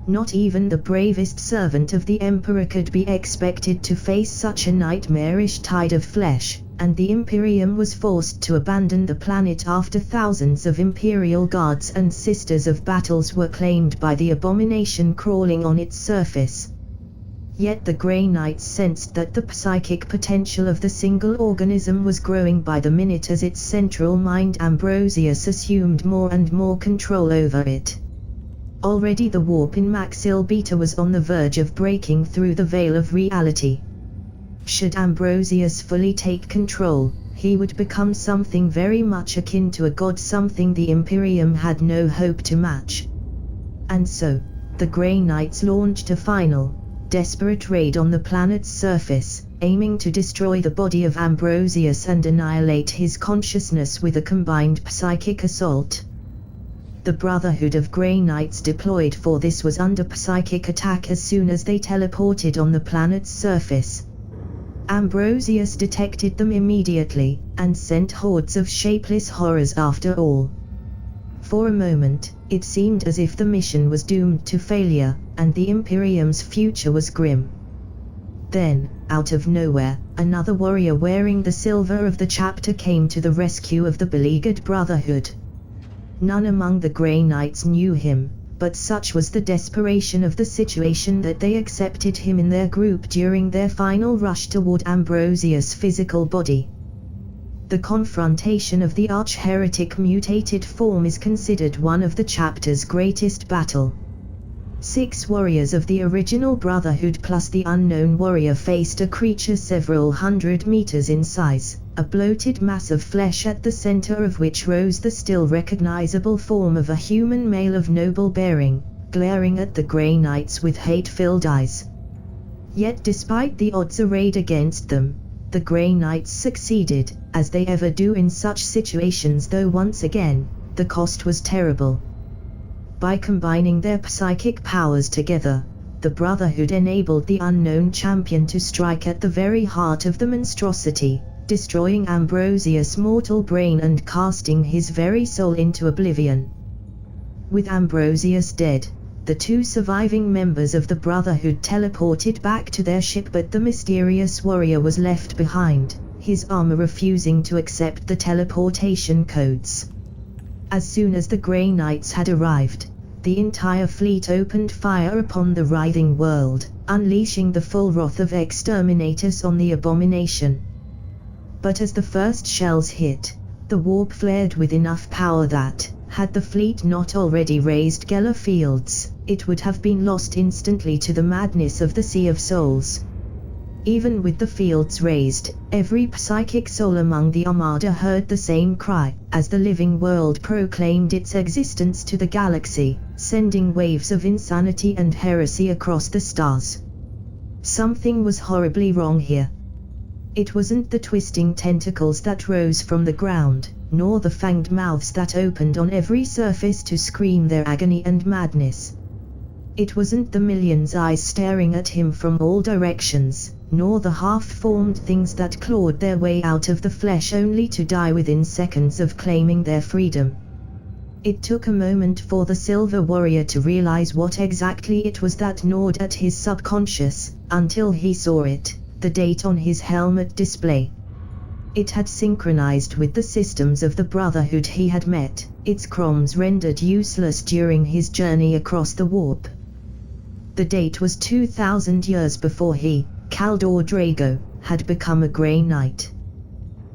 Not even the bravest servant of the Emperor could be expected to face such a nightmarish tide of flesh, and the Imperium was forced to abandon the planet after thousands of Imperial guards and Sisters of Battles were claimed by the abomination crawling on its surface. Yet the Grey Knights sensed that the psychic potential of the single organism was growing by the minute as its central mind Ambrosius assumed more and more control over it. Already the warp in Maxil Beta was on the verge of breaking through the veil of reality. Should Ambrosius fully take control, he would become something very much akin to a god, something the Imperium had no hope to match. And so, the Grey Knights launched a final, desperate raid on the planet's surface, aiming to destroy the body of Ambrosius and annihilate his consciousness with a combined psychic assault. The Brotherhood of Grey Knights deployed for this was under psychic attack as soon as they teleported on the planet's surface. Ambrosius detected them immediately, and sent hordes of shapeless horrors after all. For a moment, it seemed as if the mission was doomed to failure, and the Imperium's future was grim. Then, out of nowhere, another warrior wearing the silver of the chapter came to the rescue of the beleaguered Brotherhood. None among the Grey Knights knew him, but such was the desperation of the situation that they accepted him in their group during their final rush toward Ambrosius' physical body. The confrontation of the arch-heretic mutated form is considered one of the chapter's greatest battle. 6 warriors of the original Brotherhood plus the unknown warrior faced a creature several hundred meters in size, a bloated mass of flesh at the center of which rose the still recognizable form of a human male of noble bearing, glaring at the Grey Knights with hate-filled eyes. Yet despite the odds arrayed against them, the Grey Knights succeeded, as they ever do in such situations, though once again, the cost was terrible. By combining their psychic powers together, the Brotherhood enabled the unknown champion to strike at the very heart of the monstrosity, destroying Ambrosius' mortal brain and casting his very soul into oblivion. With Ambrosius dead, the 2 surviving members of the Brotherhood teleported back to their ship, but the mysterious warrior was left behind, his armor refusing to accept the teleportation codes. As soon as the Grey Knights had arrived, the entire fleet opened fire upon the writhing world, unleashing the full wrath of exterminators on the abomination. But as the first shells hit, the warp flared with enough power that, had the fleet not already raised Geller fields, it would have been lost instantly to the madness of the Sea of Souls. Even with the fields raised, every psychic soul among the Armada heard the same cry, as the living world proclaimed its existence to the galaxy, sending waves of insanity and heresy across the stars. Something was horribly wrong here. It wasn't the twisting tentacles that rose from the ground, nor the fanged mouths that opened on every surface to scream their agony and madness. It wasn't the millions' eyes staring at him from all directions, nor the half-formed things that clawed their way out of the flesh only to die within seconds of claiming their freedom. It took a moment for the Silver Warrior to realize what exactly it was that gnawed at his subconscious, until he saw it, the date on his helmet display. It had synchronized with the systems of the Brotherhood he had met, its chromes rendered useless during his journey across the warp. The date was 2,000 years before he, Kaldor Drago, had become a Grey Knight.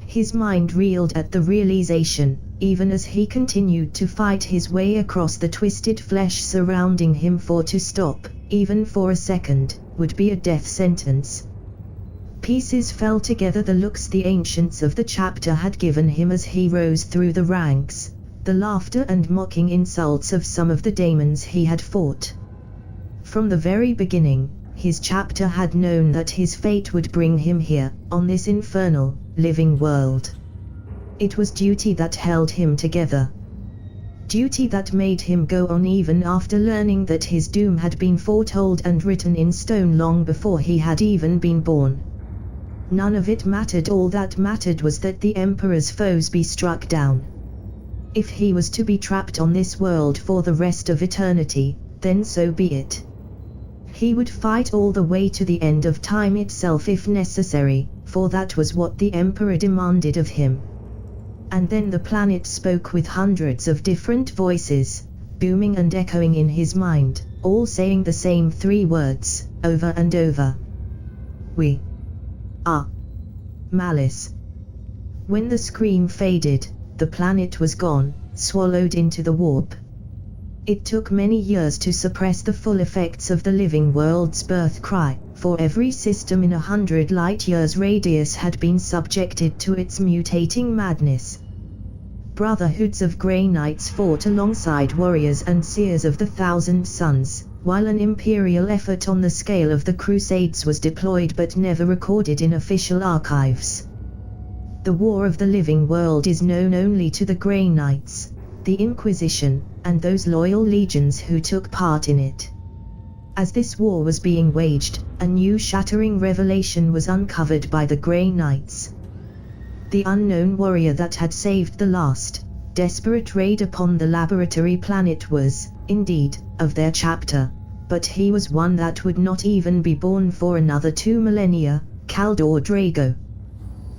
His mind reeled at the realization, even as he continued to fight his way across the twisted flesh surrounding him, for to stop, even for a second, would be a death sentence. Pieces fell together, the looks the ancients of the chapter had given him as he rose through the ranks, the laughter and mocking insults of some of the daemons he had fought. From the very beginning, his chapter had known that his fate would bring him here, on this infernal, living world. It was duty that held him together. Duty that made him go on even after learning that his doom had been foretold and written in stone long before he had even been born. None of it mattered. All that mattered was that the Emperor's foes be struck down. If he was to be trapped on this world for the rest of eternity, then so be it. He would fight all the way to the end of time itself if necessary, for that was what the Emperor demanded of him. And then the planet spoke with hundreds of different voices, booming and echoing in his mind, all saying the same three words, over and over. We are Malice. When the scream faded, the planet was gone, swallowed into the warp. It took many years to suppress the full effects of the living world's birth cry, for every system in 100 light-years radius had been subjected to its mutating madness. Brotherhoods of Grey Knights fought alongside warriors and seers of the Thousand Suns, while an imperial effort on the scale of the Crusades was deployed but never recorded in official archives. The War of the Living World is known only to the Grey Knights, the Inquisition, and those loyal legions who took part in it. As this war was being waged, a new shattering revelation was uncovered by the Grey Knights. The unknown warrior that had saved the last, desperate raid upon the laboratory planet was, indeed, of their chapter, but he was one that would not even be born for another 2 millennia, Kaldor Drago.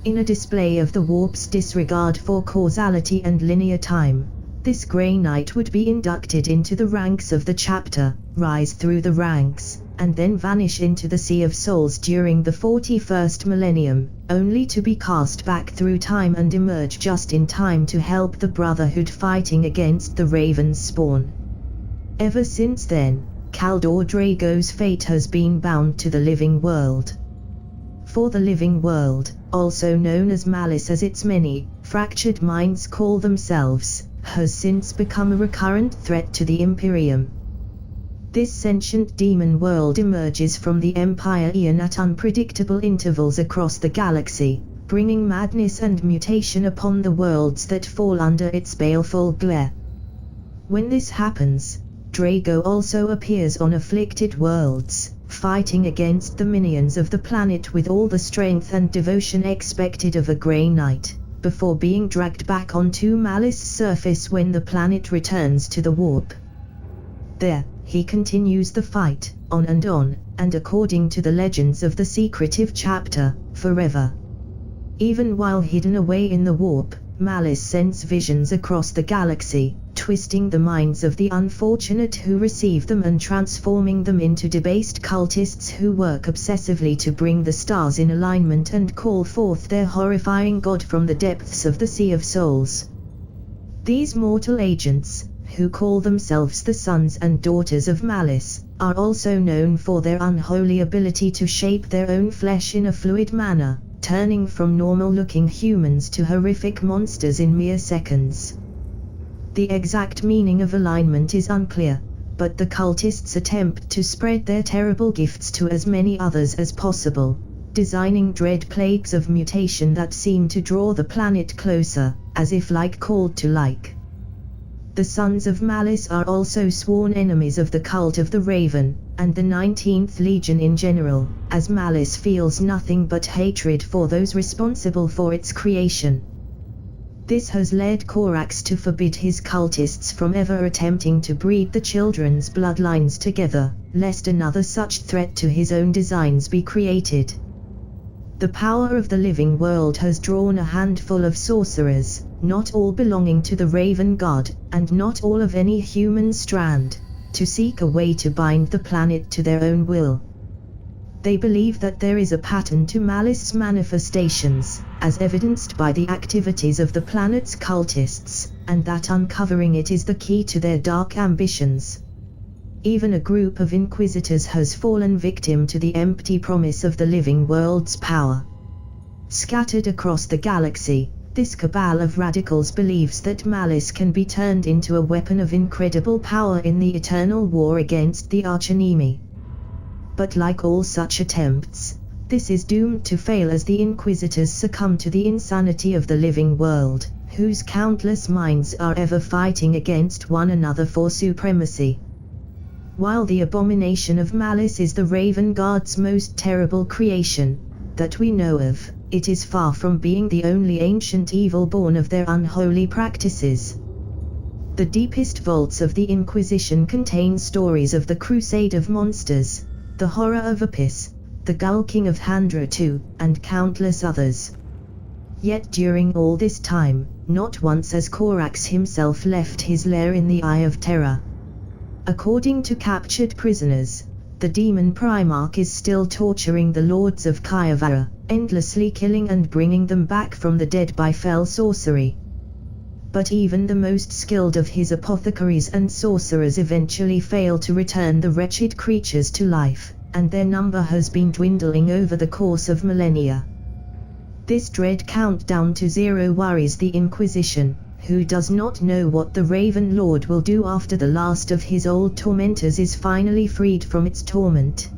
In a display of the warp's disregard for causality and linear time, this Grey Knight would be inducted into the ranks of the chapter, rise through the ranks, and then vanish into the Sea of Souls during the 41st millennium, only to be cast back through time and emerge just in time to help the Brotherhood fighting against the Raven's spawn. Ever since then, Kaldor Drago's fate has been bound to the living world. For the living world, also known as Malice as its many, fractured minds call themselves, has since become a recurrent threat to the Imperium. This sentient demon world emerges from the Empire Aeon at unpredictable intervals across the galaxy, bringing madness and mutation upon the worlds that fall under its baleful glare. When this happens, Drago also appears on afflicted worlds, fighting against the minions of the planet with all the strength and devotion expected of a Grey Knight, before being dragged back onto Malice's surface when the planet returns to the warp. There, he continues the fight, on, and according to the legends of the secretive chapter, forever. Even while hidden away in the warp, Malice sends visions across the galaxy, twisting the minds of the unfortunate who receive them and transforming them into debased cultists who work obsessively to bring the stars in alignment and call forth their horrifying god from the depths of the Sea of Souls. These mortal agents, who call themselves the sons and daughters of Malice, are also known for their unholy ability to shape their own flesh in a fluid manner, turning from normal-looking humans to horrific monsters in mere seconds. The exact meaning of alignment is unclear, but the cultists attempt to spread their terrible gifts to as many others as possible, designing dread plagues of mutation that seem to draw the planet closer, as if like called to like. The Sons of Malice are also sworn enemies of the cult of the Raven, and the 19th Legion in general, as Malice feels nothing but hatred for those responsible for its creation. This has led Corax to forbid his cultists from ever attempting to breed the children's bloodlines together, lest another such threat to his own designs be created. The power of the living world has drawn a handful of sorcerers, not all belonging to the Raven God, and not all of any human strand, to seek a way to bind the planet to their own will. They believe that there is a pattern to Malice's manifestations, as evidenced by the activities of the planet's cultists, and that uncovering it is the key to their dark ambitions. Even a group of inquisitors has fallen victim to the empty promise of the living world's power. Scattered across the galaxy, this cabal of radicals believes that Malice can be turned into a weapon of incredible power in the eternal war against the archenemy. But like all such attempts, this is doomed to fail as the Inquisitors succumb to the insanity of the living world, whose countless minds are ever fighting against one another for supremacy. While the abomination of Malice is the Raven God's most terrible creation that we know of, it is far from being the only ancient evil born of their unholy practices. The deepest vaults of the Inquisition contain stories of the Crusade of Monsters, the Horror of Apis, the Gulking of Handratu, and countless others. Yet during all this time, not once has Corax himself left his lair in the Eye of Terror. According to captured prisoners, the demon Primarch is still torturing the lords of Kayavara, endlessly killing and bringing them back from the dead by fell sorcery. But even the most skilled of his apothecaries and sorcerers eventually fail to return the wretched creatures to life, and their number has been dwindling over the course of millennia. This dread countdown to zero worries the Inquisition, who does not know what the Raven Lord will do after the last of his old tormentors is finally freed from its torment.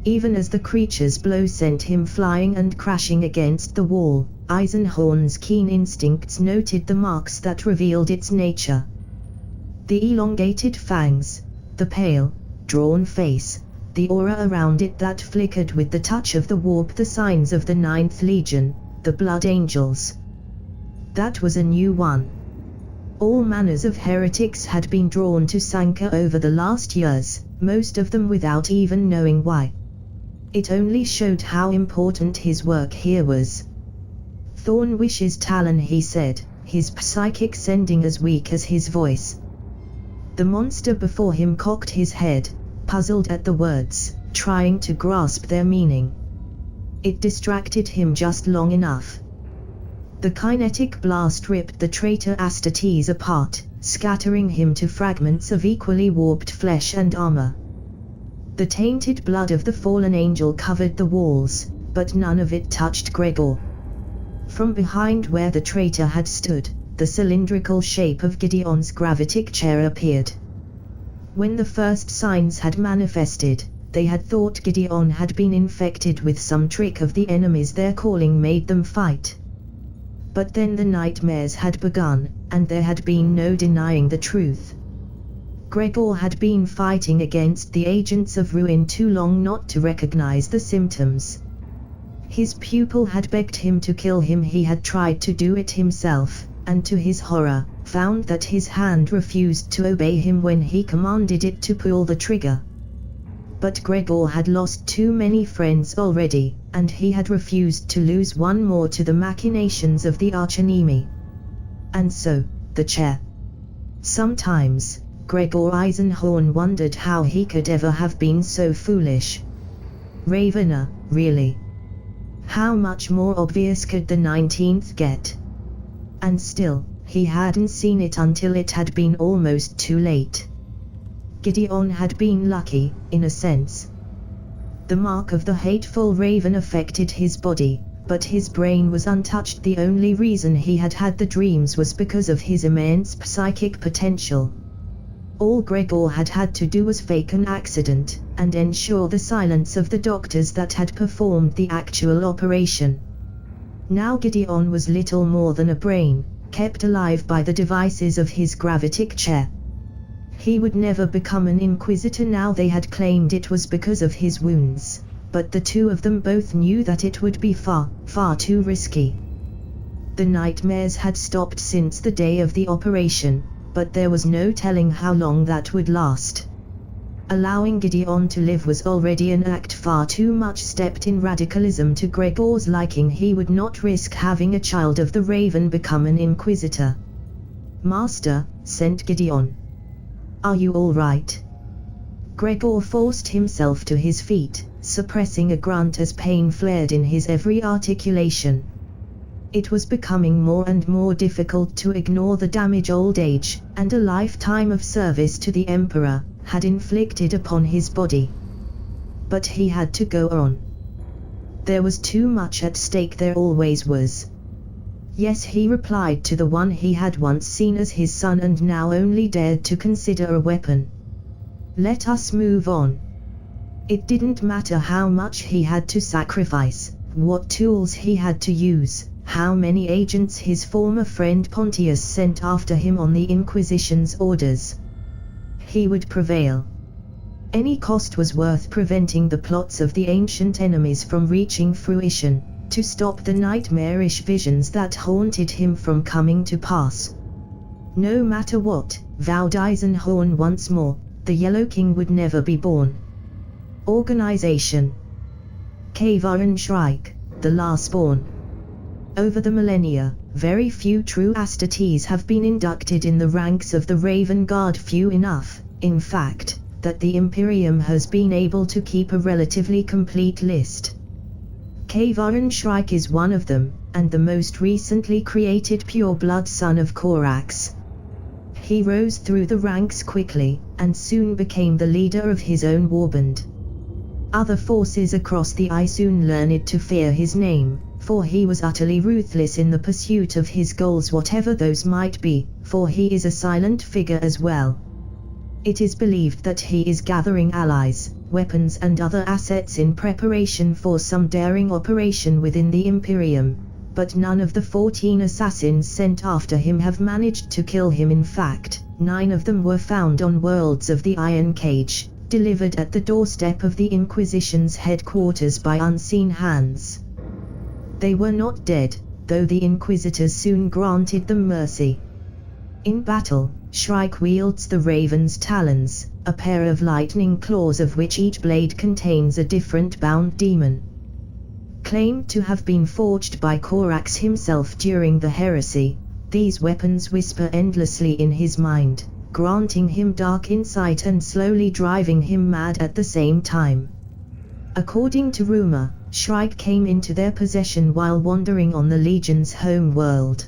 Even as the creature's blow sent him flying and crashing against the wall, Eisenhorn's keen instincts noted the marks that revealed its nature. The elongated fangs, the pale, drawn face, the aura around it that flickered with the touch of the warp, the signs of the 9th Legion, the Blood Angels. That was a new one. All manners of heretics had been drawn to Sanka over the last years, most of them without even knowing why. It only showed how important his work here was. Thorn wishes Talon, he said, his psychic sending as weak as his voice. The monster before him cocked his head, puzzled at the words, trying to grasp their meaning. It distracted him just long enough. The kinetic blast ripped the traitor Astartes apart, scattering him to fragments of equally warped flesh and armor. The tainted blood of the fallen angel covered the walls, but none of it touched Gregor. From behind where the traitor had stood, the cylindrical shape of Gideon's gravitic chair appeared. When the first signs had manifested, they had thought Gideon had been infected with some trick of the enemies their calling made them fight. But then the nightmares had begun, and there had been no denying the truth. Gregor had been fighting against the agents of ruin too long not to recognize the symptoms. His pupil had begged him to kill him. He had tried to do it himself, and to his horror, found that his hand refused to obey him when he commanded it to pull the trigger. But Gregor had lost too many friends already, and he had refused to lose one more to the machinations of the archenemy. And so, the chair. Sometimes, Gregor Eisenhorn wondered how he could ever have been so foolish. Ravener, really? How much more obvious could the 19th get? And still, he hadn't seen it until it had been almost too late. Gideon had been lucky, in a sense. The mark of the hateful raven affected his body, but his brain was untouched. The only reason he had had the dreams was because of his immense psychic potential. All Gregor had had to do was fake an accident, and ensure the silence of the doctors that had performed the actual operation. Now Gideon was little more than a brain, kept alive by the devices of his gravitic chair. He would never become an inquisitor now. They had claimed it was because of his wounds, but the two of them both knew that it would be far, far too risky. The nightmares had stopped since the day of the operation, but there was no telling how long that would last. Allowing Gideon to live was already an act far too much steeped in radicalism to Gregor's liking. He would not risk having a child of the Raven become an inquisitor. "Master," sent Gideon. "Are you all right?" Gregor forced himself to his feet, suppressing a grunt as pain flared in his every articulation. It was becoming more and more difficult to ignore the damage old age, and a lifetime of service to the Emperor, had inflicted upon his body. But he had to go on. There was too much at stake. There always was. Yes, he replied to the one he had once seen as his son and now only dared to consider a weapon. Let us move on. It didn't matter how much he had to sacrifice, what tools he had to use, how many agents his former friend Pontius sent after him on the Inquisition's orders. He would prevail. Any cost was worth preventing the plots of the ancient enemies from reaching fruition, to stop the nightmarish visions that haunted him from coming to pass. No matter what, vowed Eisenhorn once more, the Yellow King would never be born. Organization. Kvarenschreik, the last-born. Over the millennia, very few true Astartes have been inducted in the ranks of the Raven Guard. Few enough, in fact, that the Imperium has been able to keep a relatively complete list. Kvarenschreik is one of them, and the most recently created pure-blood son of Corax. He rose through the ranks quickly, and soon became the leader of his own warband. Other forces across the eye soon learned to fear his name, for he was utterly ruthless in the pursuit of his goals, whatever those might be, for he is a silent figure as well. It is believed that he is gathering allies, weapons and other assets in preparation for some daring operation within the Imperium, but none of the 14 assassins sent after him have managed to kill him. In fact, 9 of them were found on Worlds of the Iron Cage, delivered at the doorstep of the Inquisition's headquarters by unseen hands. They were not dead, though the Inquisitors soon granted them mercy. In battle, Shrike wields the Raven's talons, a pair of lightning claws of which each blade contains a different bound demon. Claimed to have been forged by Corax himself during the heresy, these weapons whisper endlessly in his mind, granting him dark insight and slowly driving him mad at the same time. According to rumor, Shrike came into their possession while wandering on the Legion's home world.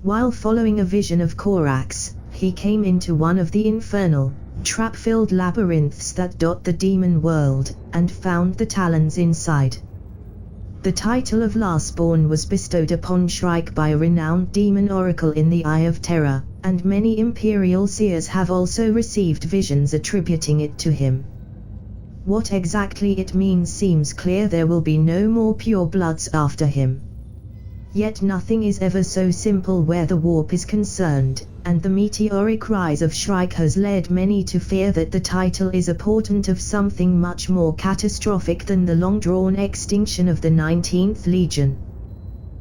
While following a vision of Corax, he came into one of the infernal, trap-filled labyrinths that dot the demon world, and found the talons inside. The title of Lastborn was bestowed upon Shrike by a renowned demon oracle in the Eye of Terra, and many Imperial seers have also received visions attributing it to him. What exactly it means seems clear. There will be no more purebloods after him. Yet nothing is ever so simple where the warp is concerned, and the meteoric rise of Shrike has led many to fear that the title is a portent of something much more catastrophic than the long-drawn extinction of the 19th Legion.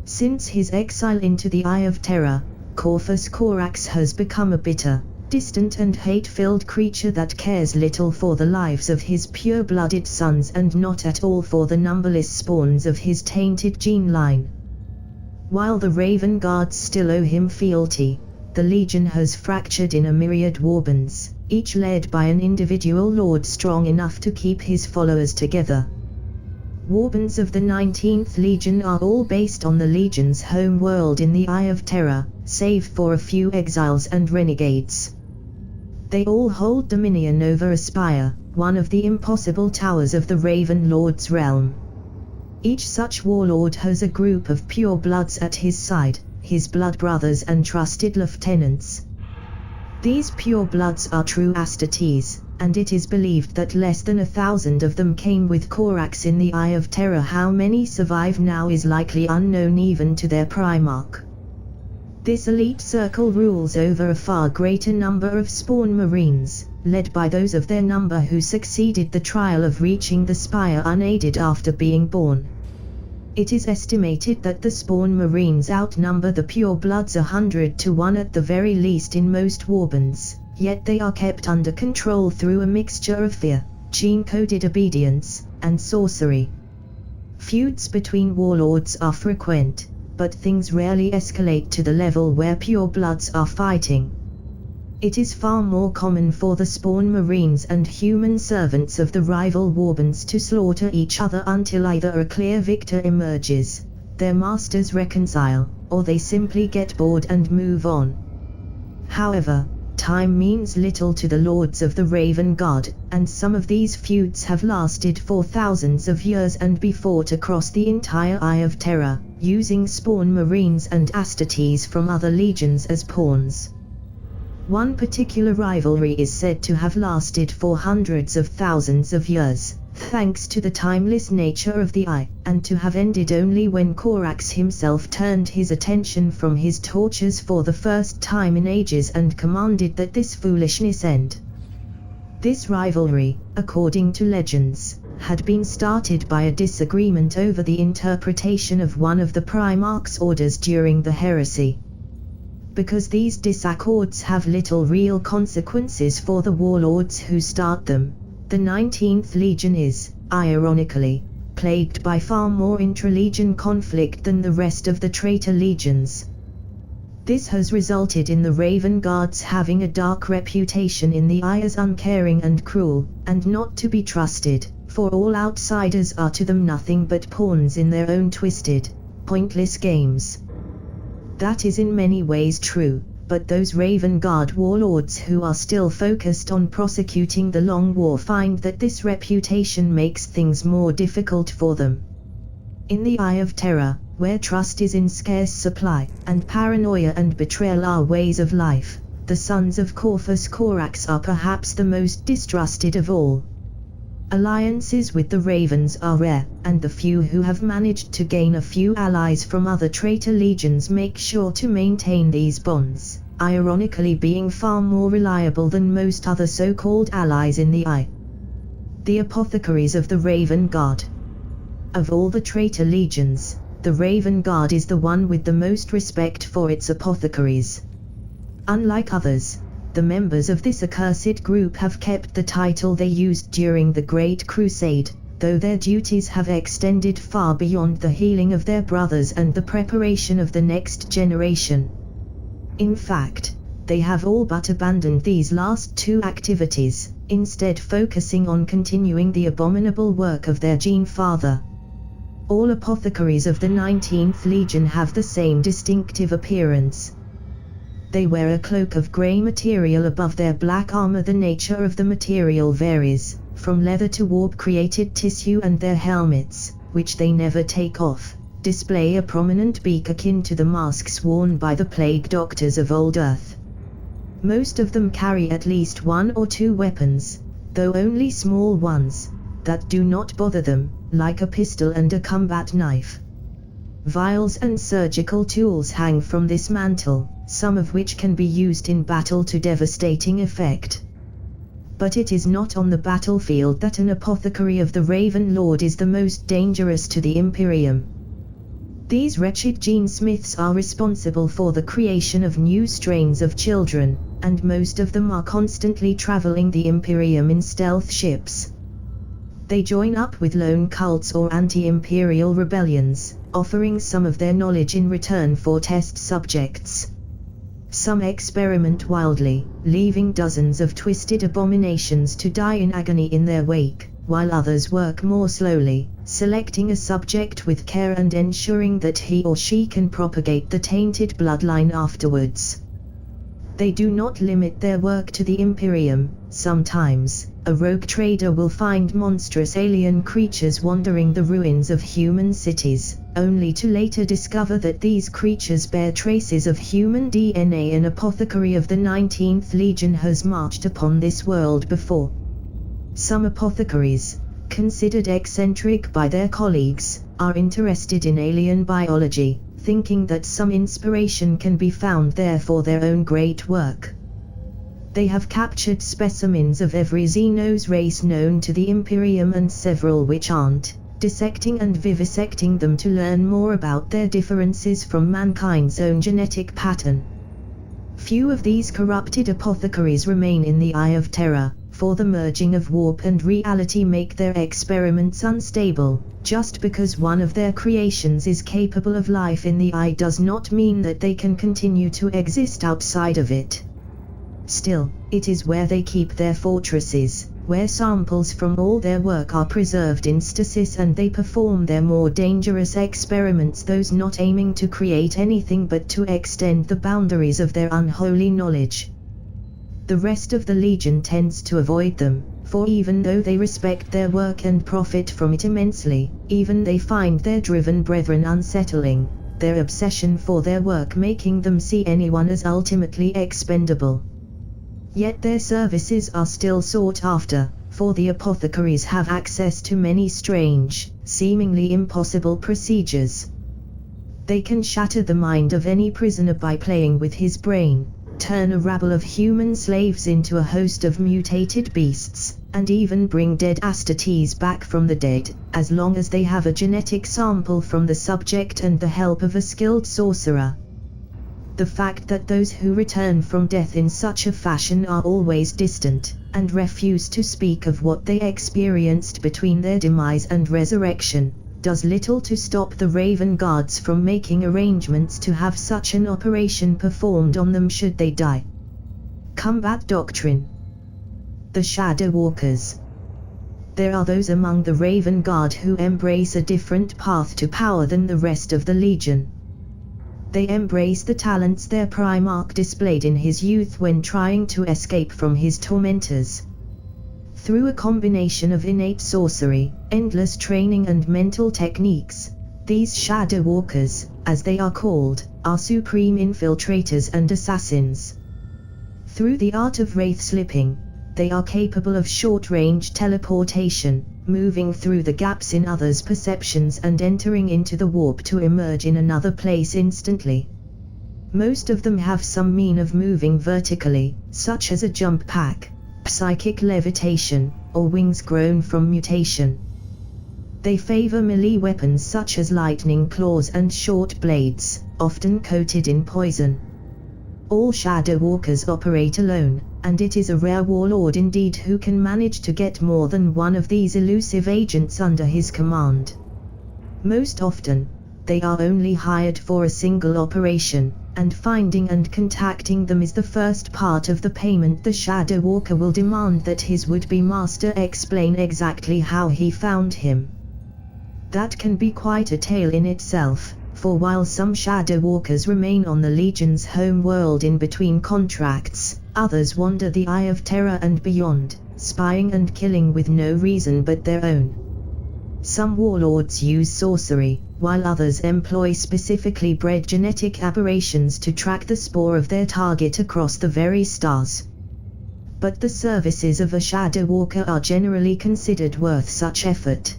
Since his exile into the Eye of Terra, Corvus Corax has become a bitter, distant and hate-filled creature that cares little for the lives of his pure-blooded sons and not at all for the numberless spawns of his tainted gene line. While the Raven Guards still owe him fealty, the Legion has fractured in a myriad warbands, each led by an individual lord strong enough to keep his followers together. Warbands of the 19th Legion are all based on the Legion's home world in the Eye of Terra, save for a few exiles and renegades. They all hold dominion over Aspire, one of the impossible towers of the Raven Lord's realm. Each such warlord has a group of purebloods at his side, his blood brothers and trusted lieutenants. These purebloods are true Astartes, and it is believed that less than 1,000 of them came with Corax in the Eye of Terra. How many survive now is likely unknown even to their Primarch. This elite circle rules over a far greater number of Spawn Marines, led by those of their number who succeeded the trial of reaching the spire unaided after being born. It is estimated that the Spawn Marines outnumber the purebloods 100 to 1 at the very least in most warbands, yet they are kept under control through a mixture of fear, gene-coded obedience, and sorcery. Feuds between warlords are frequent, but things rarely escalate to the level where purebloods are fighting. It is far more common for the Spawn Marines and human servants of the rival warbands to slaughter each other until either a clear victor emerges, their masters reconcile, or they simply get bored and move on. However, time means little to the Lords of the Raven Guard, and some of these feuds have lasted for thousands of years and be fought across the entire Eye of Terra, using Spawn Marines and Astartes from other legions as pawns. One particular rivalry is said to have lasted for hundreds of thousands of years, thanks to the timeless nature of the Eye, and to have ended only when Corax himself turned his attention from his tortures for the first time in ages and commanded that this foolishness end. This rivalry, according to legends, had been started by a disagreement over the interpretation of one of the Primarch's orders during the heresy. Because these disaccords have little real consequences for the warlords who start them, the 19th Legion is, ironically, plagued by far more intra-legion conflict than the rest of the traitor legions. This has resulted in the Raven Guards having a dark reputation in the Eye as uncaring and cruel, and not to be trusted, for all outsiders are to them nothing but pawns in their own twisted, pointless games. That is in many ways true, but those Raven Guard warlords who are still focused on prosecuting the Long War find that this reputation makes things more difficult for them. In the Eye of Terra, where trust is in scarce supply, and paranoia and betrayal are ways of life, the sons of Corvus Corax are perhaps the most distrusted of all. Alliances with the Ravens are rare, and the few who have managed to gain a few allies from other traitor legions make sure to maintain these bonds, ironically being far more reliable than most other so-called allies in the Eye. The Apothecaries of the Raven Guard. Of all the traitor legions, the Raven Guard is the one with the most respect for its apothecaries. Unlike others, the members of this accursed group have kept the title they used during the Great Crusade, though their duties have extended far beyond the healing of their brothers and the preparation of the next generation. In fact, they have all but abandoned these last two activities, instead focusing on continuing the abominable work of their gene father. All apothecaries of the 19th Legion have the same distinctive appearance. They wear a cloak of grey material above their black armor. The nature of the material varies, from leather to warp-created tissue, and their helmets, which they never take off, display a prominent beak akin to the masks worn by the plague doctors of old Earth. Most of them carry at least one or two weapons, though only small ones, that do not bother them, like a pistol and a combat knife. Vials and surgical tools hang from this mantle, some of which can be used in battle to devastating effect. But it is not on the battlefield that an apothecary of the Raven Lord is the most dangerous to the Imperium. These wretched gene-smiths are responsible for the creation of new strains of children, and most of them are constantly traveling the Imperium in stealth ships. They join up with lone cults or anti-imperial rebellions, offering some of their knowledge in return for test subjects. Some experiment wildly, leaving dozens of twisted abominations to die in agony in their wake, while others work more slowly, selecting a subject with care and ensuring that he or she can propagate the tainted bloodline afterwards. They do not limit their work to the Imperium. Sometimes, a rogue trader will find monstrous alien creatures wandering the ruins of human cities, only to later discover that these creatures bear traces of human DNA. An apothecary of the 19th Legion has marched upon this world before. Some apothecaries, considered eccentric by their colleagues, are interested in alien biology, thinking that some inspiration can be found there for their own great work. They have captured specimens of every Xenos race known to the Imperium and several which aren't, dissecting and vivisecting them to learn more about their differences from mankind's own genetic pattern. Few of these corrupted apothecaries remain in the Eye of Terror, for the merging of warp and reality make their experiments unstable. Just because one of their creations is capable of life in the Eye does not mean that they can continue to exist outside of it. Still, it is where they keep their fortresses, where samples from all their work are preserved in stasis, and they perform their more dangerous experiments, those not aiming to create anything but to extend the boundaries of their unholy knowledge. The rest of the Legion tends to avoid them, for even though they respect their work and profit from it immensely, even they find their driven brethren unsettling, their obsession for their work making them see anyone as ultimately expendable. Yet their services are still sought after, for the apothecaries have access to many strange, seemingly impossible procedures. They can shatter the mind of any prisoner by playing with his brain, turn a rabble of human slaves into a host of mutated beasts, and even bring dead Astartes back from the dead, as long as they have a genetic sample from the subject and the help of a skilled sorcerer. The fact that those who return from death in such a fashion are always distant, and refuse to speak of what they experienced between their demise and resurrection, does little to stop the Raven Guards from making arrangements to have such an operation performed on them should they die. Combat Doctrine. The Shadow Walkers. There are those among the Raven Guard who embrace a different path to power than the rest of the Legion. They embrace the talents their Primarch displayed in his youth when trying to escape from his tormentors. Through a combination of innate sorcery, endless training and mental techniques, these Shadow Walkers, as they are called, are supreme infiltrators and assassins. Through the art of wraith slipping, they are capable of short-range teleportation, moving through the gaps in others' perceptions and entering into the warp to emerge in another place instantly. Most of them have some mean of moving vertically, such as a jump pack, psychic levitation, or wings grown from mutation. They favor melee weapons such as lightning claws and short blades, often coated in poison. All Shadow Walkers operate alone, and it is a rare warlord indeed who can manage to get more than one of these elusive agents under his command. Most often, they are only hired for a single operation, and finding and contacting them is the first part of the payment. The Shadow Walker will demand that his would-be master explain exactly how he found him. That can be quite a tale in itself, for while some Shadow Walkers remain on the Legion's home world in between contracts, others wander the Eye of Terror and beyond, spying and killing with no reason but their own. Some warlords use sorcery, while others employ specifically bred genetic aberrations to track the spoor of their target across the very stars. But the services of a Shadow Walker are generally considered worth such effort.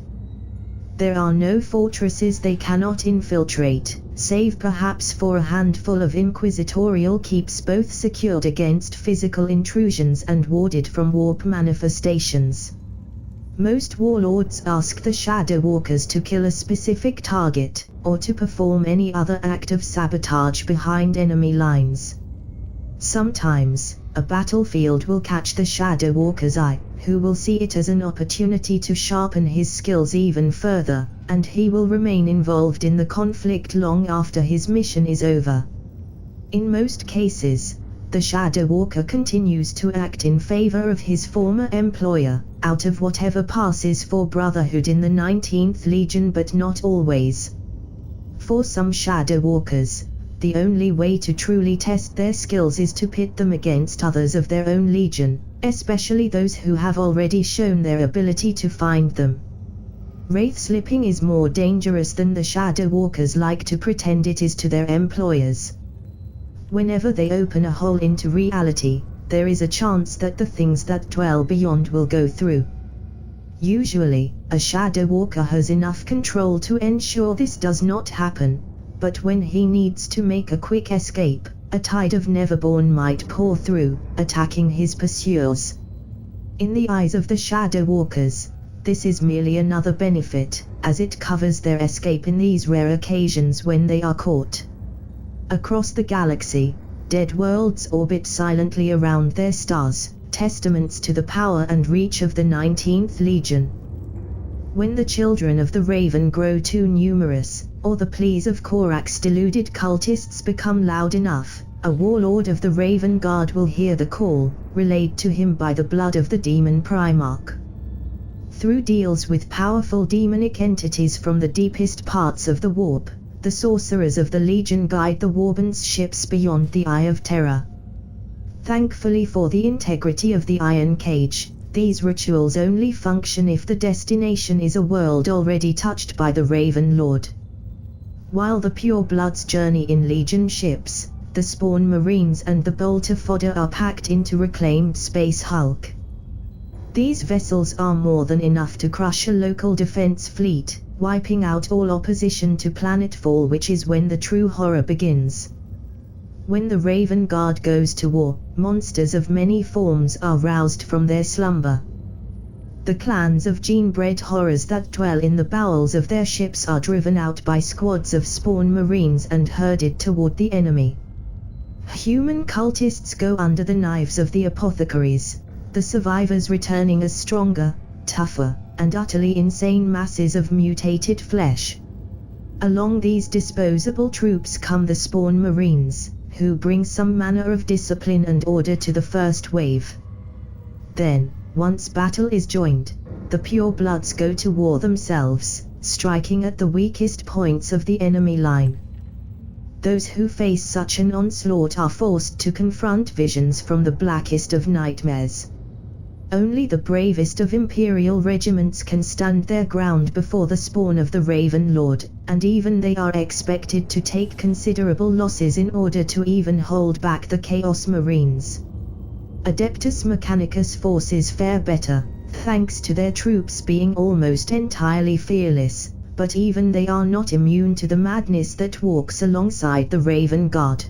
There are no fortresses they cannot infiltrate, save perhaps for a handful of inquisitorial keeps, both secured against physical intrusions and warded from warp manifestations. Most warlords ask the Shadow Walkers to kill a specific target, or to perform any other act of sabotage behind enemy lines. Sometimes, a battlefield will catch the Shadow Walker's eye, who will see it as an opportunity to sharpen his skills even further, and he will remain involved in the conflict long after his mission is over. In most cases, the Shadow Walker continues to act in favor of his former employer, out of whatever passes for brotherhood in the 19th Legion, but not always. For some Shadow Walkers, the only way to truly test their skills is to pit them against others of their own legion, especially those who have already shown their ability to find them. Wraith slipping is more dangerous than the Shadow Walkers like to pretend it is to their employers. Whenever they open a hole into reality, there is a chance that the things that dwell beyond will go through. Usually, a Shadow Walker has enough control to ensure this does not happen, but when he needs to make a quick escape, a tide of Neverborn might pour through, attacking his pursuers. In the eyes of the Shadow Walkers, this is merely another benefit, as it covers their escape in these rare occasions when they are caught. Across the galaxy, dead worlds orbit silently around their stars, testaments to the power and reach of the 19th Legion. When the children of the Raven grow too numerous, or the pleas of Korak's deluded cultists become loud enough, a warlord of the Raven Guard will hear the call, relayed to him by the blood of the Demon Primarch. Through deals with powerful demonic entities from the deepest parts of the warp, the sorcerers of the Legion guide the Warban's ships beyond the Eye of Terror. Thankfully for the integrity of the Iron Cage, these rituals only function if the destination is a world already touched by the Raven Lord. While the Purebloods journey in Legion ships, the Spawn Marines and the Bolter Fodder are packed into reclaimed Space Hulk. These vessels are more than enough to crush a local defense fleet, wiping out all opposition to planetfall, which is when the true horror begins. When the Raven Guard goes to war, monsters of many forms are roused from their slumber. The clans of gene-bred horrors that dwell in the bowels of their ships are driven out by squads of Spawn Marines and herded toward the enemy. Human cultists go under the knives of the apothecaries, the survivors returning as stronger, tougher, and utterly insane masses of mutated flesh. Along these disposable troops come the Spawn Marines, who bring some manner of discipline and order to the first wave. Then, once battle is joined, the Purebloods go to war themselves, striking at the weakest points of the enemy line. Those who face such an onslaught are forced to confront visions from the blackest of nightmares. Only the bravest of Imperial regiments can stand their ground before the spawn of the Raven Lord, and even they are expected to take considerable losses in order to even hold back the Chaos Marines. Adeptus Mechanicus forces fare better, thanks to their troops being almost entirely fearless, but even they are not immune to the madness that walks alongside the Raven Guard.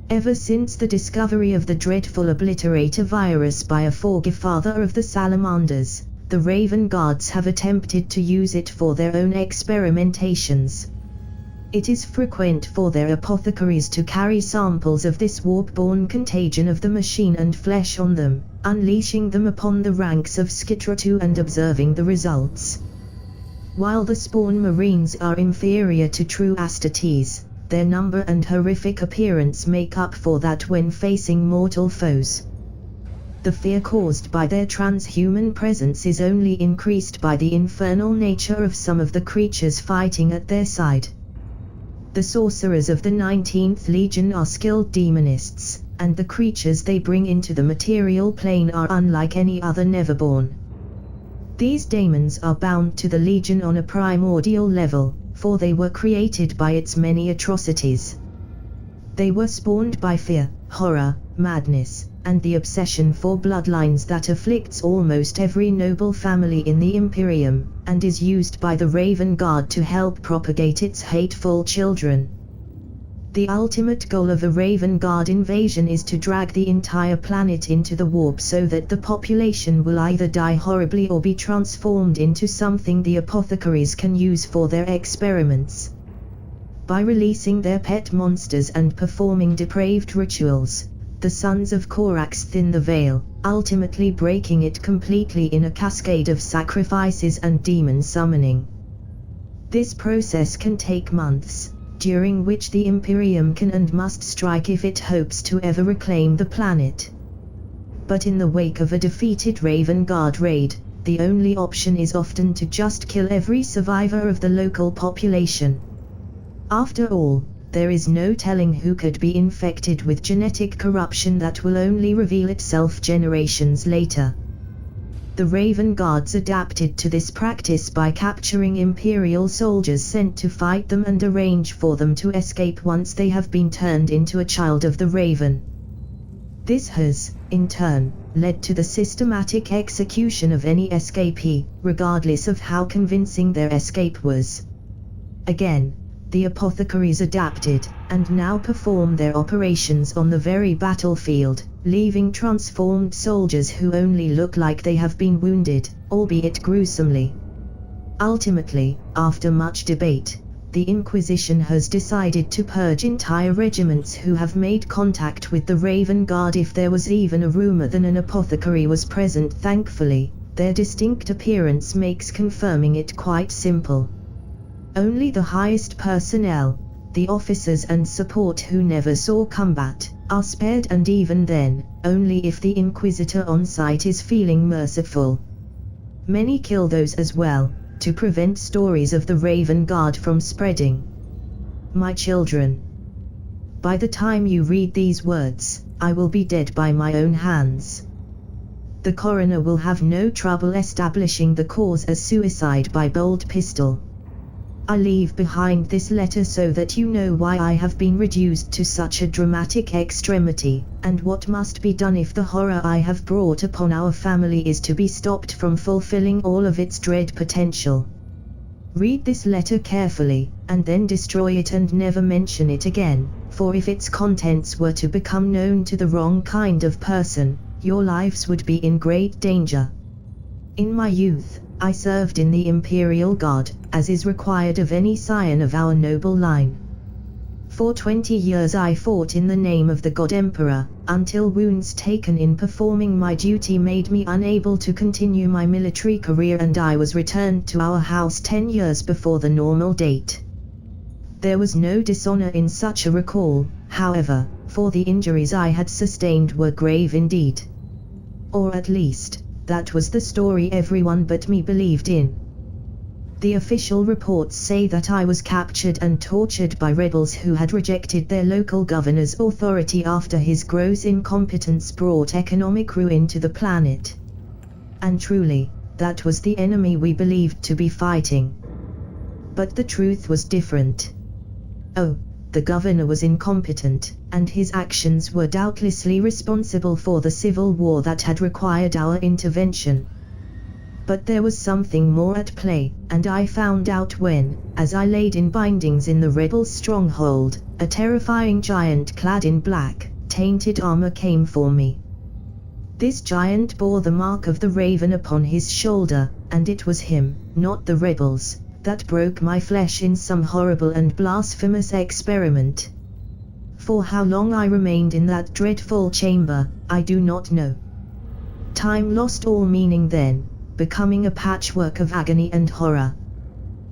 Ever since the discovery of the dreadful obliterator virus by a forefather of the Salamanders, the Raven Guards have attempted to use it for their own experimentations. It is frequent for their apothecaries to carry samples of this warp-borne contagion of the machine and flesh on them, unleashing them upon the ranks of Skitratu and observing the results. While the Spawn Marines are inferior to true Astartes, their number and horrific appearance make up for that when facing mortal foes. The fear caused by their transhuman presence is only increased by the infernal nature of some of the creatures fighting at their side. The sorcerers of the 19th Legion are skilled demonists, and the creatures they bring into the material plane are unlike any other Neverborn. These daemons are bound to the Legion on a primordial level, for they were created by its many atrocities. They were spawned by fear, horror, madness, and the obsession for bloodlines that afflicts almost every noble family in the Imperium, and is used by the Raven Guard to help propagate its hateful children. The ultimate goal of a Raven Guard invasion is to drag the entire planet into the warp so that the population will either die horribly or be transformed into something the apothecaries can use for their experiments. By releasing their pet monsters and performing depraved rituals, the sons of Korax thin the veil, ultimately breaking it completely in a cascade of sacrifices and demon summoning. This process can take months, during which the Imperium can and must strike if it hopes to ever reclaim the planet. But in the wake of a defeated Raven Guard raid, the only option is often to just kill every survivor of the local population. After all, there is no telling who could be infected with genetic corruption that will only reveal itself generations later. The Raven Guards adapted to this practice by capturing Imperial soldiers sent to fight them and arrange for them to escape once they have been turned into a child of the Raven. This has, in turn, led to the systematic execution of any escapee, regardless of how convincing their escape was. Again, the apothecaries adapted, and now perform their operations on the very battlefield, leaving transformed soldiers who only look like they have been wounded, albeit gruesomely. Ultimately, after much debate, the Inquisition has decided to purge entire regiments who have made contact with the Raven Guard if there was even a rumor that an apothecary was present. Thankfully, their distinct appearance makes confirming it quite simple. Only the highest personnel, the officers and support who never saw combat, are spared, and even then, only if the Inquisitor on site is feeling merciful. Many kill those as well, to prevent stories of the Raven Guard from spreading. My children. By the time you read these words, I will be dead by my own hands. The coroner will have no trouble establishing the cause as suicide by bolt pistol. I leave behind this letter so that you know why I have been reduced to such a dramatic extremity, and what must be done if the horror I have brought upon our family is to be stopped from fulfilling all of its dread potential. Read this letter carefully, and then destroy it and never mention it again, for if its contents were to become known to the wrong kind of person, your lives would be in great danger. In my youth, I served in the Imperial Guard, as is required of any scion of our noble line. For 20 years I fought in the name of the God Emperor, until wounds taken in performing my duty made me unable to continue my military career, and I was returned to our house 10 years before the normal date. There was no dishonor in such a recall, however, for the injuries I had sustained were grave indeed. Or at least, that was the story everyone but me believed in. The official reports say that I was captured and tortured by rebels who had rejected their local governor's authority after his gross incompetence brought economic ruin to the planet. And truly, that was the enemy we believed to be fighting. But the truth was different. Oh, the governor was incompetent, and his actions were doubtlessly responsible for the civil war that had required our intervention. But there was something more at play, and I found out when, as I laid in bindings in the rebel stronghold, a terrifying giant clad in black, tainted armor came for me. This giant bore the mark of the raven upon his shoulder, and it was him, not the rebels, that broke my flesh in some horrible and blasphemous experiment. For how long I remained in that dreadful chamber, I do not know. Time lost all meaning then, becoming a patchwork of agony and horror.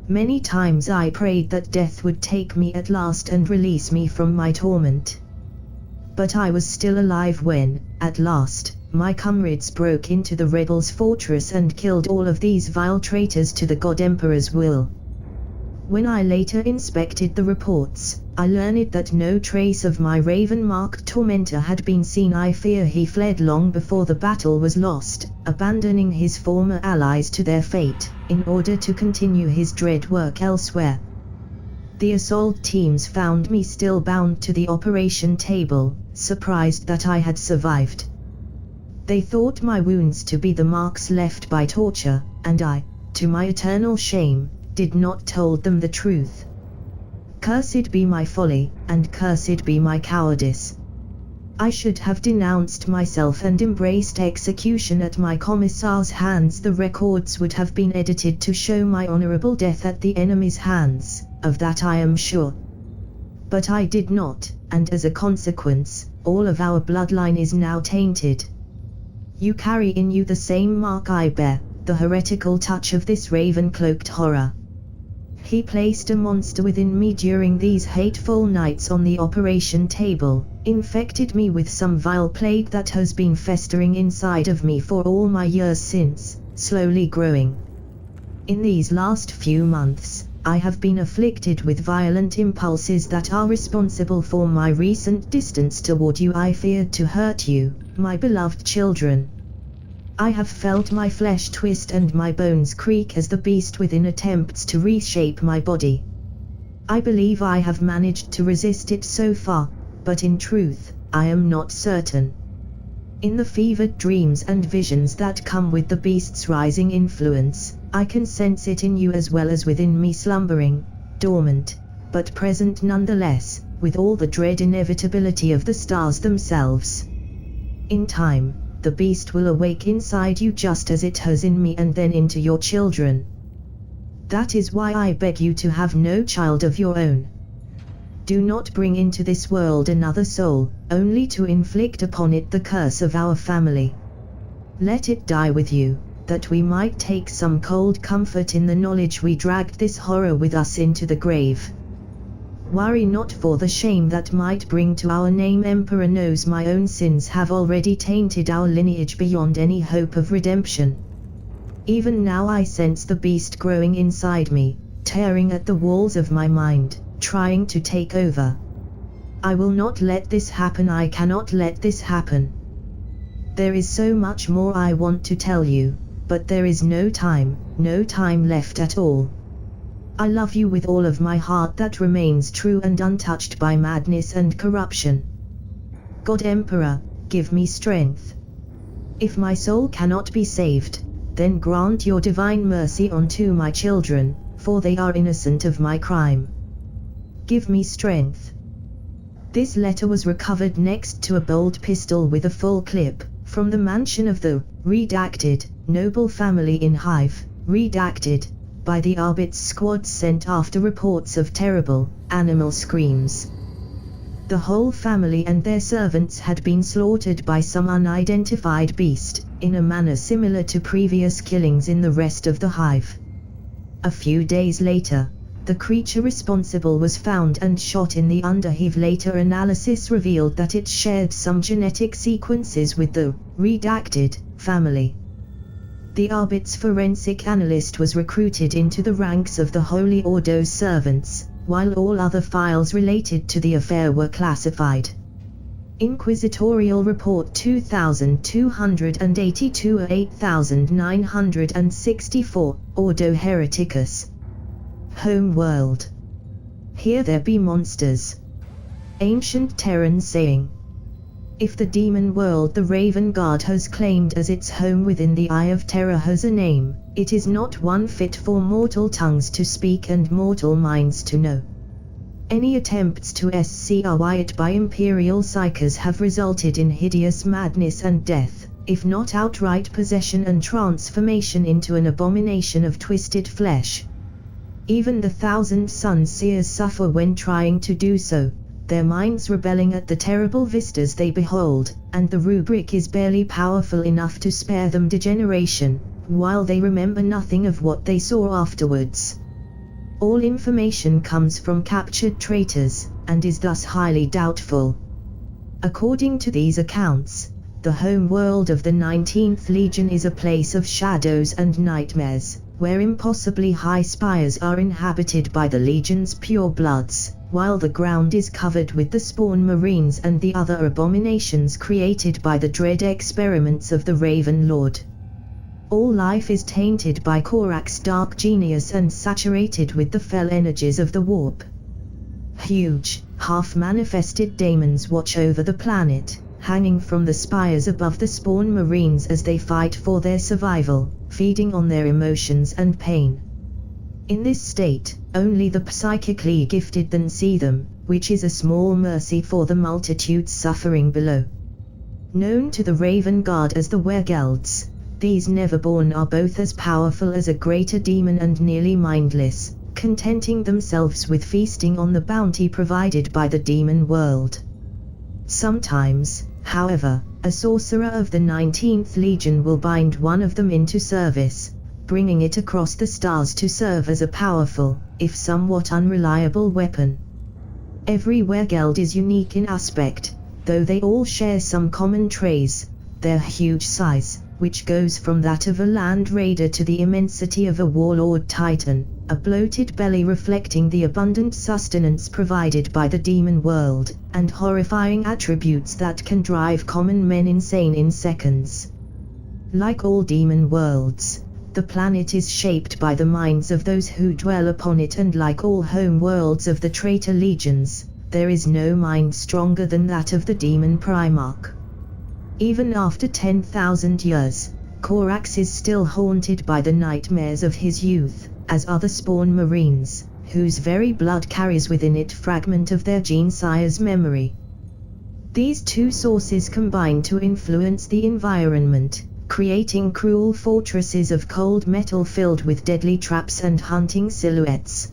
Many times I prayed that death would take me at last and release me from my torment. But I was still alive when, at last, my comrades broke into the rebels' fortress and killed all of these vile traitors to the God Emperor's will. When I later inspected the reports, I learned that no trace of my raven-marked tormentor had been seen. I fear he fled long before the battle was lost, abandoning his former allies to their fate, in order to continue his dread work elsewhere. The assault teams found me still bound to the operation table, surprised that I had survived. They thought my wounds to be the marks left by torture, and I, to my eternal shame, did not told them the truth. Cursed be my folly, and cursed be my cowardice. I should have denounced myself and embraced execution at my commissar's hands. The records would have been edited to show my honorable death at the enemy's hands, of that I am sure. But I did not, and as a consequence, all of our bloodline is now tainted. You carry in you the same mark I bear, the heretical touch of this raven-cloaked horror. He placed a monster within me during these hateful nights on the operation table, infected me with some vile plague that has been festering inside of me for all my years since, slowly growing. In these last few months, I have been afflicted with violent impulses that are responsible for my recent distance toward you. I feared to hurt you, my beloved children. I have felt my flesh twist and my bones creak as the beast within attempts to reshape my body. I believe I have managed to resist it so far, but in truth, I am not certain. In the fevered dreams and visions that come with the beast's rising influence, I can sense it in you as well as within me, slumbering, dormant, but present nonetheless, with all the dread inevitability of the stars themselves. In time, the beast will awake inside you just as it has in me, and then into your children. That is why I beg you to have no child of your own. Do not bring into this world another soul, only to inflict upon it the curse of our family. Let it die with you, that we might take some cold comfort in the knowledge we dragged this horror with us into the grave. Worry not for the shame that might bring to our name. Emperor knows my own sins have already tainted our lineage beyond any hope of redemption. Even now I sense the beast growing inside me, tearing at the walls of my mind, trying to take over. I will not let this happen. I cannot let this happen. There is so much more I want to tell you, but there is no time left at all. I love you with all of my heart that remains true and untouched by madness and corruption. God Emperor, give me strength. If my soul cannot be saved, then grant your divine mercy unto my children, for they are innocent of my crime. Give me strength. This letter was recovered next to a bolt pistol with a full clip, from the mansion of the redacted noble family in Hive, redacted, by the Arbit's squad sent after reports of terrible animal screams. The whole family and their servants had been slaughtered by some unidentified beast, in a manner similar to previous killings in the rest of the Hive. A few days later, the creature responsible was found and shot in the Underhive. Later analysis revealed that it shared some genetic sequences with the redacted family. The Arbit's forensic analyst was recruited into the ranks of the Holy Ordo's servants, while all other files related to the affair were classified. Inquisitorial Report 2282-8964, Ordo Hereticus. Home world. Here there be monsters. Ancient Terran saying. If the demon world the Raven Guard has claimed as its home within the Eye of Terror has a name, it is not one fit for mortal tongues to speak and mortal minds to know. Any attempts to scry it by imperial psychers have resulted in hideous madness and death, if not outright possession and transformation into an abomination of twisted flesh. Even the Thousand Sun Seers suffer when trying to do so, their minds rebelling at the terrible vistas they behold, and the rubric is barely powerful enough to spare them degeneration, while they remember nothing of what they saw afterwards. All information comes from captured traitors, and is thus highly doubtful. According to these accounts, the home world of the 19th Legion is a place of shadows and nightmares, where impossibly high spires are inhabited by the Legion's purebloods, while the ground is covered with the spawn marines and the other abominations created by the dread experiments of the Raven Lord. All life is tainted by Korak's dark genius and saturated with the fell energies of the warp. Huge, half-manifested daemons watch over the planet, hanging from the spires above the spawn marines as they fight for their survival, feeding on their emotions and pain. In this state, only the psychically gifted then see them, which is a small mercy for the multitudes suffering below. Known to the Raven Guard as the Wergelds, these Neverborn are both as powerful as a greater demon and nearly mindless, contenting themselves with feasting on the bounty provided by the demon world. Sometimes, however, a sorcerer of the 19th Legion will bind one of them into service, bringing it across the stars to serve as a powerful, if somewhat unreliable weapon. Every Wergeld is unique in aspect, though they all share some common traits: their huge size, which goes from that of a land raider to the immensity of a warlord titan, a bloated belly reflecting the abundant sustenance provided by the demon world, and horrifying attributes that can drive common men insane in seconds. Like all demon worlds, the planet is shaped by the minds of those who dwell upon it, and like all home worlds of the traitor legions, there is no mind stronger than that of the demon Primarch. Even after 10,000 years, Corax is still haunted by the nightmares of his youth, as are the Spawn Marines, whose very blood carries within it fragment of their genesire's memory. These two sources combine to influence the environment, creating cruel fortresses of cold metal filled with deadly traps and hunting silhouettes.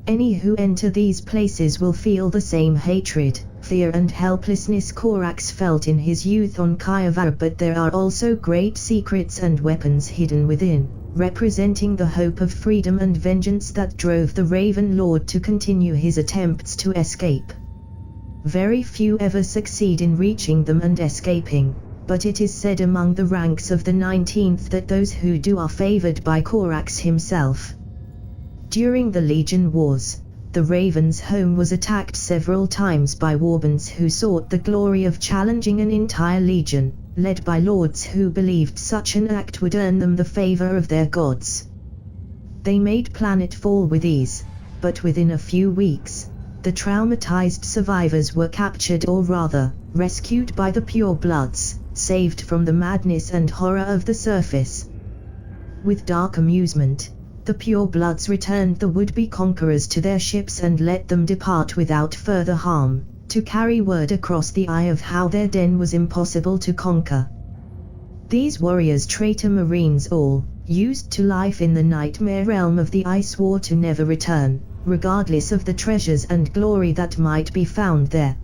Any who enter these places will feel the same hatred, fear and helplessness Corax felt in his youth on Kyavar, but there are also great secrets and weapons hidden within, representing the hope of freedom and vengeance that drove the Raven Lord to continue his attempts to escape. Very few ever succeed in reaching them and escaping, but it is said among the ranks of the 19th that those who do are favored by Corax himself. During the Legion Wars, the Raven's home was attacked several times by warbands who sought the glory of challenging an entire legion, led by lords who believed such an act would earn them the favor of their gods. They made planetfall with ease, but within a few weeks, the traumatized survivors were captured, or rather, rescued by the purebloods, saved from the madness and horror of the surface. With dark amusement, the purebloods returned the would-be conquerors to their ships and let them depart without further harm, to carry word across the eye of how their den was impossible to conquer. These warriors, traitor marines all, used to life in the nightmare realm of the Ice War to never return, regardless of the treasures and glory that might be found there.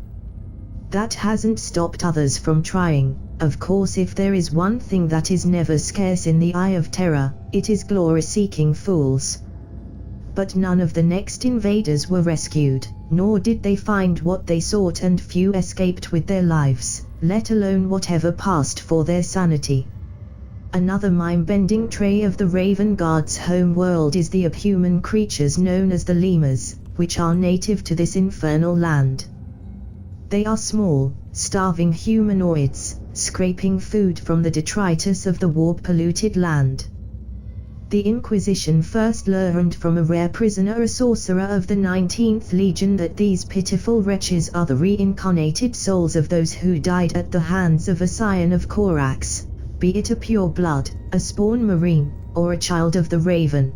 That hasn't stopped others from trying. Of course, if there is one thing that is never scarce in the Eye of Terror, it is glory-seeking fools. But none of the next invaders were rescued, nor did they find what they sought, and few escaped with their lives, let alone whatever passed for their sanity. Another mind-bending trait of the Raven Guard's home world is the abhuman creatures known as the lemurs, which are native to this infernal land. They are small, starving humanoids, scraping food from the detritus of the warp-polluted land. The Inquisition first learned from a rare prisoner, a sorcerer of the 19th Legion, that these pitiful wretches are the reincarnated souls of those who died at the hands of a scion of Corax, be it a pureblood, a Spawn Marine, or a child of the Raven.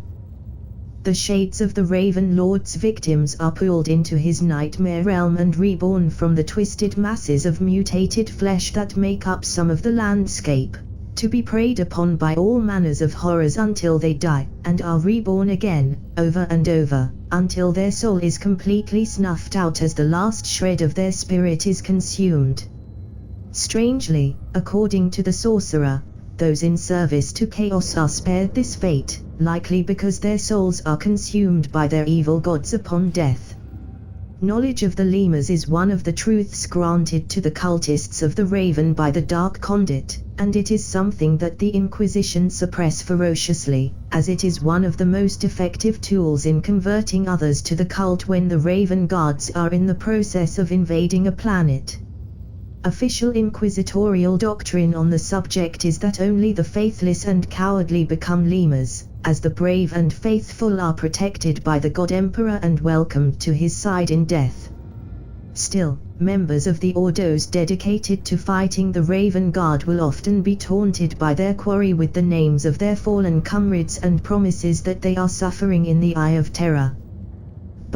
The shades of the Raven Lord's victims are pulled into his nightmare realm and reborn from the twisted masses of mutated flesh that make up some of the landscape, to be preyed upon by all manners of horrors until they die, and are reborn again, over and over, until their soul is completely snuffed out as the last shred of their spirit is consumed. Strangely, according to the sorcerer, those in service to Chaos are spared this fate, likely because their souls are consumed by their evil gods upon death. Knowledge of the lemurs is one of the truths granted to the cultists of the Raven by the Dark Conduit, and it is something that the Inquisition suppress ferociously, as it is one of the most effective tools in converting others to the cult when the Raven Guards are in the process of invading a planet. Official inquisitorial doctrine on the subject is that only the faithless and cowardly become lemurs, as the brave and faithful are protected by the God Emperor and welcomed to his side in death. Still, members of the Ordos dedicated to fighting the Raven Guard will often be taunted by their quarry with the names of their fallen comrades and promises that they are suffering in the Eye of Terror.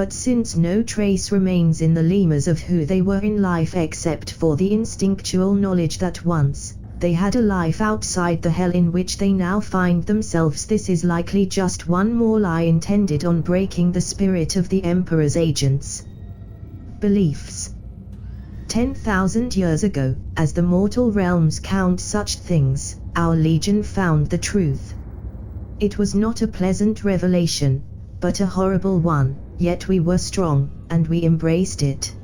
But since no trace remains in the lemurs of who they were in life except for the instinctual knowledge that once they had a life outside the hell in which they now find themselves, this is likely just one more lie intended on breaking the spirit of the Emperor's agents' beliefs. 10,000 years ago, as the mortal realms count such things, our legion found the truth. It was not a pleasant revelation, but a horrible one, yet we were strong, and we embraced it.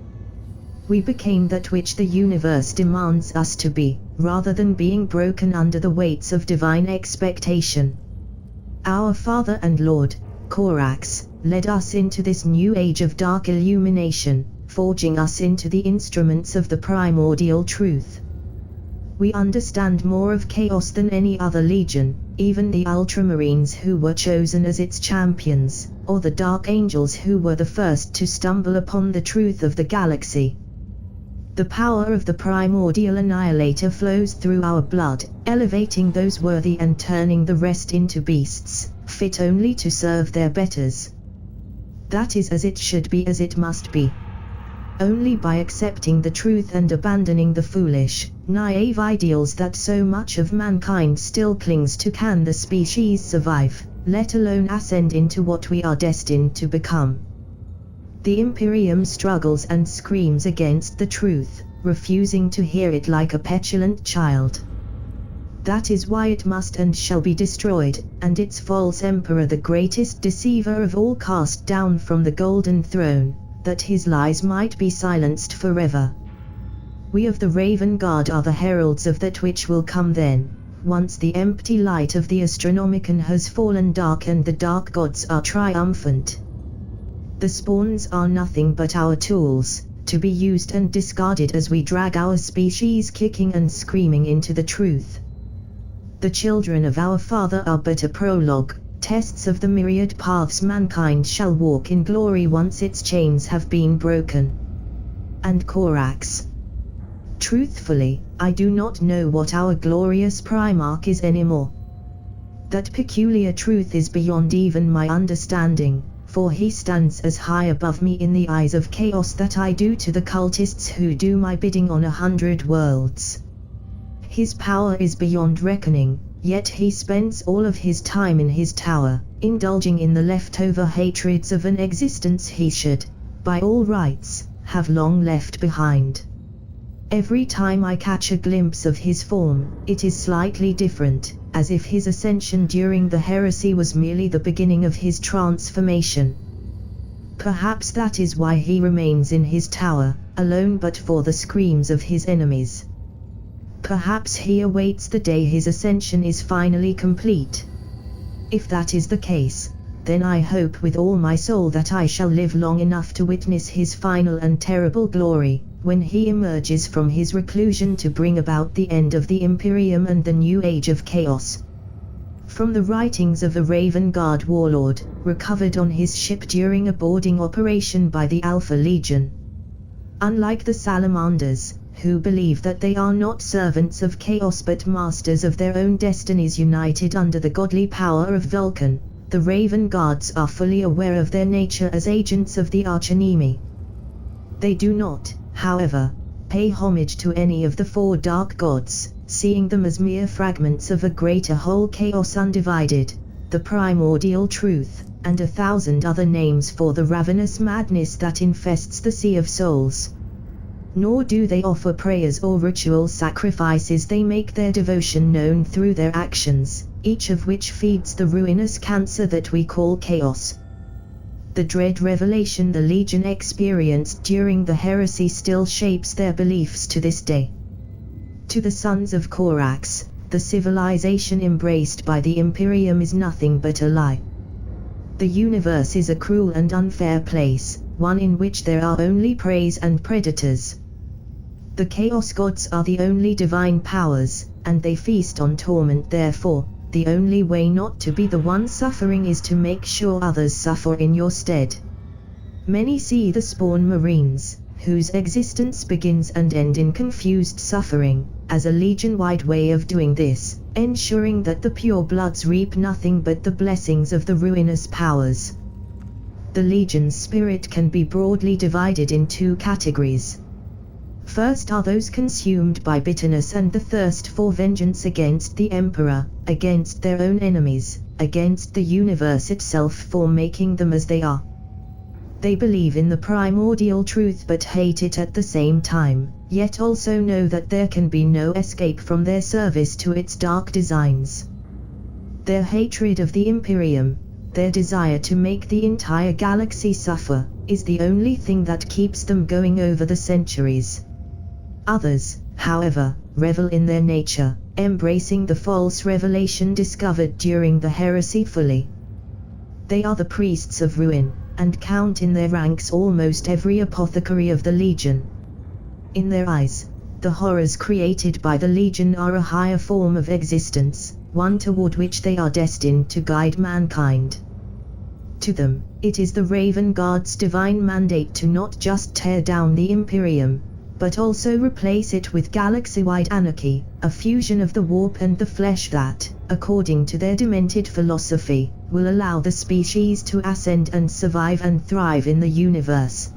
We became that which the universe demands us to be, rather than being broken under the weights of divine expectation. Our Father and Lord, Corax, led us into this new age of dark illumination, forging us into the instruments of the primordial truth. We understand more of chaos than any other legion, even the Ultramarines who were chosen as its champions, or the Dark Angels who were the first to stumble upon the truth of the galaxy. The power of the primordial annihilator flows through our blood, elevating those worthy and turning the rest into beasts, fit only to serve their betters. That is as it should be, as it must be. Only by accepting the truth and abandoning the foolish, naive ideals that so much of mankind still clings to can the species survive, let alone ascend into what we are destined to become. The Imperium struggles and screams against the truth, refusing to hear it like a petulant child. That is why it must and shall be destroyed, and its false emperor, the greatest deceiver of all, cast down from the golden throne, that his lies might be silenced forever. We of the Raven Guard are the heralds of that which will come then, once the empty light of the Astronomicon has fallen dark and the dark gods are triumphant. The spawns are nothing but our tools, to be used and discarded as we drag our species kicking and screaming into the truth. The children of our Father are but a prologue, tests of the myriad paths mankind shall walk in glory once its chains have been broken. And Corax. Truthfully, I do not know what our glorious Primarch is anymore. That peculiar truth is beyond even my understanding, for he stands as high above me in the eyes of chaos that I do to the cultists who do my bidding on 100 worlds. His power is beyond reckoning, yet he spends all of his time in his tower, indulging in the leftover hatreds of an existence he should, by all rights, have long left behind. Every time I catch a glimpse of his form, it is slightly different, as if his ascension during the heresy was merely the beginning of his transformation. Perhaps that is why he remains in his tower, alone but for the screams of his enemies. Perhaps he awaits the day his ascension is finally complete. If that is the case, then I hope with all my soul that I shall live long enough to witness his final and terrible glory, when he emerges from his reclusion to bring about the end of the Imperium and the new age of chaos. From the writings of the Raven Guard warlord, recovered on his ship during a boarding operation by the Alpha Legion. Unlike the Salamanders, who believe that they are not servants of chaos but masters of their own destinies united under the godly power of Vulcan, the Raven Guards are fully aware of their nature as agents of the archenemy. They do not, however, pay homage to any of the four dark gods, seeing them as mere fragments of a greater whole, chaos undivided, the primordial truth, and 1,000 other names for the ravenous madness that infests the sea of souls. Nor do they offer prayers or ritual sacrifices, they make their devotion known through their actions, each of which feeds the ruinous cancer that we call chaos. The dread revelation the Legion experienced during the heresy still shapes their beliefs to this day. To the sons of Corax, the civilization embraced by the Imperium is nothing but a lie. The universe is a cruel and unfair place, one in which there are only preys and predators. The Chaos Gods are the only divine powers, and they feast on torment. Therefore, the only way not to be the one suffering is to make sure others suffer in your stead. Many see the Spawn Marines, whose existence begins and ends in confused suffering, as a legion-wide way of doing this, ensuring that the purebloods reap nothing but the blessings of the ruinous powers. The Legion's spirit can be broadly divided in two categories. First are those consumed by bitterness and the thirst for vengeance against the Emperor, against their own enemies, against the universe itself for making them as they are. They believe in the primordial truth but hate it at the same time, yet also know that there can be no escape from their service to its dark designs. Their hatred of the Imperium, their desire to make the entire galaxy suffer, is the only thing that keeps them going over the centuries. Others, however, revel in their nature, embracing the false revelation discovered during the heresy fully. They are the priests of ruin, and count in their ranks almost every apothecary of the Legion. In their eyes, the horrors created by the Legion are a higher form of existence, one toward which they are destined to guide mankind. To them, it is the Raven Guard's divine mandate to not just tear down the Imperium, but also replace it with galaxy-wide anarchy, a fusion of the warp and the flesh that, according to their demented philosophy, will allow the species to ascend and survive and thrive in the universe.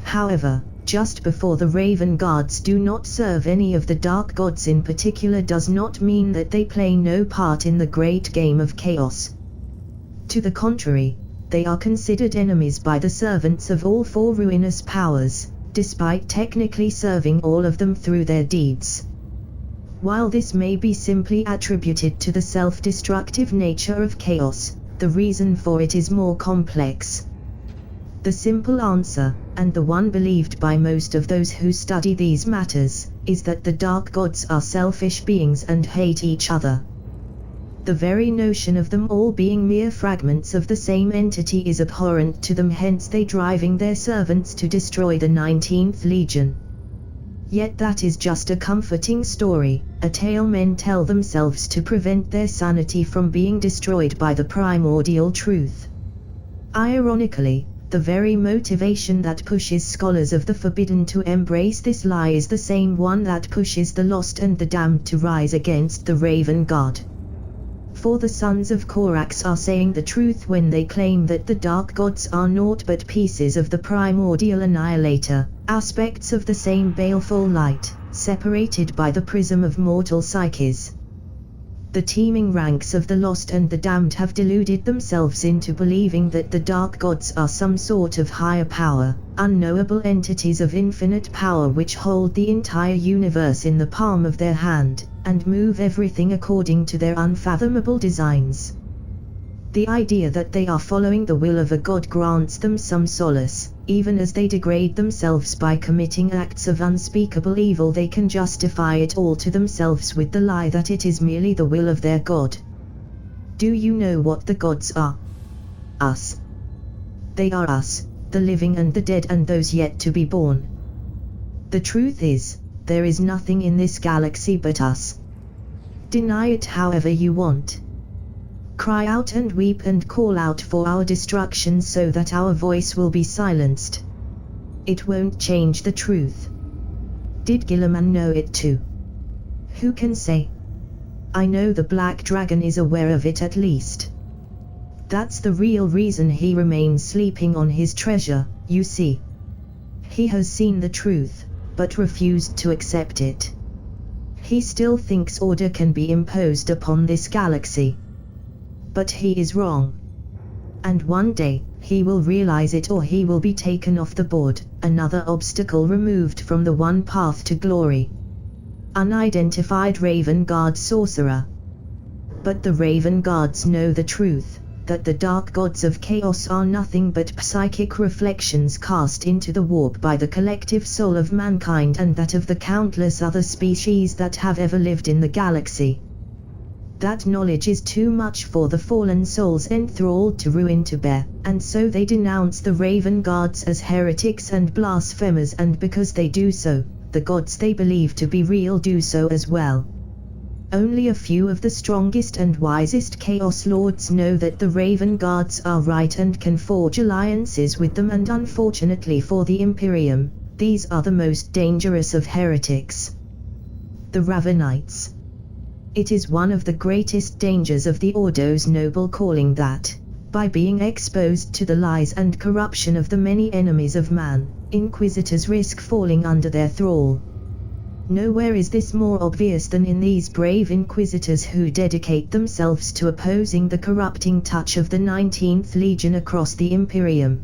However, just before the Raven Guards do not serve any of the dark gods in particular does not mean that they play no part in the great game of chaos. To the contrary, they are considered enemies by the servants of all four ruinous powers, despite technically serving all of them through their deeds. While this may be simply attributed to the self-destructive nature of chaos, the reason for it is more complex. The simple answer, and the one believed by most of those who study these matters, is that the dark gods are selfish beings and hate each other. The very notion of them all being mere fragments of the same entity is abhorrent to them, hence they driving their servants to destroy the 19th Legion. Yet that is just a comforting story, a tale men tell themselves to prevent their sanity from being destroyed by the primordial truth. Ironically, the very motivation that pushes scholars of the forbidden to embrace this lie is the same one that pushes the lost and the damned to rise against the Raven Guard. For the sons of Corax are saying the truth when they claim that the dark gods are naught but pieces of the primordial annihilator, aspects of the same baleful light, separated by the prism of mortal psyches. The teeming ranks of the lost and the damned have deluded themselves into believing that the dark gods are some sort of higher power, unknowable entities of infinite power which hold the entire universe in the palm of their hand, and move everything according to their unfathomable designs. The idea that they are following the will of a god grants them some solace. Even as they degrade themselves by committing acts of unspeakable evil, they can justify it all to themselves with the lie that it is merely the will of their god. Do you know what the gods are? Us. They are us, the living and the dead and those yet to be born. The truth is, there is nothing in this galaxy but us. Deny it however you want. Cry out and weep and call out for our destruction so that our voice will be silenced. It won't change the truth. Did Guilliman know it too? Who can say? I know the Black Dragon is aware of it at least. That's the real reason he remains sleeping on his treasure, you see. He has seen the truth, but refused to accept it. He still thinks order can be imposed upon this galaxy. But he is wrong. And one day, he will realize it or he will be taken off the board, another obstacle removed from the one path to glory. Unidentified Raven Guard sorcerer. But the Raven Guards know the truth, that the dark gods of chaos are nothing but psychic reflections cast into the warp by the collective soul of mankind and that of the countless other species that have ever lived in the galaxy. That knowledge is too much for the fallen souls enthralled to ruin to bear, and so they denounce the Raven Guards as heretics and blasphemers, and because they do so, the gods they believe to be real do so as well. Only a few of the strongest and wisest Chaos Lords know that the Raven Guards are right and can forge alliances with them, and unfortunately for the Imperium, these are the most dangerous of heretics. The Ravenites. It is one of the greatest dangers of the Ordo's noble calling that, By being exposed to the lies and corruption of the many enemies of man, inquisitors risk falling under their thrall. Nowhere is this more obvious than in these brave inquisitors who dedicate themselves to opposing the corrupting touch of the 19th Legion across the Imperium.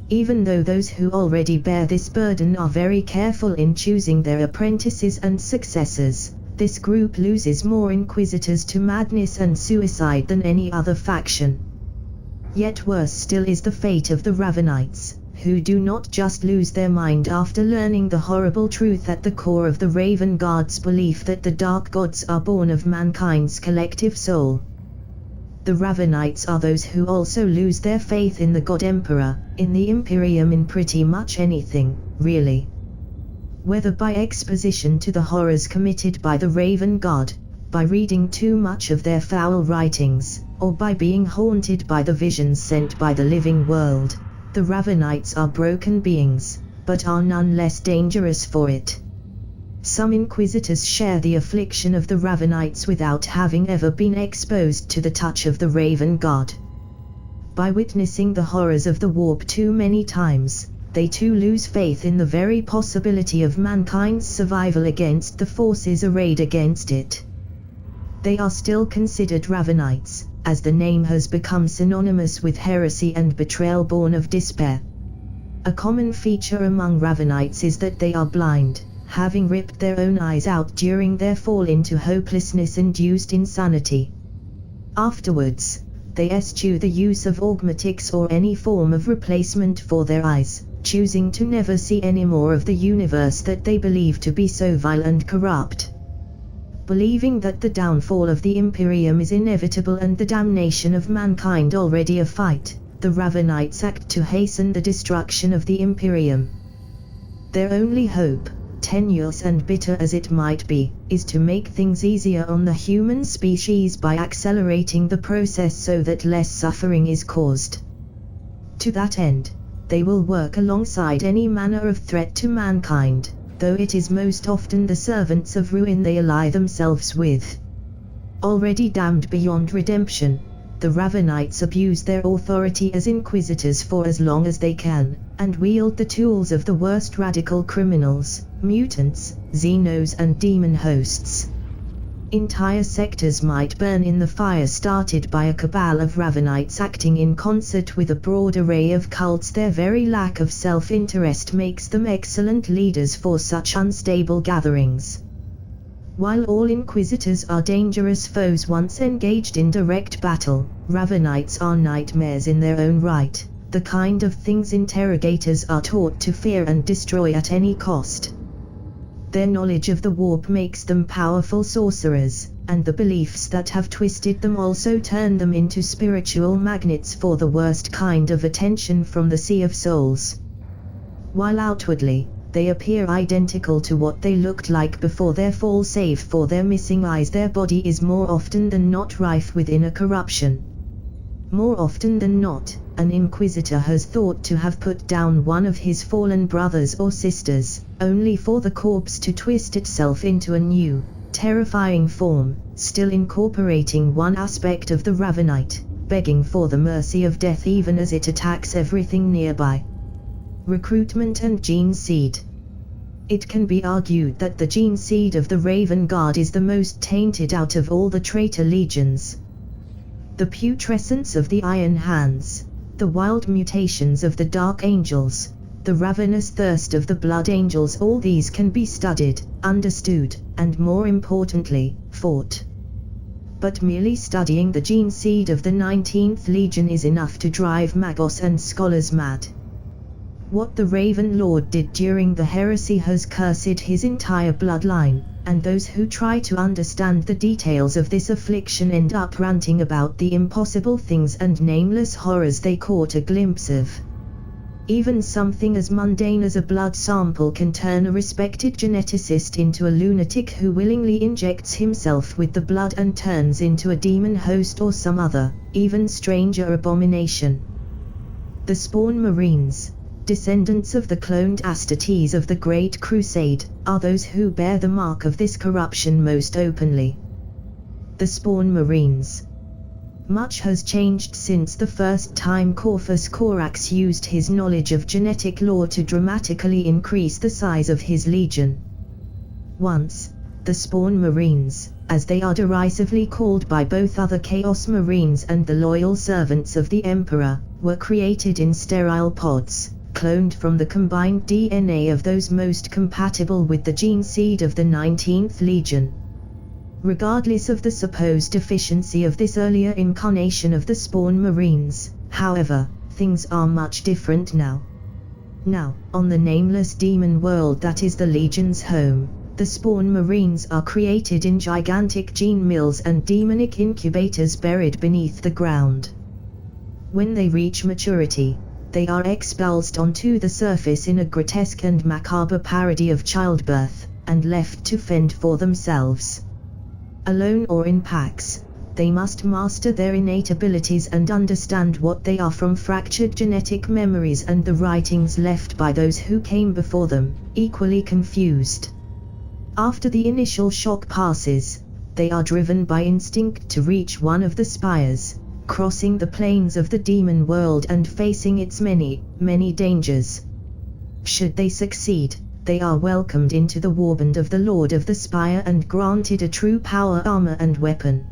Even though those who already bear this burden are very careful in choosing their apprentices and successors, this group loses more inquisitors to madness and suicide than any other faction. Yet worse still is the fate of the Ravenites, who do not just lose their mind after learning the horrible truth at the core of the Raven Guard's belief that the Dark Gods are born of mankind's collective soul. The Ravenites are those who also lose their faith in the God Emperor, in the Imperium, in pretty much anything, really. Whether by exposition to the horrors committed by the Raven Guard, by reading too much of their foul writings, or by being haunted by the visions sent by the living world, the Ravenites are broken beings, but are none less dangerous for it. Some inquisitors share the affliction of the Ravenites without having ever been exposed to the touch of the Raven God. By witnessing the horrors of the warp too many times, they too lose faith in the very possibility of mankind's survival against the forces arrayed against it. They are still considered Ravenites, as the name has become synonymous with heresy and betrayal born of despair. A common feature among Ravenites is that they are blind, having ripped their own eyes out during their fall into hopelessness-induced insanity. Afterwards, they eschew the use of augmetics or any form of replacement for their eyes, choosing to never see any more of the universe that they believe to be so vile and corrupt. Believing that the downfall of the Imperium is inevitable and the damnation of mankind already a fight, the Ravenites act to hasten the destruction of the Imperium. Their only hope, tenuous and bitter as it might be, is to make things easier on the human species by accelerating the process so that less suffering is caused. To that end, they will work alongside any manner of threat to mankind, though it is most often the servants of ruin they ally themselves with. Already damned beyond redemption, the Ravenites abuse their authority as inquisitors for as long as they can, and wield the tools of the worst radical criminals, mutants, xenos and demon hosts. Entire sectors might burn in the fire started by a cabal of Ravenites acting in concert with a broad array of cults. Their very lack of self-interest makes them excellent leaders for such unstable gatherings. While all inquisitors are dangerous foes once engaged in direct battle, Ravenites are nightmares in their own right, the kind of things interrogators are taught to fear and destroy at any cost. Their knowledge of the warp makes them powerful sorcerers, and the beliefs that have twisted them also turn them into spiritual magnets for the worst kind of attention from the Sea of Souls. While outwardly, they appear identical to what they looked like before their fall, save for their missing eyes, their body is more often than not rife with inner corruption. More often than not, an inquisitor has thought to have put down one of his fallen brothers or sisters, only for the corpse to twist itself into a new, terrifying form, still incorporating one aspect of the Ravenite, begging for the mercy of death even as it attacks everything nearby. Recruitment and gene seed. It can be argued that the gene seed of the Raven Guard is the most tainted out of all the traitor legions. The putrescence of the Iron Hands, the wild mutations of the Dark Angels, the ravenous thirst of the Blood Angels, all these can be studied, understood, and more importantly, fought. But merely studying the gene seed of the 19th Legion is enough to drive magos and scholars mad. What the Raven Lord did during the heresy has cursed his entire bloodline, and those who try to understand the details of this affliction end up ranting about the impossible things and nameless horrors they caught a glimpse of. Even something as mundane as a blood sample can turn a respected geneticist into a lunatic who willingly injects himself with the blood and turns into a demon host or some other, even stranger abomination. The Spawn Marines, descendants of the cloned Astartes of the Great Crusade, are those who bear the mark of this corruption most openly. The Spawn Marines. Much has changed since the first time Corvus Corax used his knowledge of genetic law to dramatically increase the size of his legion. Once, the Spawn Marines, as they are derisively called by both other Chaos Marines and the loyal servants of the Emperor, were created in sterile pods, cloned from the combined DNA of those most compatible with the gene seed of the 19th Legion. Regardless of the supposed efficiency of this earlier incarnation of the Spawn Marines, however, things are much different now. Now, on the nameless demon world that is the Legion's home, the Spawn Marines are created in gigantic gene mills and demonic incubators buried beneath the ground. When they reach maturity, they are expulsed onto the surface in a grotesque and macabre parody of childbirth, and left to fend for themselves. Alone or in packs, they must master their innate abilities and understand what they are from fractured genetic memories and the writings left by those who came before them, equally confused. After the initial shock passes, they are driven by instinct to reach one of the spires, crossing the plains of the demon world and facing its many, many dangers. Should they succeed, they are welcomed into the warband of the Lord of the Spire and granted a true power armor and weapon.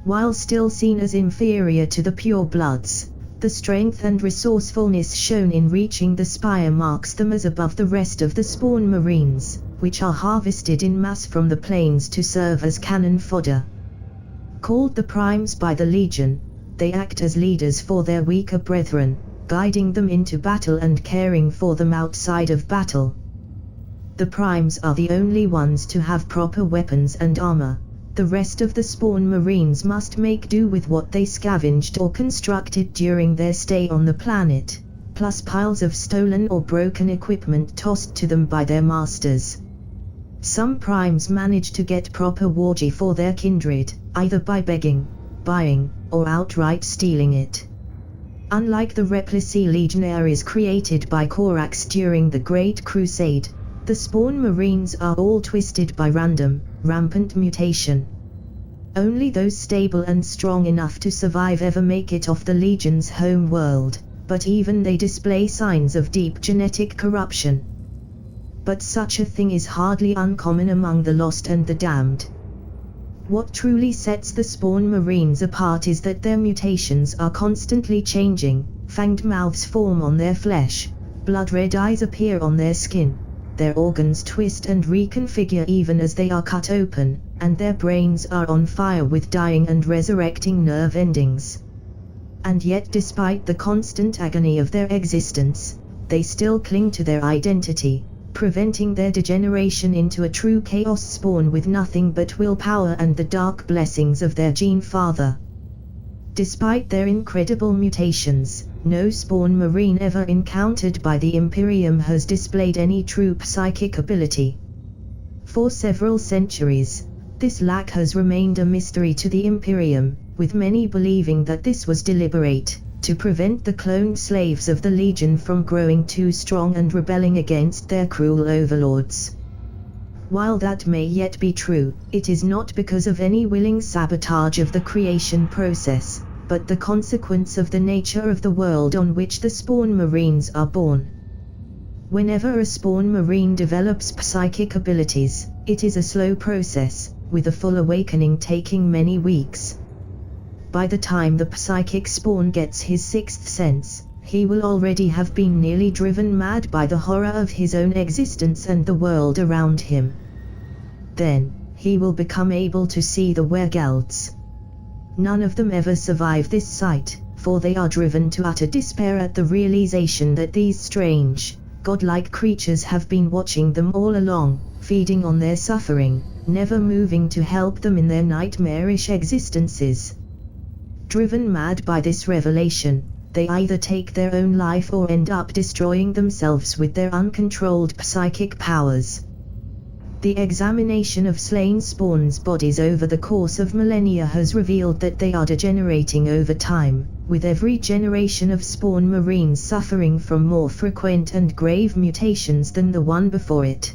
While still seen as inferior to the purebloods, the strength and resourcefulness shown in reaching the Spire marks them as above the rest of the Spawn Marines, which are harvested in mass from the plains to serve as cannon fodder. Called the Primes by the Legion, they act as leaders for their weaker brethren, guiding them into battle and caring for them outside of battle. The Primes are the only ones to have proper weapons and armor. The rest of the Spawn Marines must make do with what they scavenged or constructed during their stay on the planet, plus piles of stolen or broken equipment tossed to them by their masters. Some Primes manage to get proper wargear for their kindred, either by begging, buying, or outright stealing it. Unlike the Replici legionaries created by Corax during the Great Crusade, the Spawn Marines are all twisted by random, rampant mutation. Only those stable and strong enough to survive ever make it off the Legion's home world, but even they display signs of deep genetic corruption. But such a thing is hardly uncommon among the lost and the damned. What truly sets the Spawn Marines apart is that their mutations are constantly changing. Fanged mouths form on their flesh, blood-red eyes appear on their skin. Their organs twist and reconfigure even as they are cut open, and their brains are on fire with dying and resurrecting nerve endings. And yet, despite the constant agony of their existence, they still cling to their identity, preventing their degeneration into a true chaos spawn with nothing but willpower and the dark blessings of their gene father. Despite their incredible mutations, no Spawn Marine ever encountered by the Imperium has displayed any true psychic ability. For several centuries, this lack has remained a mystery to the Imperium, with many believing that this was deliberate, to prevent the cloned slaves of the Legion from growing too strong and rebelling against their cruel overlords. While that may yet be true, it is not because of any willing sabotage of the creation process, but the consequence of the nature of the world on which the Spawn Marines are born. Whenever a Spawn Marine develops psychic abilities, it is a slow process, with a full awakening taking many weeks. By the time the psychic spawn gets his sixth sense, he will already have been nearly driven mad by the horror of his own existence and the world around him. Then, he will become able to see the Wergelds. None of them ever survive this sight, for they are driven to utter despair at the realization that these strange, godlike creatures have been watching them all along, feeding on their suffering, never moving to help them in their nightmarish existences. Driven mad by this revelation, they either take their own life or end up destroying themselves with their uncontrolled psychic powers. The examination of slain Spawn's bodies over the course of millennia has revealed that they are degenerating over time, with every generation of Spawn Marines suffering from more frequent and grave mutations than the one before it.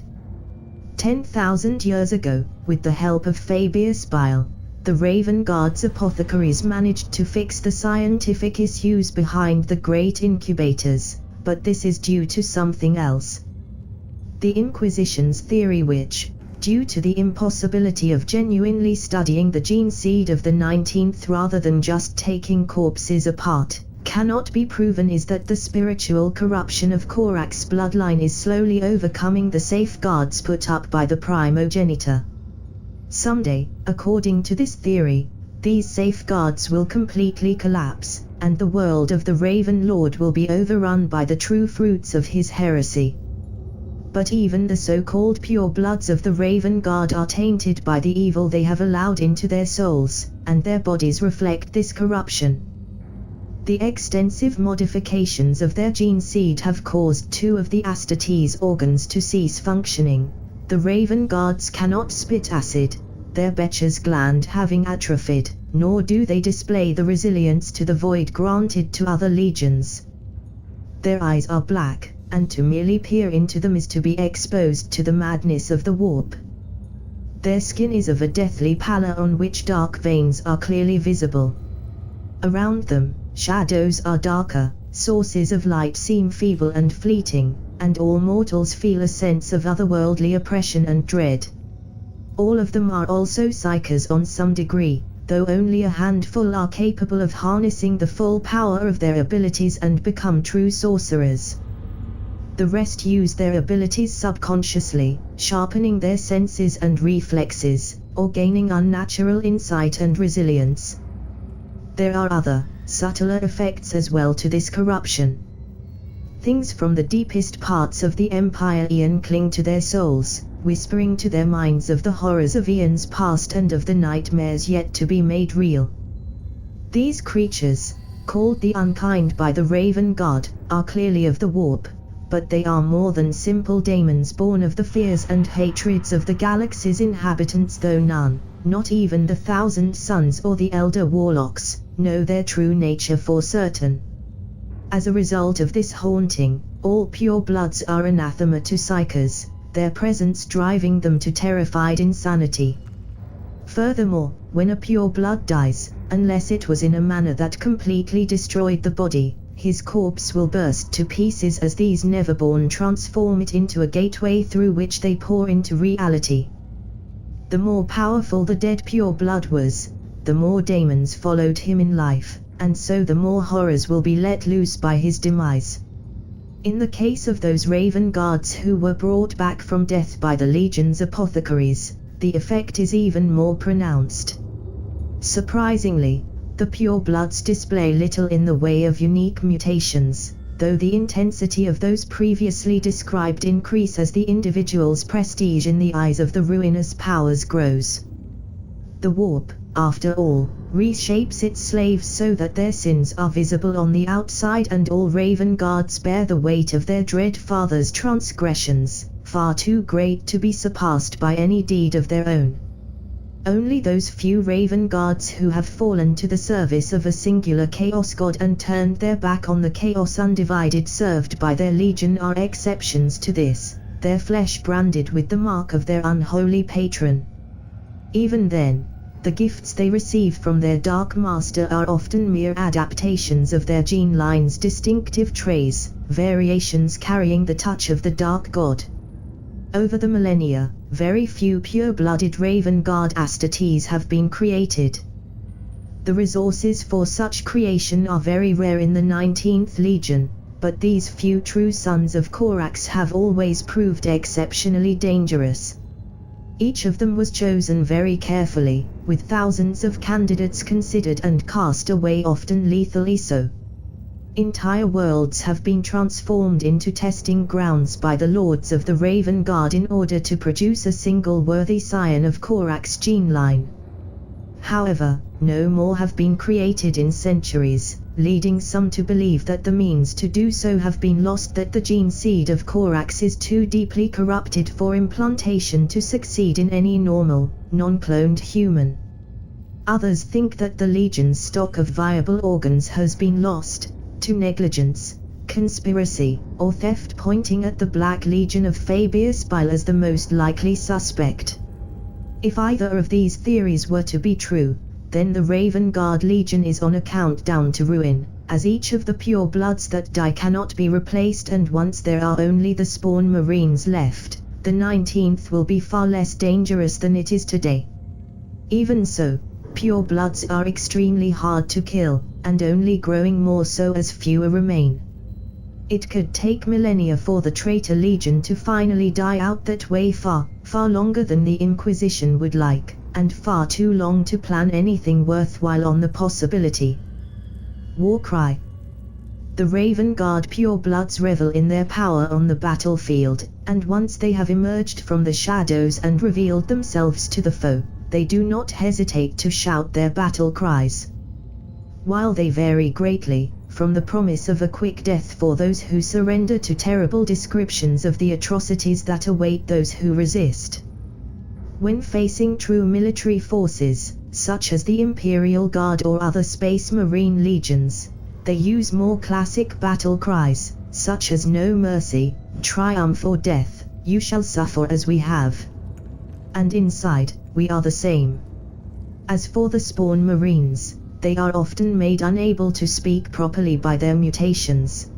10,000 years ago, with the help of Fabius Bile, the Raven Guard's apothecaries managed to fix the scientific issues behind the great incubators, but this is due to something else. The Inquisition's theory, which, due to the impossibility of genuinely studying the gene seed of the 19th rather than just taking corpses apart, cannot be proven, is that the spiritual corruption of Korak's bloodline is slowly overcoming the safeguards put up by the primogenitor. Someday, according to this theory, these safeguards will completely collapse, and the world of the Raven Lord will be overrun by the true fruits of his heresy. But even the so-called purebloods of the Raven Guard are tainted by the evil they have allowed into their souls, and their bodies reflect this corruption. The extensive modifications of their gene seed have caused 2 of the Astartes organs to cease functioning. The Raven Guards cannot spit acid, their Becher's gland having atrophied, nor do they display the resilience to the void granted to other legions. Their eyes are black, and to merely peer into them is to be exposed to the madness of the warp. Their skin is of a deathly pallor on which dark veins are clearly visible. Around them, shadows are darker, sources of light seem feeble and fleeting, and all mortals feel a sense of otherworldly oppression and dread. All of them are also psychers on some degree, though only a handful are capable of harnessing the full power of their abilities and become true sorcerers. The rest use their abilities subconsciously, sharpening their senses and reflexes, or gaining unnatural insight and resilience. There are other, subtler effects as well to this corruption. Things from the deepest parts of the Empire Aeon cling to their souls, whispering to their minds of the horrors of eons past and of the nightmares yet to be made real. These creatures, called the Unkind by the Raven God, are clearly of the warp, but they are more than simple daemons born of the fears and hatreds of the galaxy's inhabitants, though none, not even the Thousand Sons or the Elder Warlocks, know their true nature for certain. As a result of this haunting, all purebloods are anathema to psychers, their presence driving them to terrified insanity. Furthermore, when a pureblood dies, unless it was in a manner that completely destroyed the body, his corpse will burst to pieces as these Neverborn transform it into a gateway through which they pour into reality. The more powerful the dead pureblood was, the more daemons followed him in life, and so the more horrors will be let loose by his demise. In the case of those Raven Guards who were brought back from death by the Legion's apothecaries, the effect is even more pronounced. Surprisingly, the purebloods display little in the way of unique mutations, though the intensity of those previously described increase as the individual's prestige in the eyes of the ruinous powers grows. The warp, after all, reshapes its slaves so that their sins are visible on the outside, and all Raven Guards bear the weight of their dread father's transgressions, far too great to be surpassed by any deed of their own. Only those few Raven Guards who have fallen to the service of a singular Chaos God and turned their back on the Chaos Undivided served by their Legion are exceptions to this, their flesh branded with the mark of their unholy patron. Even then, the gifts they receive from their Dark Master are often mere adaptations of their gene line's distinctive traits, variations carrying the touch of the Dark God. Over the millennia, very few pure-blooded Raven Guard Astartes have been created. The resources for such creation are very rare in the 19th Legion, but these few true sons of Korax have always proved exceptionally dangerous. Each of them was chosen very carefully, with thousands of candidates considered and cast away, often lethally so. Entire worlds have been transformed into testing grounds by the Lords of the Raven Guard in order to produce a single worthy scion of Korak's gene line. However, no more have been created in centuries, leading some to believe that the means to do so have been lost, that the gene seed of Korax is too deeply corrupted for implantation to succeed in any normal, non-cloned human. Others think that the Legion's stock of viable organs has been lost, to negligence, conspiracy, or theft, pointing at the Black Legion of Fabius Bile as the most likely suspect. If either of these theories were to be true, then the Raven Guard Legion is on a countdown to ruin, as each of the purebloods that die cannot be replaced, and once there are only the Spawn Marines left, the 19th will be far less dangerous than it is today. Even so, purebloods are extremely hard to kill, and only growing more so as fewer remain. It could take millennia for the Traitor Legion to finally die out that way, far longer than the Inquisition would like, and far too long to plan anything worthwhile on the possibility. Warcry. The Raven Guard purebloods revel in their power on the battlefield, and once they have emerged from the shadows and revealed themselves to the foe, they do not hesitate to shout their battle cries. While they vary greatly, from the promise of a quick death for those who surrender to terrible descriptions of the atrocities that await those who resist. When facing true military forces, such as the Imperial Guard or other Space Marine legions, they use more classic battle cries, such as "No mercy, triumph or death, you shall suffer as we have. And inside, we are the same." As for the Spawn Marines, they are often made unable to speak properly by their mutations.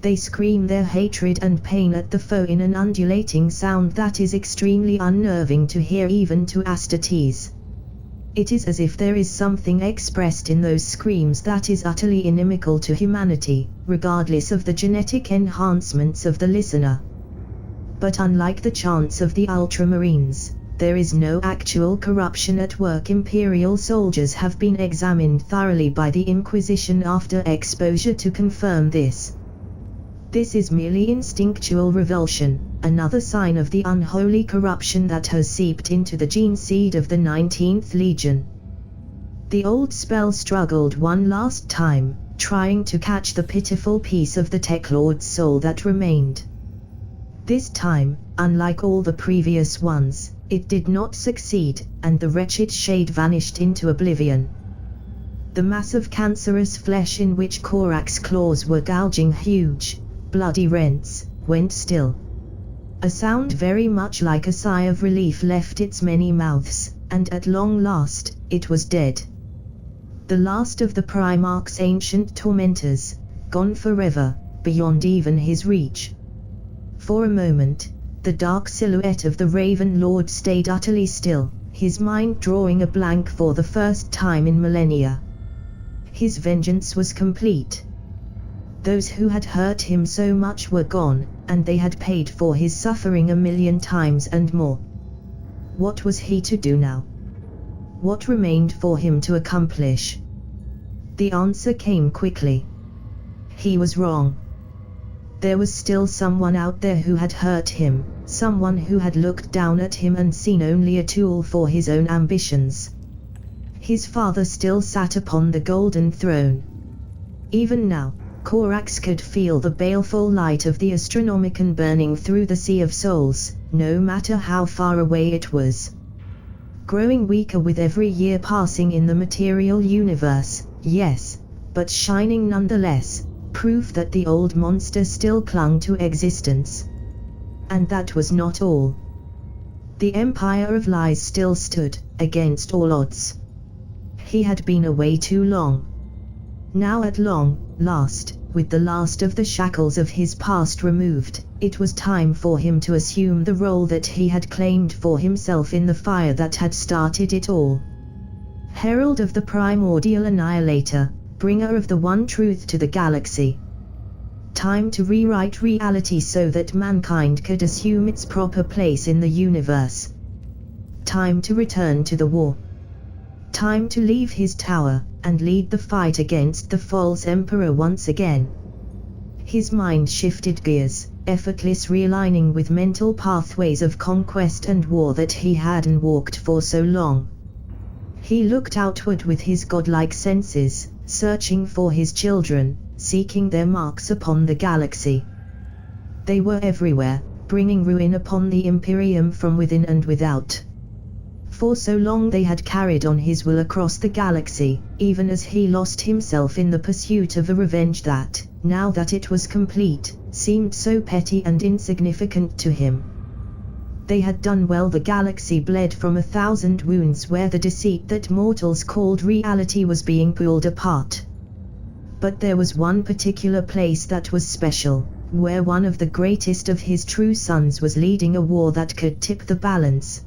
They scream their hatred and pain at the foe in an undulating sound that is extremely unnerving to hear even to Astartes. It is as if there is something expressed in those screams that is utterly inimical to humanity, regardless of the genetic enhancements of the listener. But unlike the chants of the Ultramarines, there is no actual corruption at work. Imperial soldiers have been examined thoroughly by the Inquisition after exposure to confirm this. This is merely instinctual revulsion, another sign of the unholy corruption that has seeped into the gene seed of the 19th Legion. The old spell struggled one last time, trying to catch the pitiful piece of the Tech Lord's soul that remained. This time, unlike all the previous ones, it did not succeed, and the wretched shade vanished into oblivion. The mass of cancerous flesh in which Korak's claws were gouging huge, bloody rents, went still. A sound very much like a sigh of relief left its many mouths, and at long last, it was dead. The last of the Primarch's ancient tormentors, gone forever, beyond even his reach. For a moment, the dark silhouette of the Raven Lord stayed utterly still, his mind drawing a blank for the first time in millennia. His vengeance was complete. Those who had hurt him so much were gone, and they had paid for his suffering 1,000,000 times and more. What was he to do now? What remained for him to accomplish? The answer came quickly. He was wrong. There was still someone out there who had hurt him, someone who had looked down at him and seen only a tool for his own ambitions. His father still sat upon the golden throne. Even now, Korax could feel the baleful light of the Astronomicon burning through the Sea of Souls, no matter how far away it was. Growing weaker with every year passing in the material universe, yes, but shining nonetheless, proof that the old monster still clung to existence. And that was not all. The Empire of Lies still stood, against all odds. He had been away too long. Now at long last, with the last of the shackles of his past removed, it was time for him to assume the role that he had claimed for himself in the fire that had started it all. Herald of the Primordial Annihilator, bringer of the one truth to the galaxy. Time to rewrite reality so that mankind could assume its proper place in the universe. Time to return to the war. Time to leave his tower, and lead the fight against the false emperor once again. His mind shifted gears, effortless realigning with mental pathways of conquest and war that he hadn't walked for so long. He looked outward with his godlike senses, searching for his children, seeking their marks upon the galaxy. They were everywhere, bringing ruin upon the Imperium from within and without. For so long they had carried on his will across the galaxy, even as he lost himself in the pursuit of a revenge that, now that it was complete, seemed so petty and insignificant to him. They had done well. The galaxy bled from 1,000 wounds where the deceit that mortals called reality was being pulled apart. But there was one particular place that was special, where one of the greatest of his true sons was leading a war that could tip the balance.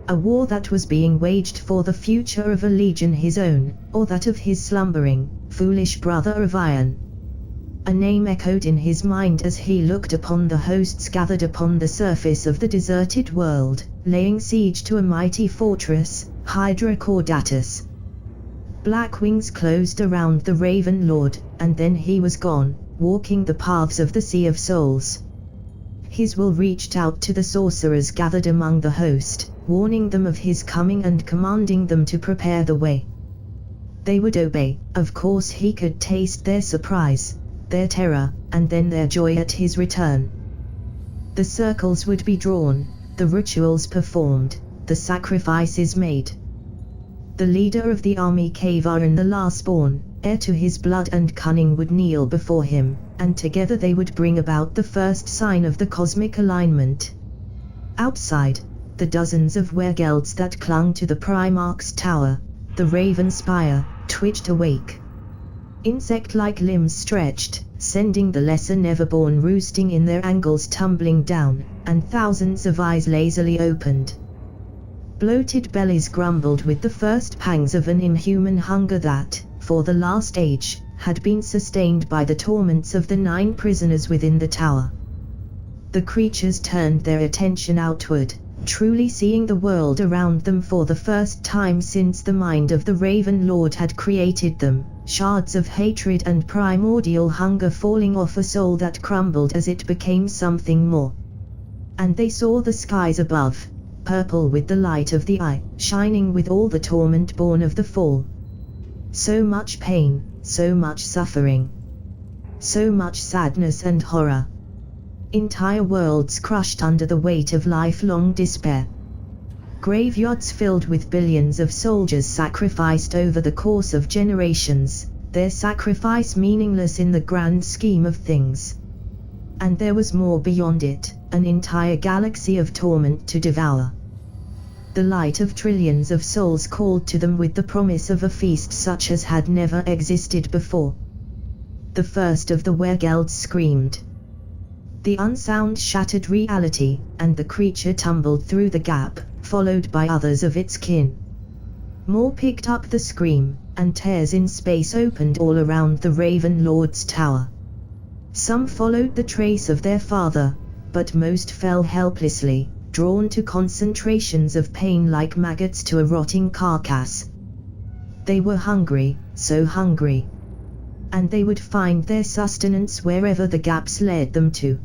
A war that was being waged for the future of a legion, his own, or that of his slumbering, foolish brother of iron. A name echoed in his mind as he looked upon the hosts gathered upon the surface of the deserted world, laying siege to a mighty fortress, Hydra Caudatus. Black wings closed around the Raven Lord, and then he was gone, walking the paths of the Sea of Souls. His will reached out to the sorcerers gathered among the host, warning them of his coming and commanding them to prepare the way. They would obey. Of course he could taste their surprise, their terror, and then their joy at his return. The circles would be drawn, the rituals performed, the sacrifices made. The leader of the army, Kavaran the lastborn, heir to his blood and cunning, would kneel before him, and together they would bring about the first sign of the cosmic alignment. Outside, the dozens of wergelds that clung to the Primarch's tower, the Raven Spire, twitched awake. Insect-like limbs stretched, sending the lesser neverborn roosting in their angles tumbling down, and thousands of eyes lazily opened. Bloated bellies grumbled with the first pangs of an inhuman hunger that, for the last age, had been sustained by the torments of the 9 prisoners within the tower. The creatures turned their attention outward, truly seeing the world around them for the first time since the mind of the Raven Lord had created them, shards of hatred and primordial hunger falling off a soul that crumbled as it became something more. And they saw the skies above, purple with the light of the eye, shining with all the torment born of the fall. So much pain, so much suffering, so much sadness and horror. Entire worlds crushed under the weight of lifelong despair. Graveyards filled with billions of soldiers sacrificed over the course of generations, their sacrifice meaningless in the grand scheme of things. And there was more beyond it, an entire galaxy of torment to devour. The light of trillions of souls called to them with the promise of a feast such as had never existed before. The first of the wergelds screamed. The unsound shattered reality, and the creature tumbled through the gap, followed by others of its kin. More picked up the scream, and tears in space opened all around the Raven Lord's tower. Some followed the trace of their father, but most fell helplessly, drawn to concentrations of pain like maggots to a rotting carcass. They were hungry, so hungry. And they would find their sustenance wherever the gaps led them to.